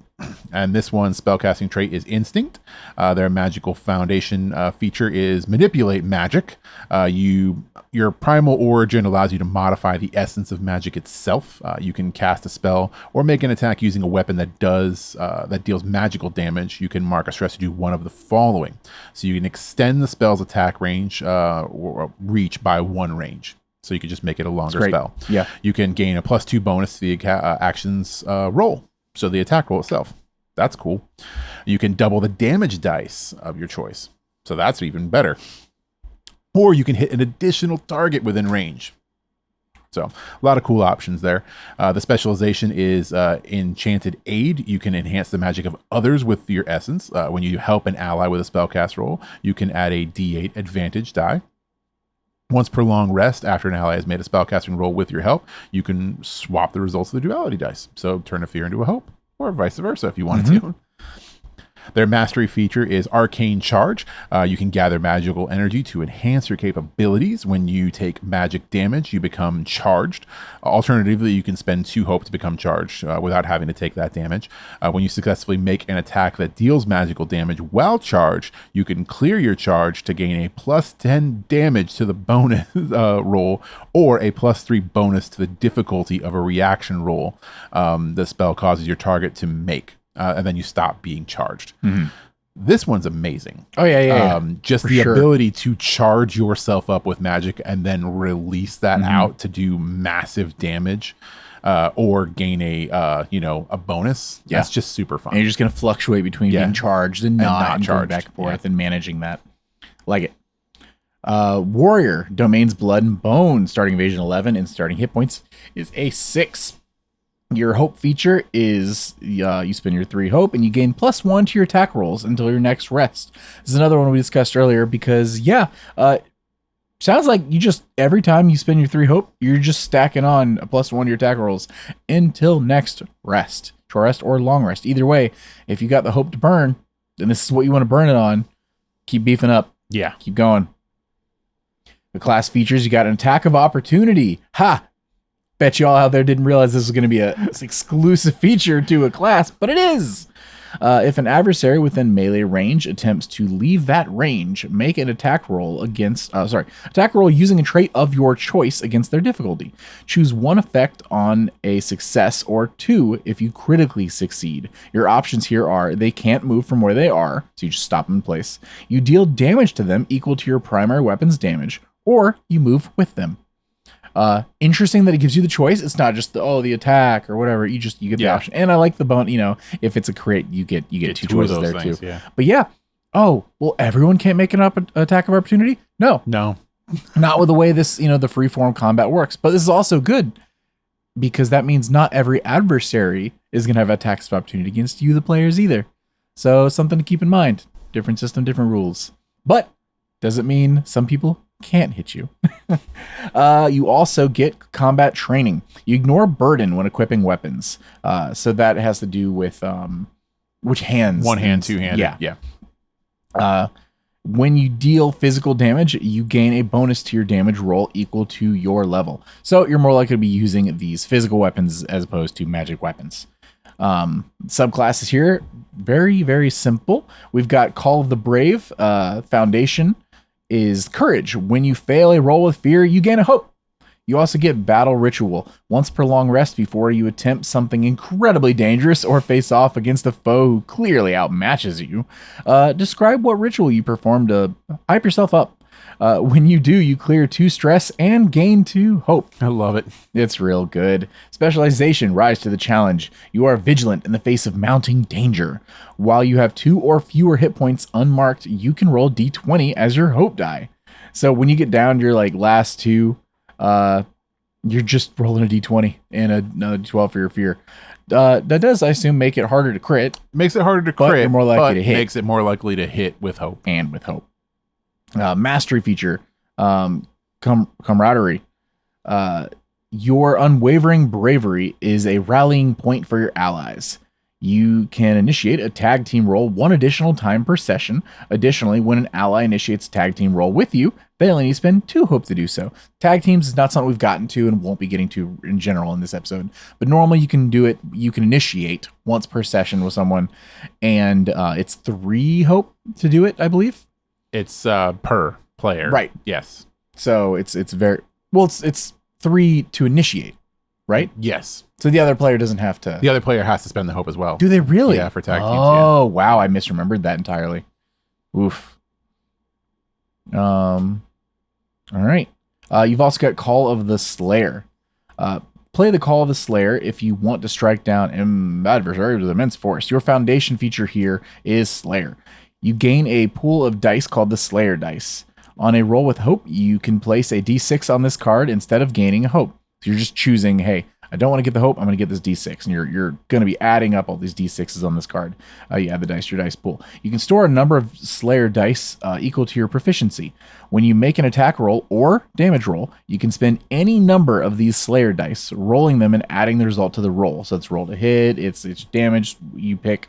[SPEAKER 2] And this one's spellcasting trait is Instinct. Their magical foundation feature is Manipulate Magic. Your Primal Origin allows you to modify the essence of magic itself. You can cast a spell or make an attack using a weapon that deals magical damage. You can mark a stress to do one of the following. So you can extend the spell's attack range or reach by 1 range. So you can just make it a longer spell.
[SPEAKER 1] Yeah.
[SPEAKER 2] You can gain a +2 bonus to the action's roll. So the attack roll itself. That's cool. You can double the damage dice of your choice. So that's even better. Or you can hit an additional target within range. So a lot of cool options there. The specialization is Enchanted Aid. You can enhance the magic of others with your essence. When you help an ally with a spellcast roll, you can add a D8 advantage die. Once per long rest, after an ally has made a spellcasting roll with your help, you can swap the results of the duality dice. So turn a fear into a hope, or vice versa if you wanted to. Their mastery feature is Arcane Charge. You can gather magical energy to enhance your capabilities. When you take magic damage, you become charged. Alternatively, you can spend 2 hope to become charged without having to take that damage. When you successfully make an attack that deals magical damage while charged, you can clear your charge to gain a plus 10 damage to the bonus roll, or a plus 3 bonus to the difficulty of a reaction roll the spell causes your target to make. And then you stop being charged. This one's amazing.
[SPEAKER 1] Oh, yeah.
[SPEAKER 2] Just the ability to charge yourself up with magic and then release that out to do massive damage or gain a bonus.
[SPEAKER 1] Yeah.
[SPEAKER 2] That's just super fun.
[SPEAKER 1] And you're just going to fluctuate between being charged and not
[SPEAKER 2] charged.
[SPEAKER 1] Going back and forth and managing that. Like it. Warrior, Domains Blood and Bone, starting evasion 11 and starting hit points is a 6. Your hope feature is you spend your 3 hope and you gain +1 to your attack rolls until your next rest. This is another one we discussed earlier because, sounds like you just, every time you spend your 3 hope, you're just stacking on a +1 to your attack rolls until next rest. Short rest or long rest. Either way, if you got the hope to burn, then this is what you want to burn it on. Keep beefing up.
[SPEAKER 2] Yeah.
[SPEAKER 1] Keep going. The class features, you got an attack of opportunity. Ha! Bet you all out there didn't realize this was going to be an exclusive feature to a class, but it is. If an adversary within melee range attempts to leave that range, make an attack roll using a trait of your choice against their difficulty. Choose 1 effect on a success or 2 if you critically succeed. Your options here are they can't move from where they are, so you just stop them in place. You deal damage to them equal to your primary weapon's damage, or you move with them. Interesting that it gives you the choice. It's not just the attack or whatever. You get the option. And I like the bone, if it's a crit, you get 2 choices there too. Yeah. But yeah. Oh, well, everyone can't make an attack of opportunity? No. Not with the way this, the freeform combat works. But this is also good because that means not every adversary is going to have attacks of opportunity against you, the players, either. So something to keep in mind. Different system, different rules. But does it mean some people can't hit you? You also get combat training. You ignore burden when equipping weapons. So that has to do with which hands.
[SPEAKER 2] 1 hand, 2-handed.
[SPEAKER 1] Yeah. When you deal physical damage, you gain a bonus to your damage roll equal to your level. So you're more likely to be using these physical weapons as opposed to magic weapons. Subclasses here, very, very simple. We've got Call of the Brave. Foundation is courage. When you fail a roll with fear, you gain a hope. You also get battle ritual. Once per long rest before you attempt something incredibly dangerous or face off against a foe who clearly outmatches you, describe what ritual you perform to hype yourself up. When you do, you clear 2 stress and gain 2 hope.
[SPEAKER 2] I love it.
[SPEAKER 1] It's real good. Specialization, rise to the challenge. You are vigilant in the face of mounting danger. While you have 2 or fewer hit points unmarked, you can roll d20 as your hope die. So when you get down to your last 2, you're just rolling a d20 and another d12 for your fear. That does, I assume, make it harder to crit.
[SPEAKER 2] Makes it harder to crit,
[SPEAKER 1] you're more likely to hit.
[SPEAKER 2] Makes it more likely to hit with hope.
[SPEAKER 1] And with hope. Mastery feature, camaraderie. Your unwavering bravery is a rallying point for your allies. You can initiate a tag team roll 1 additional time per session. Additionally, when an ally initiates a tag team roll with you, they only need to spend 2 hope to do so. Tag teams is not something we've gotten to and won't be getting to in general in this episode. But normally you can do it. You can initiate once per session with someone, and it's 3 hope to do it, I believe.
[SPEAKER 2] It's per player.
[SPEAKER 1] Right.
[SPEAKER 2] Yes.
[SPEAKER 1] So it's very well. It's 3 to initiate, right?
[SPEAKER 2] Yes.
[SPEAKER 1] So the other player doesn't have to.
[SPEAKER 2] The other player has to spend the hope as well.
[SPEAKER 1] Do they really?
[SPEAKER 2] Yeah, for tag teams.
[SPEAKER 1] Oh, wow! I misremembered that entirely. Oof. All right. You've also got Call of the Slayer. Play the Call of the Slayer if you want to strike down an adversary with immense force. Your foundation feature here is Slayer. You gain a pool of dice called the Slayer dice. On a roll with hope, you can place a d6 on this card instead of gaining a hope. So you're just choosing, hey, I don't want to get the hope. I'm going to get this D6. And you're going to be adding up all these D6s on this card. You add the dice to your dice pool. You can store a number of Slayer dice equal to your proficiency. When you make an attack roll or damage roll, you can spend any number of these Slayer dice, rolling them and adding the result to the roll. So it's roll to hit, it's damage, you pick.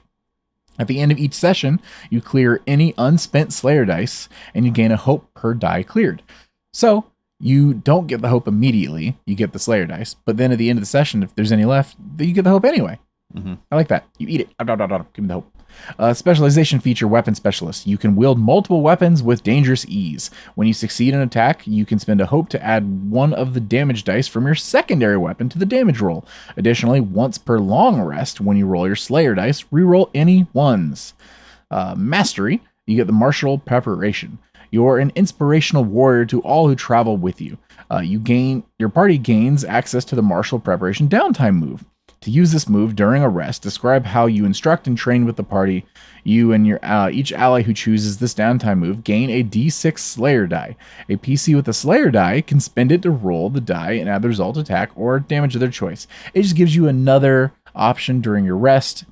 [SPEAKER 1] At the end of each session, you clear any unspent Slayer dice, and you gain a hope per die cleared. So you don't get the hope immediately, you get the Slayer dice, but then at the end of the session, if there's any left, then you get the hope anyway. I like that. You eat it. Give me the hope. Specialization feature, Weapon Specialist. You can wield multiple weapons with dangerous ease. When you succeed in an attack, you can spend a hope to add one of the damage dice from your secondary weapon to the damage roll. Additionally, once per long rest, when you roll your Slayer dice, reroll any ones. Mastery, you get the Martial Preparation. You're an inspirational warrior to all who travel with you. Your party gains access to the Martial Preparation downtime move. To use this move during a rest, describe how you instruct and train with the party. You and your each ally who chooses this downtime move gain a D6 Slayer die. A PC with a Slayer die can spend it to roll the die and add the result attack or damage of their choice. It just gives you another option during your rest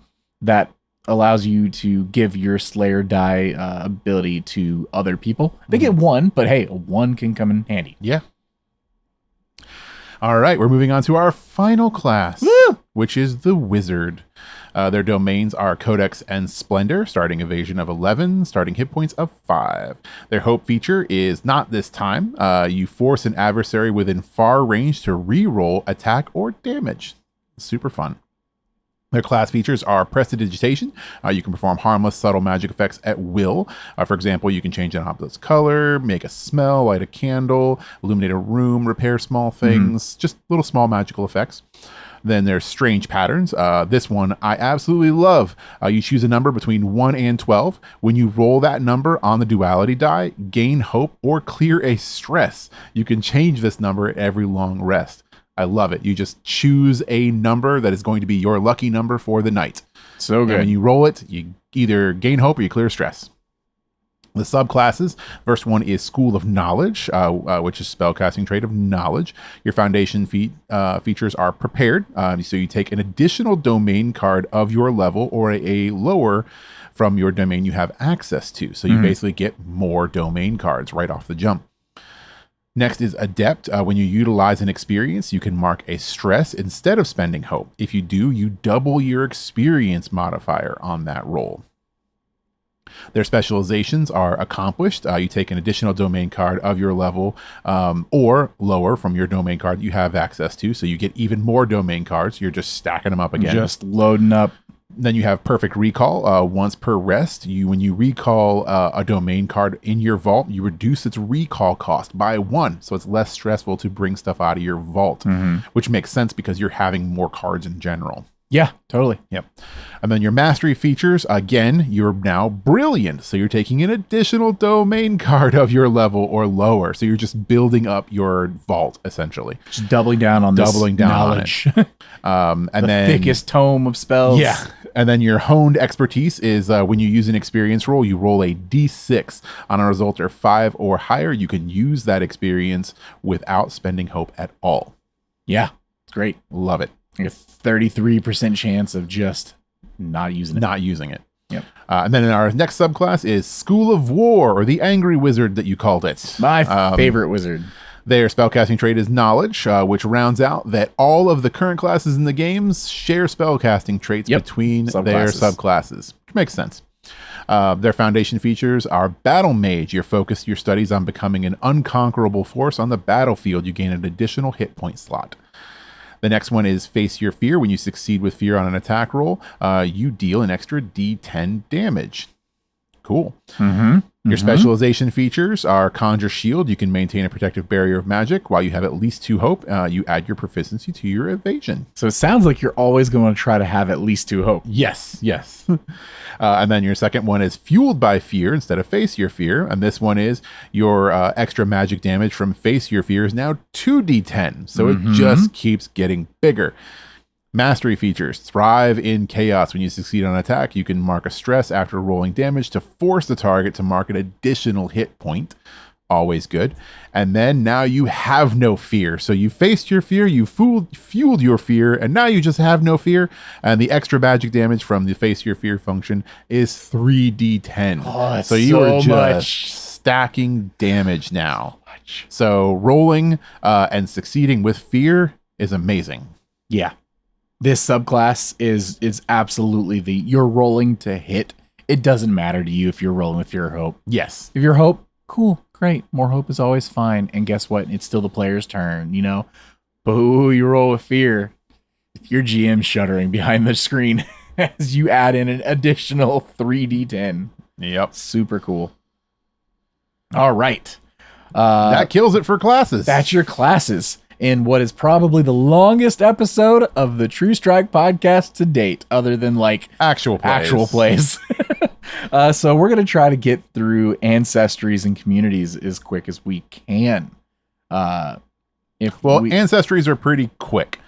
[SPEAKER 1] that allows you to give your Slayer die ability to other people. They get one, but hey, a one can come in handy.
[SPEAKER 2] Yeah. All right, we're moving on to our final class, which is the Wizard. Their domains are Codex and Splendor, starting evasion of 11, starting hit points of 5. Their hope feature is not this time. You force an adversary within far range to re-roll attack or damage. Super fun. Their class features are prestidigitation. You can perform harmless, subtle magic effects at will. For example, you can change an object's color, make a smell, light a candle, illuminate a room, repair small things, just little small magical effects. Then there's strange patterns. This one I absolutely love. You choose a number between 1 and 12. When you roll that number on the duality die, gain hope or clear a stress. You can change this number at every long rest. I love it. You just choose a number that is going to be your lucky number for the night.
[SPEAKER 1] So good.
[SPEAKER 2] And when you roll it, you either gain hope or you clear stress. The subclasses, first one is School of Knowledge, which is spellcasting trait of knowledge. Your foundation features are prepared. So you take an additional domain card of your level or a lower from your domain you have access to. So you basically get more domain cards right off the jump. Next is Adept. When you utilize an experience, you can mark a stress instead of spending hope. If you do, you double your experience modifier on that roll. Their specializations are Accomplished. You take an additional domain card of your level or lower from your domain card you have access to. So you get even more domain cards. You're just stacking them up again.
[SPEAKER 1] Just loading up.
[SPEAKER 2] Then you have Perfect Recall. Once per rest, when you recall a domain card in your vault, you reduce its recall cost by 1. So it's less stressful to bring stuff out of your vault, which makes sense because you're having more cards in general.
[SPEAKER 1] Yeah, totally.
[SPEAKER 2] Yep. And then your mastery features, again, you're now brilliant. So you're taking an additional domain card of your level or lower. So you're just building up your vault, essentially.
[SPEAKER 1] Just doubling down on this knowledge.
[SPEAKER 2] And
[SPEAKER 1] the
[SPEAKER 2] then
[SPEAKER 1] thickest tome of spells.
[SPEAKER 2] Yeah. And then your honed expertise is when you use an experience roll, you roll a d6 on a result or 5 or higher. You can use that experience without spending hope at all.
[SPEAKER 1] Yeah, it's great.
[SPEAKER 2] Love it.
[SPEAKER 1] Like a 33% chance of just not using it. Yep.
[SPEAKER 2] And then in our next subclass is School of War, or the Angry Wizard that you called it.
[SPEAKER 1] My favorite wizard.
[SPEAKER 2] Their spellcasting trait is Knowledge, which rounds out that all of the current classes in the games share spellcasting traits between their subclasses, which makes sense. Their foundation features are Battle Mage. You focus your studies on becoming an unconquerable force on the battlefield. You gain an additional hit point slot. The next one is Face Your Fear. When you succeed with fear on an attack roll, you deal an extra d10 damage. Cool. Your specialization features are Conjure Shield. You can maintain a protective barrier of magic. While you have at least 2 hope, you add your proficiency to your evasion.
[SPEAKER 1] So it sounds like you're always going to try to have at least 2 hope.
[SPEAKER 2] Yes. And then your second one is Fueled by Fear instead of Face Your Fear. And this one is your extra magic damage from Face Your Fear is now 2d10. So it just keeps getting bigger. Mastery features Thrive in Chaos. When you succeed on an attack, you can mark a stress after rolling damage to force the target to mark an additional hit point. Always good. And then now you have no fear. So you faced your fear, you fueled your fear, and now you just have no fear. And the extra magic damage from the face your fear function is 3d10.
[SPEAKER 1] Oh,
[SPEAKER 2] so you are just
[SPEAKER 1] much.
[SPEAKER 2] stacking damage now. So rolling and succeeding with fear is amazing.
[SPEAKER 1] Yeah. This subclass is absolutely you're rolling to hit. It doesn't matter to you if you're rolling with fear or hope.
[SPEAKER 2] Yes.
[SPEAKER 1] If you're hope, cool, great. More hope is always fine. And guess what? It's still the player's turn, you know? Boo, you roll with fear. Your GM shuddering behind the screen as you add in an additional 3d10.
[SPEAKER 2] Yep.
[SPEAKER 1] Super cool. All right.
[SPEAKER 2] That kills it for classes.
[SPEAKER 1] That's your classes in what is probably the longest episode of the True Strike podcast to date, other than like
[SPEAKER 2] actual
[SPEAKER 1] plays. So we're going to try to get through ancestries and communities as quick as we can.
[SPEAKER 2] Ancestries are pretty quick.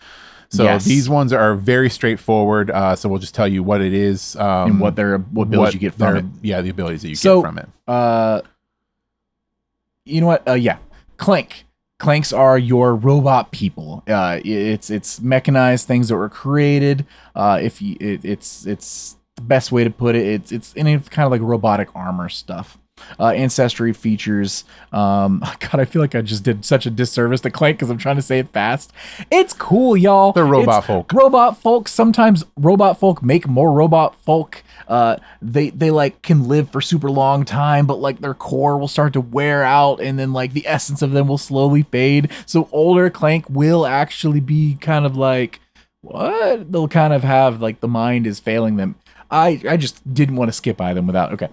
[SPEAKER 2] So
[SPEAKER 1] yes.
[SPEAKER 2] These ones are very straightforward. So we'll just tell you what it is.
[SPEAKER 1] And what abilities you get from it.
[SPEAKER 2] Yeah, the abilities that you get from it.
[SPEAKER 1] You know what? Clank. Clanks are your robot people. It's mechanized things that were created. It's the best way to put it. It's in kind of like robotic armor stuff. Ancestry features. God, I feel like I just did such a disservice to Clank because I'm trying to say it fast. It's cool, y'all.
[SPEAKER 2] They're robot folk.
[SPEAKER 1] Robot folk. Sometimes robot folk make more robot folk. They like can live for super long time, but like their core will start to wear out, and then like the essence of them will slowly fade. So older Clank will actually be kind of like what? They'll kind of have like the mind is failing them. I just didn't want to skip by them without. Okay.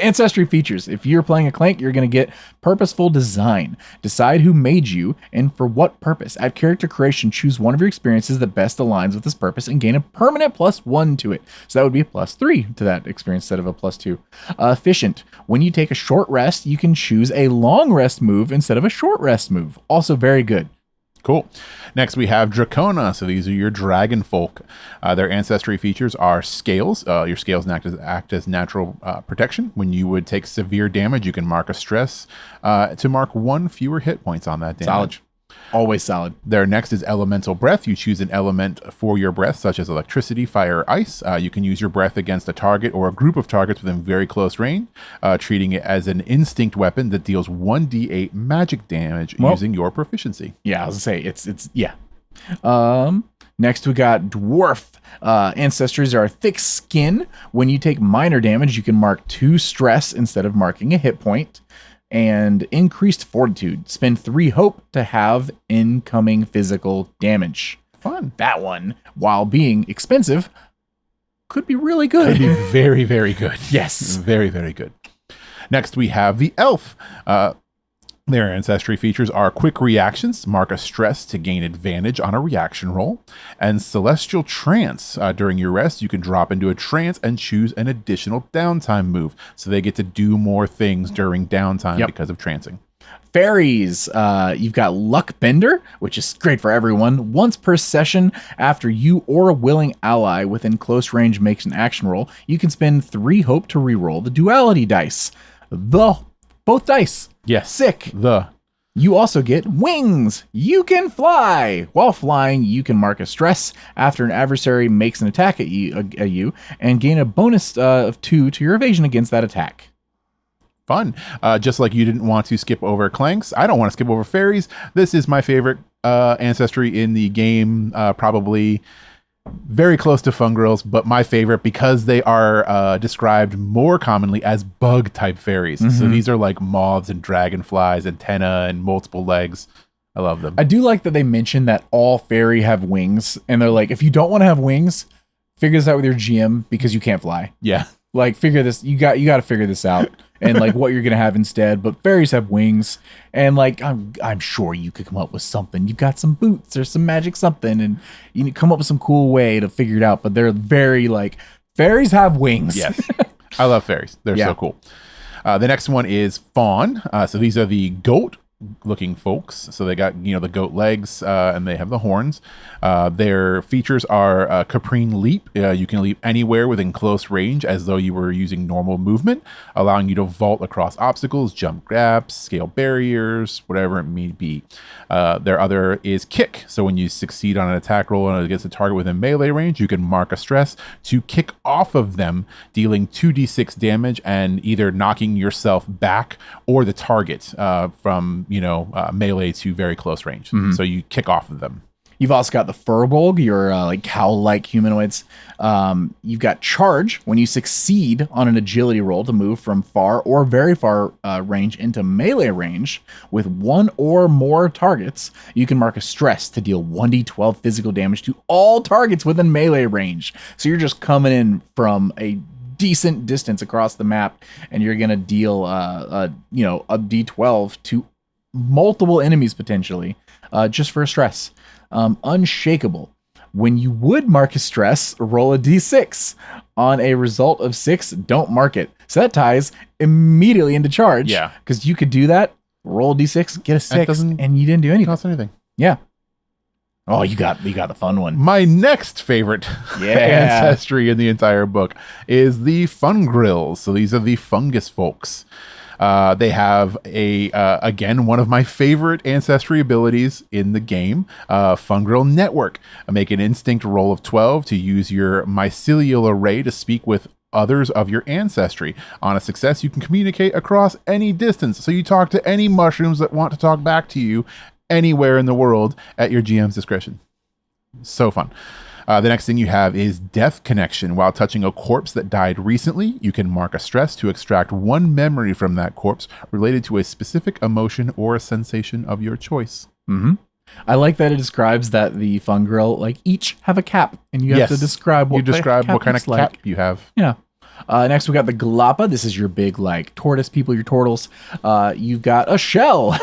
[SPEAKER 1] Ancestry features. If you're playing a Clank, you're going to get purposeful design. Decide who made you and for what purpose. At character creation, choose one of your experiences that best aligns with this purpose and gain a permanent +1 to it. So that would be a +3 to that experience instead of a +2. Efficient. When you take a short rest, you can choose a long rest move instead of a short rest move. Also very good.
[SPEAKER 2] Cool. Next, we have Dracona. So these are your dragon folk. Their ancestry features are scales. Your scales act as natural protection. When you would take severe damage, you can mark a stress to mark 1 fewer hit points on that damage.
[SPEAKER 1] Solid. Always solid.
[SPEAKER 2] Their next is elemental breath. You choose an element for your breath, such as electricity, fire, or ice. You can use your breath against a target or a group of targets within very close range, treating it as an instinct weapon that deals 1d8 magic damage using your proficiency.
[SPEAKER 1] Yeah, I was gonna say yeah. Next we got dwarf. Ancestries are thick skin. When you take minor damage, you can mark 2 stress instead of marking a hit point. And increased fortitude. Spend 3 hope to have incoming physical damage.
[SPEAKER 2] Fun.
[SPEAKER 1] That one, while being expensive, could be really good.
[SPEAKER 2] Could be very, very good.
[SPEAKER 1] Yes.
[SPEAKER 2] Very, very good. Next, we have the elf. Their ancestry features are quick reactions, mark a stress to gain advantage on a reaction roll, and celestial trance. During your rest, you can drop into a trance and choose an additional downtime move. So they get to do more things during downtime because of trancing.
[SPEAKER 1] Fairies. You've got Luck Bender, which is great for everyone. Once per session, after you or a willing ally within close range makes an action roll, you can spend 3 hope to reroll the duality dice. Both dice.
[SPEAKER 2] Yes.
[SPEAKER 1] Sick. You also get wings. You can fly. While flying, you can mark a stress after an adversary makes an attack at you and gain a bonus of 2 to your evasion against that attack.
[SPEAKER 2] Fun. Just like you didn't want to skip over Clanks, I don't want to skip over fairies. This is my favorite ancestry in the game, probably very close to Fungirls, but my favorite because they are described more commonly as bug-type fairies. Mm-hmm. So these are like moths and dragonflies, antenna and multiple legs. I love them. I
[SPEAKER 1] do like that they mention that all fairy have wings, and they're like, if you don't want to have wings, figure this out with your GM because you can't fly.
[SPEAKER 2] Yeah.
[SPEAKER 1] Like figure this, you got to figure this out. And like what you're gonna have instead, but fairies have wings, and like I'm sure you could come up with something. You've got some boots or some magic something, and you come up with some cool way to figure it out. But they're very like fairies have wings.
[SPEAKER 2] Yes, I love fairies. They're so cool. The next one is fawn. So these are the goat looking folks. So they got, the goat legs, and they have the horns. Their features are Caprine Leap. You can leap anywhere within close range as though you were using normal movement, allowing you to vault across obstacles, jump gaps, scale barriers, whatever it may be. Their other is Kick. So when you succeed on an attack roll against a target within melee range, you can mark a stress to kick off of them, dealing 2d6 damage and either knocking yourself back or the target from melee to very close range.
[SPEAKER 1] Mhm.
[SPEAKER 2] So you kick off of them.
[SPEAKER 1] You've also got the Furbolg, your like cow-like humanoids. You've got Charge. When you succeed on an agility roll to move from far or very far range into melee range with one or more targets, you can mark a stress to deal 1d12 physical damage to all targets within melee range. So you're just coming in from a decent distance across the map, and you're gonna deal a d12 to multiple enemies potentially, just for a stress. Unshakable. When you would mark a stress, roll a d6. On a result of 6, don't mark it. So that ties immediately into Charge.
[SPEAKER 2] Yeah.
[SPEAKER 1] Because you could do that, roll a d6, get a 6, and you didn't do anything.
[SPEAKER 2] Cost anything.
[SPEAKER 1] Yeah. Oh, you got the fun one.
[SPEAKER 2] My next favorite ancestry in the entire book is the Fungrills. So these are the fungus folks. They have again, one of my favorite ancestry abilities in the game, Fungrill Network. Make an instinct roll of 12 to use your mycelial array to speak with others of your ancestry. On a success, you can communicate across any distance. So you talk to any mushrooms that want to talk back to you anywhere in the world at your GM's discretion. So fun. The next thing you have is Death Connection. While touching a corpse that died recently, you can mark a stress to extract one memory from that corpse related to a specific emotion or a sensation of your choice.
[SPEAKER 1] Mm-hmm. I like that it describes that the Fungrill like each have a cap, and you have to describe what
[SPEAKER 2] kind of cap you have.
[SPEAKER 1] Yeah. Next, we got the Glappa. This is your big, like, tortoise people, your turtles. You've got a shell.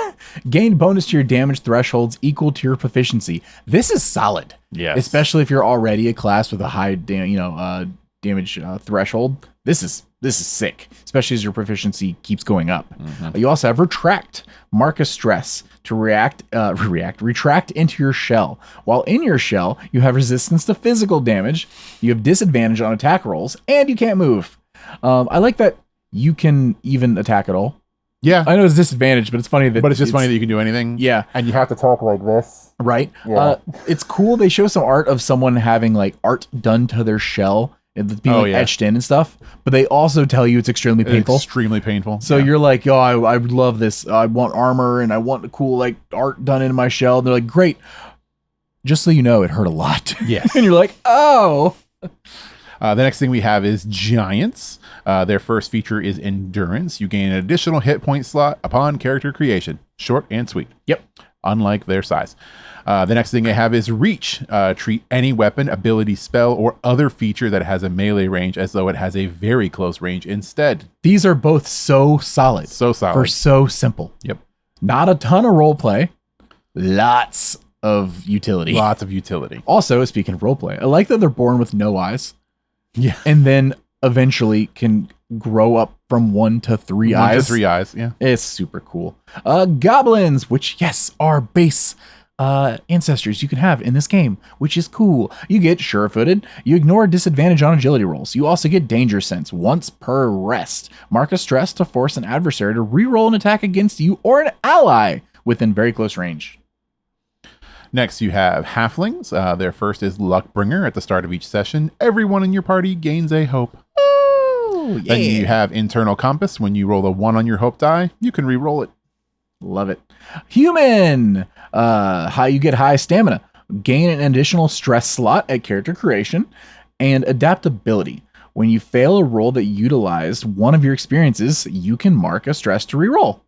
[SPEAKER 1] Gain bonus to your damage thresholds equal to your proficiency. This is solid.
[SPEAKER 2] Yes.
[SPEAKER 1] Especially if you're already a class with a high, damage threshold. This is sick, especially as your proficiency keeps going up.
[SPEAKER 2] Mm-hmm.
[SPEAKER 1] You also have Retract. Mark a stress to retract into your shell. While in your shell, you have resistance to physical damage, you have disadvantage on attack rolls, and you can't move. I like that you can even attack at all.
[SPEAKER 2] Yeah.
[SPEAKER 1] I know it's disadvantage, but it's funny that...
[SPEAKER 2] But it's just funny that you can do anything.
[SPEAKER 1] Yeah.
[SPEAKER 2] And you have to talk like this.
[SPEAKER 1] Right?
[SPEAKER 2] Yeah.
[SPEAKER 1] It's cool. They show some art of someone having, like, art done to their shell. It's being etched in and stuff, but they also tell you it's extremely painful.
[SPEAKER 2] Extremely painful.
[SPEAKER 1] So you're like, oh, I love this. I want armor and I want the cool like art done in my shell. And they're like, great. Just so you know, it hurt a lot.
[SPEAKER 2] Yes.
[SPEAKER 1] And you're like, oh.
[SPEAKER 2] The next thing we have is Giants. Their first feature is Endurance. You gain an additional hit point slot upon character creation. Short and sweet.
[SPEAKER 1] Yep.
[SPEAKER 2] Unlike their size. The next thing I have is Reach. Treat any weapon, ability, spell, or other feature that has a melee range as though it has a very close range instead.
[SPEAKER 1] These are both so solid.
[SPEAKER 2] So solid.
[SPEAKER 1] For so simple.
[SPEAKER 2] Yep.
[SPEAKER 1] Not a ton of role play. Lots of utility.
[SPEAKER 2] Lots of utility.
[SPEAKER 1] Also, speaking of role play, I like that they're born with no eyes.
[SPEAKER 2] Yeah.
[SPEAKER 1] And then eventually can grow up from 1 to 3 eyes.
[SPEAKER 2] 1 to 3 eyes, yeah.
[SPEAKER 1] It's super cool. Goblins, which, yes, are base ancestors you can have in this game, which is cool. You get sure-footed. You ignore disadvantage on agility rolls. You also get danger sense once per rest. Mark a stress to force an adversary to reroll an attack against you or an ally within very close range.
[SPEAKER 2] Next, you have Halflings. Their first is Luckbringer. At the start of each session, everyone in your party gains a hope.
[SPEAKER 1] Ooh, yeah.
[SPEAKER 2] Then you have Internal Compass. When you roll a 1 on your hope die, you can re-roll it.
[SPEAKER 1] Love it. Human. You get high stamina. Gain an additional stress slot at character creation. And adaptability. When you fail a roll that utilized one of your experiences, you can mark a stress to reroll.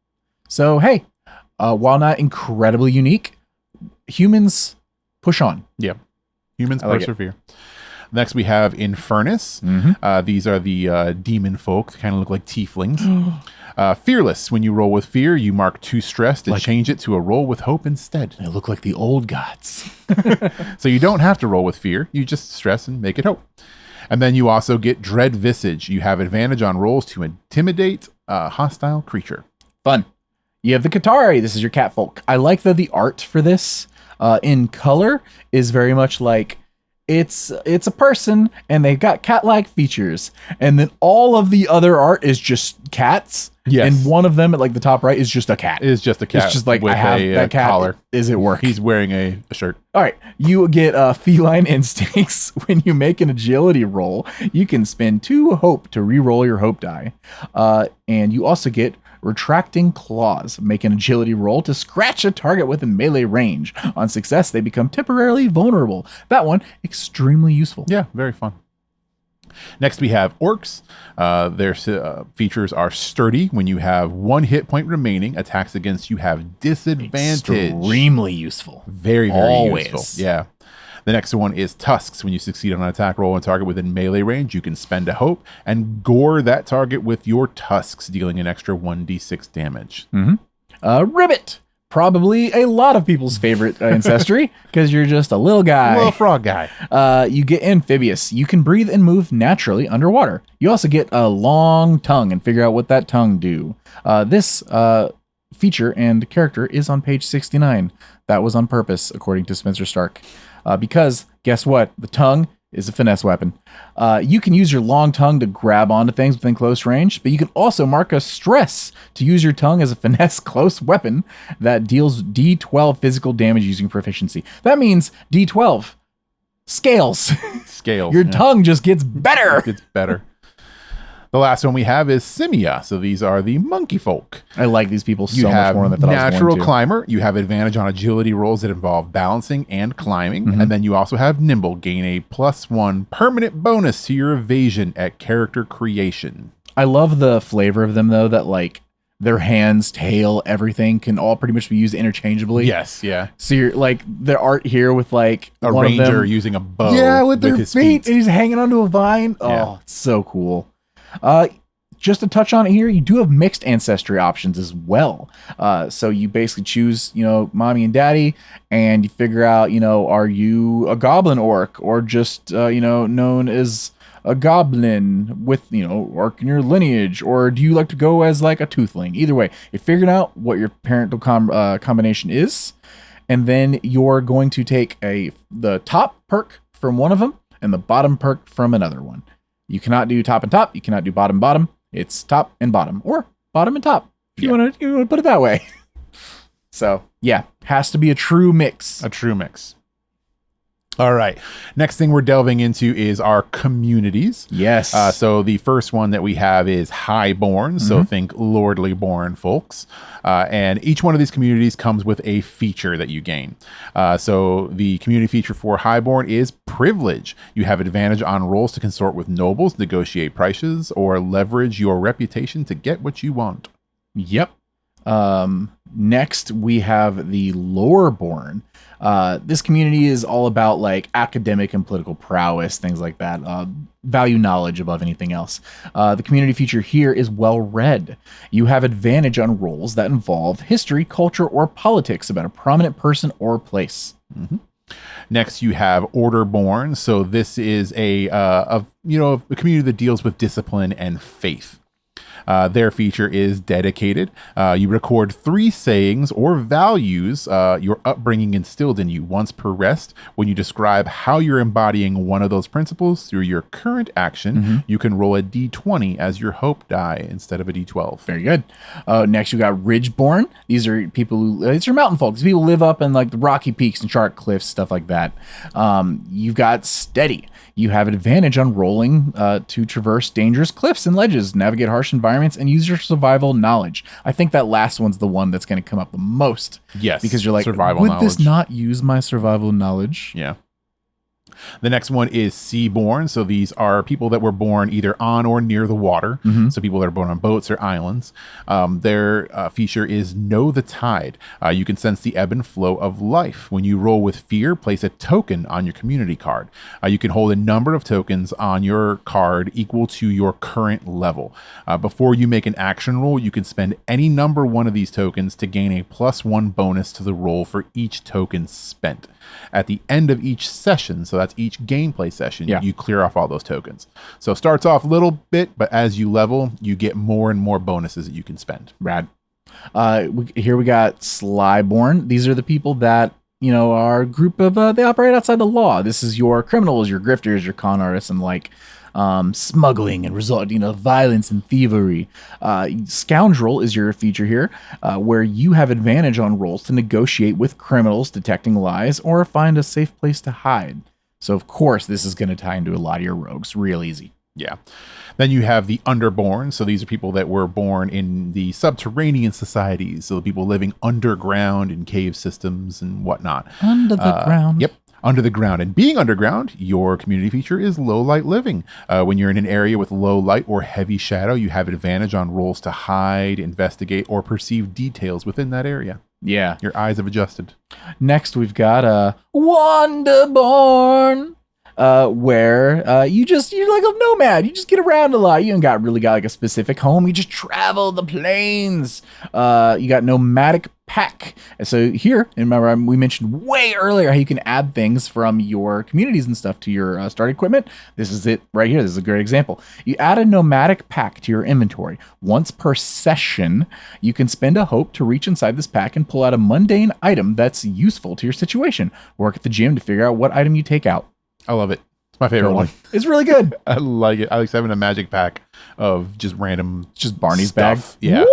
[SPEAKER 1] So, hey, while not incredibly unique, humans push on.
[SPEAKER 2] Yeah. Humans
[SPEAKER 1] like
[SPEAKER 2] persevere. Next, we have Infernus.
[SPEAKER 1] Mm-hmm.
[SPEAKER 2] These are the demon folk. They kind of look like tieflings. Fearless. When you roll with fear, you mark 2 stress to change it to a roll with hope instead.
[SPEAKER 1] They look like the old gods.
[SPEAKER 2] So you don't have to roll with fear. You just stress and make it hope. And then you also get Dread Visage. You have advantage on rolls to intimidate a hostile creature.
[SPEAKER 1] Fun. You have the Katari. This is your catfolk. I like that the art for this in color is very much like it's a person and they've got cat-like features, and then all of the other art is just cats.
[SPEAKER 2] Yes.
[SPEAKER 1] And one of them at like the top right is just a cat.
[SPEAKER 2] It is just a cat.
[SPEAKER 1] It's just like
[SPEAKER 2] with
[SPEAKER 1] I have
[SPEAKER 2] a
[SPEAKER 1] that cat.
[SPEAKER 2] collar.
[SPEAKER 1] Is it work?
[SPEAKER 2] He's wearing a shirt.
[SPEAKER 1] All right, you get feline instincts. When you make an agility roll, you can spend 2 hope to re-roll your hope die. And you also get retracting claws. Make an agility roll to scratch a target within melee range. On success, they become temporarily vulnerable. That one, extremely useful.
[SPEAKER 2] Yeah, very fun. Next, we have orcs. Their features are sturdy. When you have 1 hit point remaining, attacks against you have disadvantage.
[SPEAKER 1] Extremely useful.
[SPEAKER 2] Very, very
[SPEAKER 1] Always.
[SPEAKER 2] useful. Yeah. The next one is tusks. When you succeed on an attack roll on target within melee range, you can spend a hope and gore that target with your tusks, dealing an extra 1d6 damage.
[SPEAKER 1] Ribbit. Probably a lot of people's favorite ancestry, because you're just a little guy.
[SPEAKER 2] Little frog guy.
[SPEAKER 1] You get amphibious. You can breathe and move naturally underwater. You also get a long tongue and figure out what that tongue do. This feature and character is on page 69. That was on purpose, according to Spencer Stark. Because, guess what? The tongue is a finesse weapon. You can use your long tongue to grab onto things within close range, but you can also mark a stress to use your tongue as a finesse close weapon that deals D12 physical damage using proficiency. That means D12 scales.
[SPEAKER 2] Scales.
[SPEAKER 1] Your tongue just gets better.
[SPEAKER 2] It gets better. The last one we have is Simia. So these are the monkey folk.
[SPEAKER 1] I like these people
[SPEAKER 2] You
[SPEAKER 1] so much
[SPEAKER 2] have
[SPEAKER 1] more than I thought I was
[SPEAKER 2] natural
[SPEAKER 1] going to.
[SPEAKER 2] climber. You have advantage on agility rolls that involve balancing and climbing. And then you also have nimble. Gain a +1 permanent bonus to your evasion at character creation.
[SPEAKER 1] I love the flavor of them, though, that like their hands, tail, everything can all pretty much be used interchangeably.
[SPEAKER 2] Yes, yeah.
[SPEAKER 1] So you're like the art here with like
[SPEAKER 2] A
[SPEAKER 1] one
[SPEAKER 2] ranger
[SPEAKER 1] of them,
[SPEAKER 2] using a bow.
[SPEAKER 1] yeah, with their
[SPEAKER 2] his
[SPEAKER 1] feet, and he's hanging onto a vine.
[SPEAKER 2] Yeah.
[SPEAKER 1] Oh, it's so cool. Just to touch on it here, you do have mixed ancestry options as well. So you basically choose, mommy and daddy, and you figure out, are you a goblin orc or just, known as a goblin with, orc in your lineage, or do you like to go as like a toothling? Either way, you're figuring out what your parental combination is, and then you're going to take the top perk from one of them and the bottom perk from another one. You cannot do top and top. You cannot do bottom bottom. It's top and bottom, or bottom and top, if you want to put it that way. So yeah, has to be a true mix.
[SPEAKER 2] A true mix. All right. Next thing we're delving into is our communities.
[SPEAKER 1] Yes.
[SPEAKER 2] So the first one that we have is Highborn. So think lordly born folks. And each one of these communities comes with a feature that you gain. So the community feature for Highborn is privilege. You have advantage on rolls to consort with nobles, negotiate prices, or leverage your reputation to get what you want.
[SPEAKER 1] Yep. Next, we have the Loreborn. This community is all about like academic and political prowess, things like that. Value knowledge above anything else. The community feature here is well read. You have advantage on rolls that involve history, culture, or politics about a prominent person or place.
[SPEAKER 2] Next, you have Orderborn. So this is a community that deals with discipline and faith. Their feature is dedicated. You record 3 sayings or values your upbringing instilled in you once per rest. When you describe how you're embodying one of those principles through your current action, you can roll a d20 as your hope die instead of a d12.
[SPEAKER 1] Very good. Next, you got Ridgeborn. These are these are mountain folks. People live up in like the rocky peaks and sharp cliffs, stuff like that. You've got Steady. You have an advantage on rolling to traverse dangerous cliffs and ledges, navigate harsh environments, and use your survival knowledge. I think that last one's the one that's going to come up the most.
[SPEAKER 2] Yes.
[SPEAKER 1] Because you're like,
[SPEAKER 2] survival
[SPEAKER 1] would
[SPEAKER 2] knowledge.
[SPEAKER 1] this not use my survival knowledge?
[SPEAKER 2] Yeah. The next one is Seaborn. So these are people that were born either on or near the water. So people that are born on boats or islands. Their feature is Know the Tide. You can sense the ebb and flow of life. When you roll with fear, place a token on your community card. You can hold a number of tokens on your card equal to your current level. Before you make an action roll, you can spend any number one of these tokens to gain a +1 bonus to the roll for each token spent. At the end of each session, so that's each gameplay session, you clear off all those tokens. So it starts off a little bit, but as you level, you get more and more bonuses that you can spend.
[SPEAKER 1] Rad. Here we got Slyborn. These are the people that, are a group of, they operate outside the law. This is your criminals, your grifters, your con artists, and like smuggling and violence and thievery. Scoundrel is your feature here, where you have advantage on rolls to negotiate with criminals, detecting lies, or find a safe place to hide. So, of course, this is going to tie into a lot of your rogues real easy.
[SPEAKER 2] Yeah. Then you have the underborn. So these are people that were born in the subterranean societies. So the people living underground in cave systems and whatnot.
[SPEAKER 1] Under the ground.
[SPEAKER 2] Yep. Under the ground. And being underground, your community feature is low light living. When you're in an area with low light or heavy shadow, you have advantage on rolls to hide, investigate, or perceive details within that area.
[SPEAKER 1] Yeah.
[SPEAKER 2] Your eyes have adjusted.
[SPEAKER 1] Next, we've got Wanderborn. Where you're like a nomad. You just get around a lot. You ain't really got like a specific home. You just travel the plains. You got nomadic pack. And so here, remember we mentioned way earlier how you can add things from your communities and stuff to your start equipment. This is it right here. This is a great example. You add a nomadic pack to your inventory. Once per session, you can spend a hope to reach inside this pack and pull out a mundane item that's useful to your situation. Work at the gym to figure out what item you take out.
[SPEAKER 2] I love it. It's my favorite one.
[SPEAKER 1] It's really good.
[SPEAKER 2] I like it. I like having a magic pack of just random
[SPEAKER 1] just Barney's
[SPEAKER 2] stuff.
[SPEAKER 1] bag.
[SPEAKER 2] Yeah.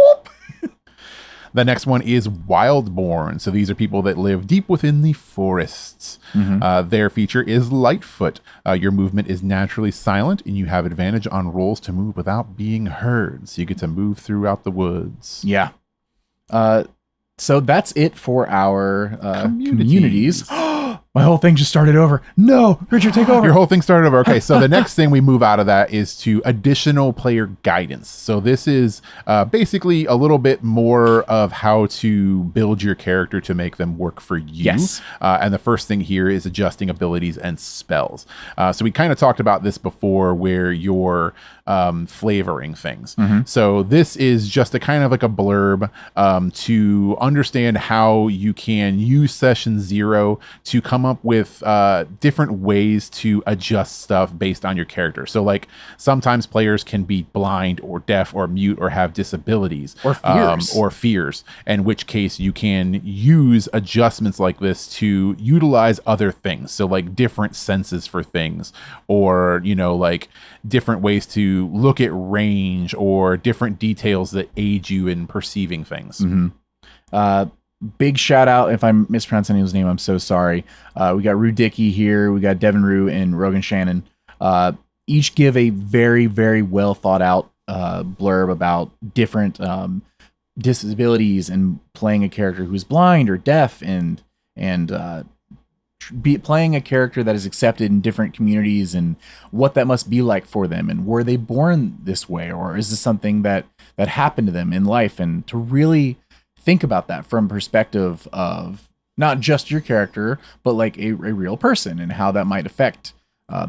[SPEAKER 2] The next one is Wildborn. So these are people that live deep within the forests. Mm-hmm. Their feature is Lightfoot. Your movement is naturally silent, and you have advantage on rolls to move without being heard. So you get to move throughout the woods.
[SPEAKER 1] Yeah. So that's it for our communities. My whole thing just started over. No, Richard, take over.
[SPEAKER 2] Your whole thing started over. Okay, so the next thing we move out of that is to additional player guidance. So this is basically a little bit more of how to build your character to make them work for you.
[SPEAKER 1] Yes.
[SPEAKER 2] And the first thing here is adjusting abilities and spells. So we kind of talked about this before where you're flavoring things. Mm-hmm. So this is just a kind of like a blurb to understand how you can use session 0 to come up with different ways to adjust stuff based on your character. So like sometimes players can be blind or deaf or mute or have disabilities
[SPEAKER 1] or
[SPEAKER 2] fears, in which case you can use adjustments like this to utilize other things. So like different senses for things, or like different ways to look at range or different details that aid you in perceiving things.
[SPEAKER 1] Mm-hmm. Big shout out, if I'm mispronouncing his name, I'm so sorry. We got Rue Dickey here, we got Devin Rue and Rogan Shannon. Each give a very, very well thought out blurb about different disabilities and playing a character who's blind or deaf, and playing a character that is accepted in different communities and what that must be like for them, and were they born this way, or is this something that happened to them in life, and to really think about that from perspective of not just your character, but like a real person, and how that might affect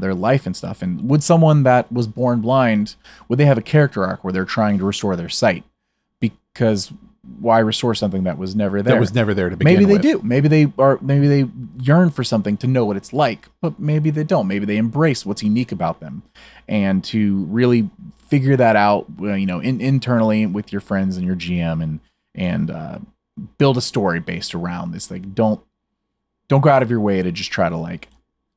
[SPEAKER 1] their life and stuff. And would someone that was born blind, would they have a character arc where they're trying to restore their sight? Because why restore something that was never there?
[SPEAKER 2] That was never there to begin
[SPEAKER 1] with. Maybe they
[SPEAKER 2] do.
[SPEAKER 1] Maybe they yearn for something to know what it's like, but maybe they don't. Maybe they embrace what's unique about them, and to really figure that out, internally with your friends and your GM, and build a story based around this. Like, don't go out of your way to just try to like,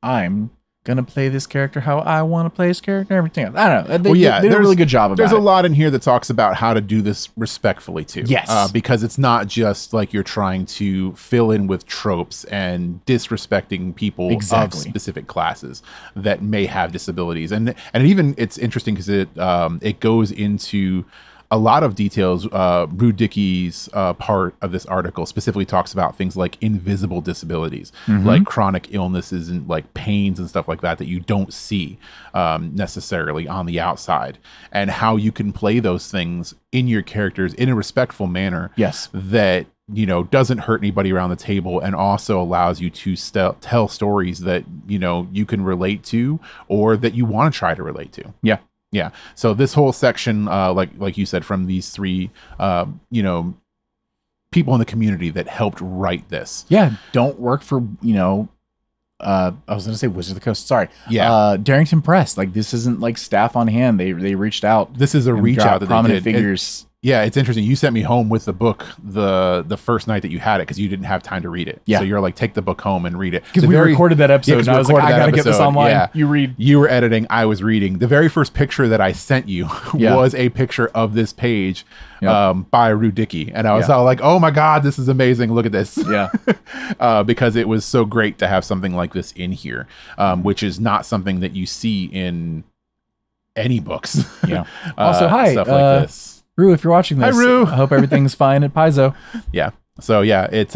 [SPEAKER 1] I'm gonna play this character how I want to play this character, everything else. I don't know. They did a really good job about it.
[SPEAKER 2] There's a lot in here that talks about how to do this respectfully too.
[SPEAKER 1] Yes.
[SPEAKER 2] Because it's not just like you're trying to fill in with tropes and disrespecting people of specific classes that may have disabilities. And even it's interesting because it goes into a lot of details. Rue Dickey's part of this article specifically talks about things like invisible disabilities, mm-hmm. like chronic illnesses and like pains and stuff like that you don't see necessarily on the outside, and how you can play those things in your characters in a respectful manner.
[SPEAKER 1] Yes.
[SPEAKER 2] That doesn't hurt anybody around the table, and also allows you to tell stories that you can relate to, or that you want to try to relate to.
[SPEAKER 1] Yeah.
[SPEAKER 2] Yeah. So this whole section, like you said, from these three, people in the community that helped write this.
[SPEAKER 1] Yeah. Don't work for, I was going to say Wizard of the Coast. Sorry.
[SPEAKER 2] Yeah.
[SPEAKER 1] Darrington Press. Like, this isn't like staff on hand. They reached out.
[SPEAKER 2] This is a reach out that
[SPEAKER 1] prominent
[SPEAKER 2] they did.
[SPEAKER 1] figures.
[SPEAKER 2] Yeah, it's interesting. You sent me home with the book the first night that you had it because you didn't have time to read it.
[SPEAKER 1] Yeah.
[SPEAKER 2] So you're like, take the book home and read it.
[SPEAKER 1] Because we recorded that episode, and I was like, I got to get this online.
[SPEAKER 2] Yeah.
[SPEAKER 1] You read.
[SPEAKER 2] You were editing. I was reading. The very first picture that I sent you was a picture of this page by Rulebook. And I was all like, oh my God, this is amazing. Look at this.
[SPEAKER 1] Yeah.
[SPEAKER 2] Because it was so great to have something like this in here, which is not something that you see in any books.
[SPEAKER 1] Yeah. Also, hi.
[SPEAKER 2] Stuff like this.
[SPEAKER 1] Rue, if you're watching this,
[SPEAKER 2] hi, Rue.
[SPEAKER 1] I hope everything's fine at Paizo.
[SPEAKER 2] Yeah. So yeah, it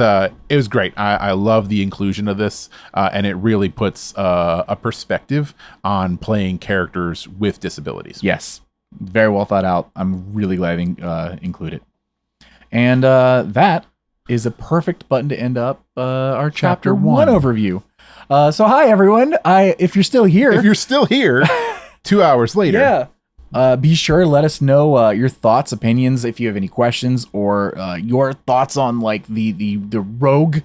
[SPEAKER 2] was great. I love the inclusion of this, and it really puts a perspective on playing characters with disabilities.
[SPEAKER 1] Yes, very well thought out. I'm really glad they include it. And that is a perfect button to end up our chapter 1 overview. So hi everyone. If you're still here,
[SPEAKER 2] 2 hours later.
[SPEAKER 1] Yeah. Be sure to let us know your thoughts, opinions, if you have any questions, or your thoughts on like the rogue,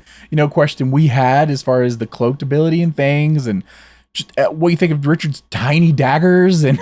[SPEAKER 1] question we had as far as the cloaked ability and things, and just what you think of Richard's tiny daggers. And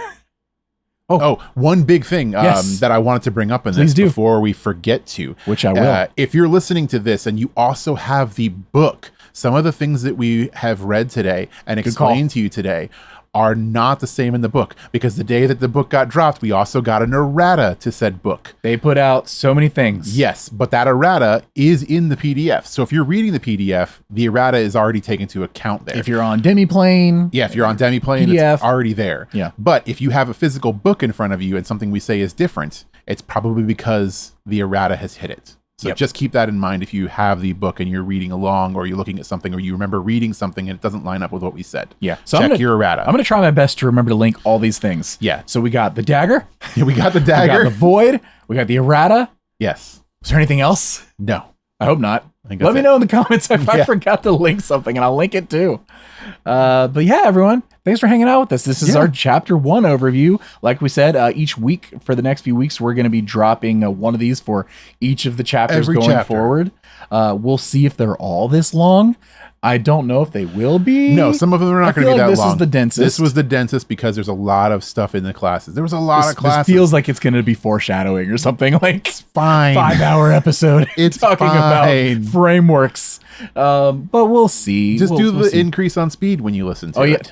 [SPEAKER 2] one big thing that I wanted to bring up in this before we forget to,
[SPEAKER 1] which I will.
[SPEAKER 2] If you're listening to this and you also have the book, some of the things that we have read today and explained to you today are not the same in the book, because the day that the book got dropped, we also got an errata to said book.
[SPEAKER 1] They put out so many things.
[SPEAKER 2] Yes, but that errata is in the PDF. So if you're reading the PDF, the errata is already taken into account there.
[SPEAKER 1] If you're on Demiplane.
[SPEAKER 2] Yeah, if you're on Demiplane,
[SPEAKER 1] PDF.
[SPEAKER 2] It's already there.
[SPEAKER 1] Yeah.
[SPEAKER 2] But if you have a physical book in front of you and something we say is different, it's probably because the errata has hit it. So just keep that in mind if you have the book and you're reading along, or you're looking at something, or you remember reading something and it doesn't line up with what we said.
[SPEAKER 1] Yeah. So
[SPEAKER 2] check your errata.
[SPEAKER 1] I'm going to try my best to remember to link all these things.
[SPEAKER 2] Yeah.
[SPEAKER 1] So we got the dagger.
[SPEAKER 2] We got the dagger.
[SPEAKER 1] We got the void. We got the errata.
[SPEAKER 2] Yes.
[SPEAKER 1] Is there anything else?
[SPEAKER 2] No.
[SPEAKER 1] I hope not.
[SPEAKER 2] Let
[SPEAKER 1] me know in the comments if I forgot to link something, and I'll link it too. But yeah, everyone, thanks for hanging out with us. This is our chapter 1 overview. Like we said, each week for the next few weeks, we're going to be dropping one of these for each of the chapters going forward. We'll see if they're all this long. I don't know if they will be.
[SPEAKER 2] No, some of them are not going to be that long.
[SPEAKER 1] This is the densest.
[SPEAKER 2] This was the densest because there's a lot of stuff in the classes. There was a lot of classes.
[SPEAKER 1] This feels like it's going to be foreshadowing or something. Like,
[SPEAKER 2] it's fine.
[SPEAKER 1] 5-hour episode.
[SPEAKER 2] It's
[SPEAKER 1] talking about frameworks. But we'll see.
[SPEAKER 2] Just do the increase on speed when you listen to it.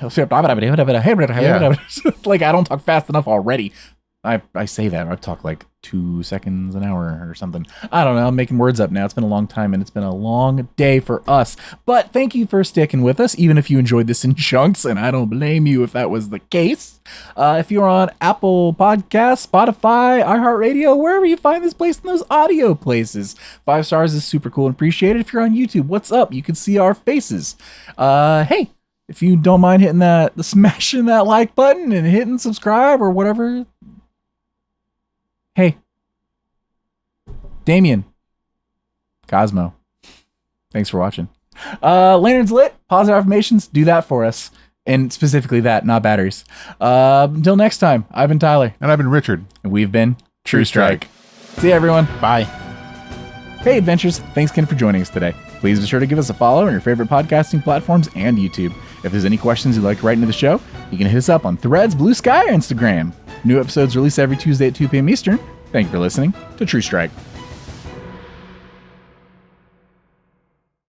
[SPEAKER 1] Like, I don't talk fast enough already. I say that. I talk like 2 seconds an hour or something. I don't know. I'm making words up now. It's been a long time, and it's been a long day for us. But thank you for sticking with us, even if you enjoyed this in chunks, and I don't blame you if that was the case. If you're on Apple Podcasts, Spotify, iHeartRadio, wherever you find this place in those audio places, 5 stars is super cool and appreciated. If you're on YouTube, what's up? You can see our faces. Hey, if you don't mind hitting smashing that like button and hitting subscribe or whatever. Hey, Damien, Cosmo, thanks for watching. Lantern's lit, positive affirmations, do that for us. And specifically that, not batteries. Until next time, I've been Tyler.
[SPEAKER 2] And I've been Richard.
[SPEAKER 1] And we've been True Strike. See you, everyone.
[SPEAKER 2] Bye.
[SPEAKER 1] Hey, Adventures. Thanks again for joining us today. Please be sure to give us a follow on your favorite podcasting platforms and YouTube. If there's any questions you'd like to write into the show, you can hit us up on Threads, Blue Sky, or Instagram. New episodes released every Tuesday at 2 p.m. Eastern. Thank you for listening to True Strike.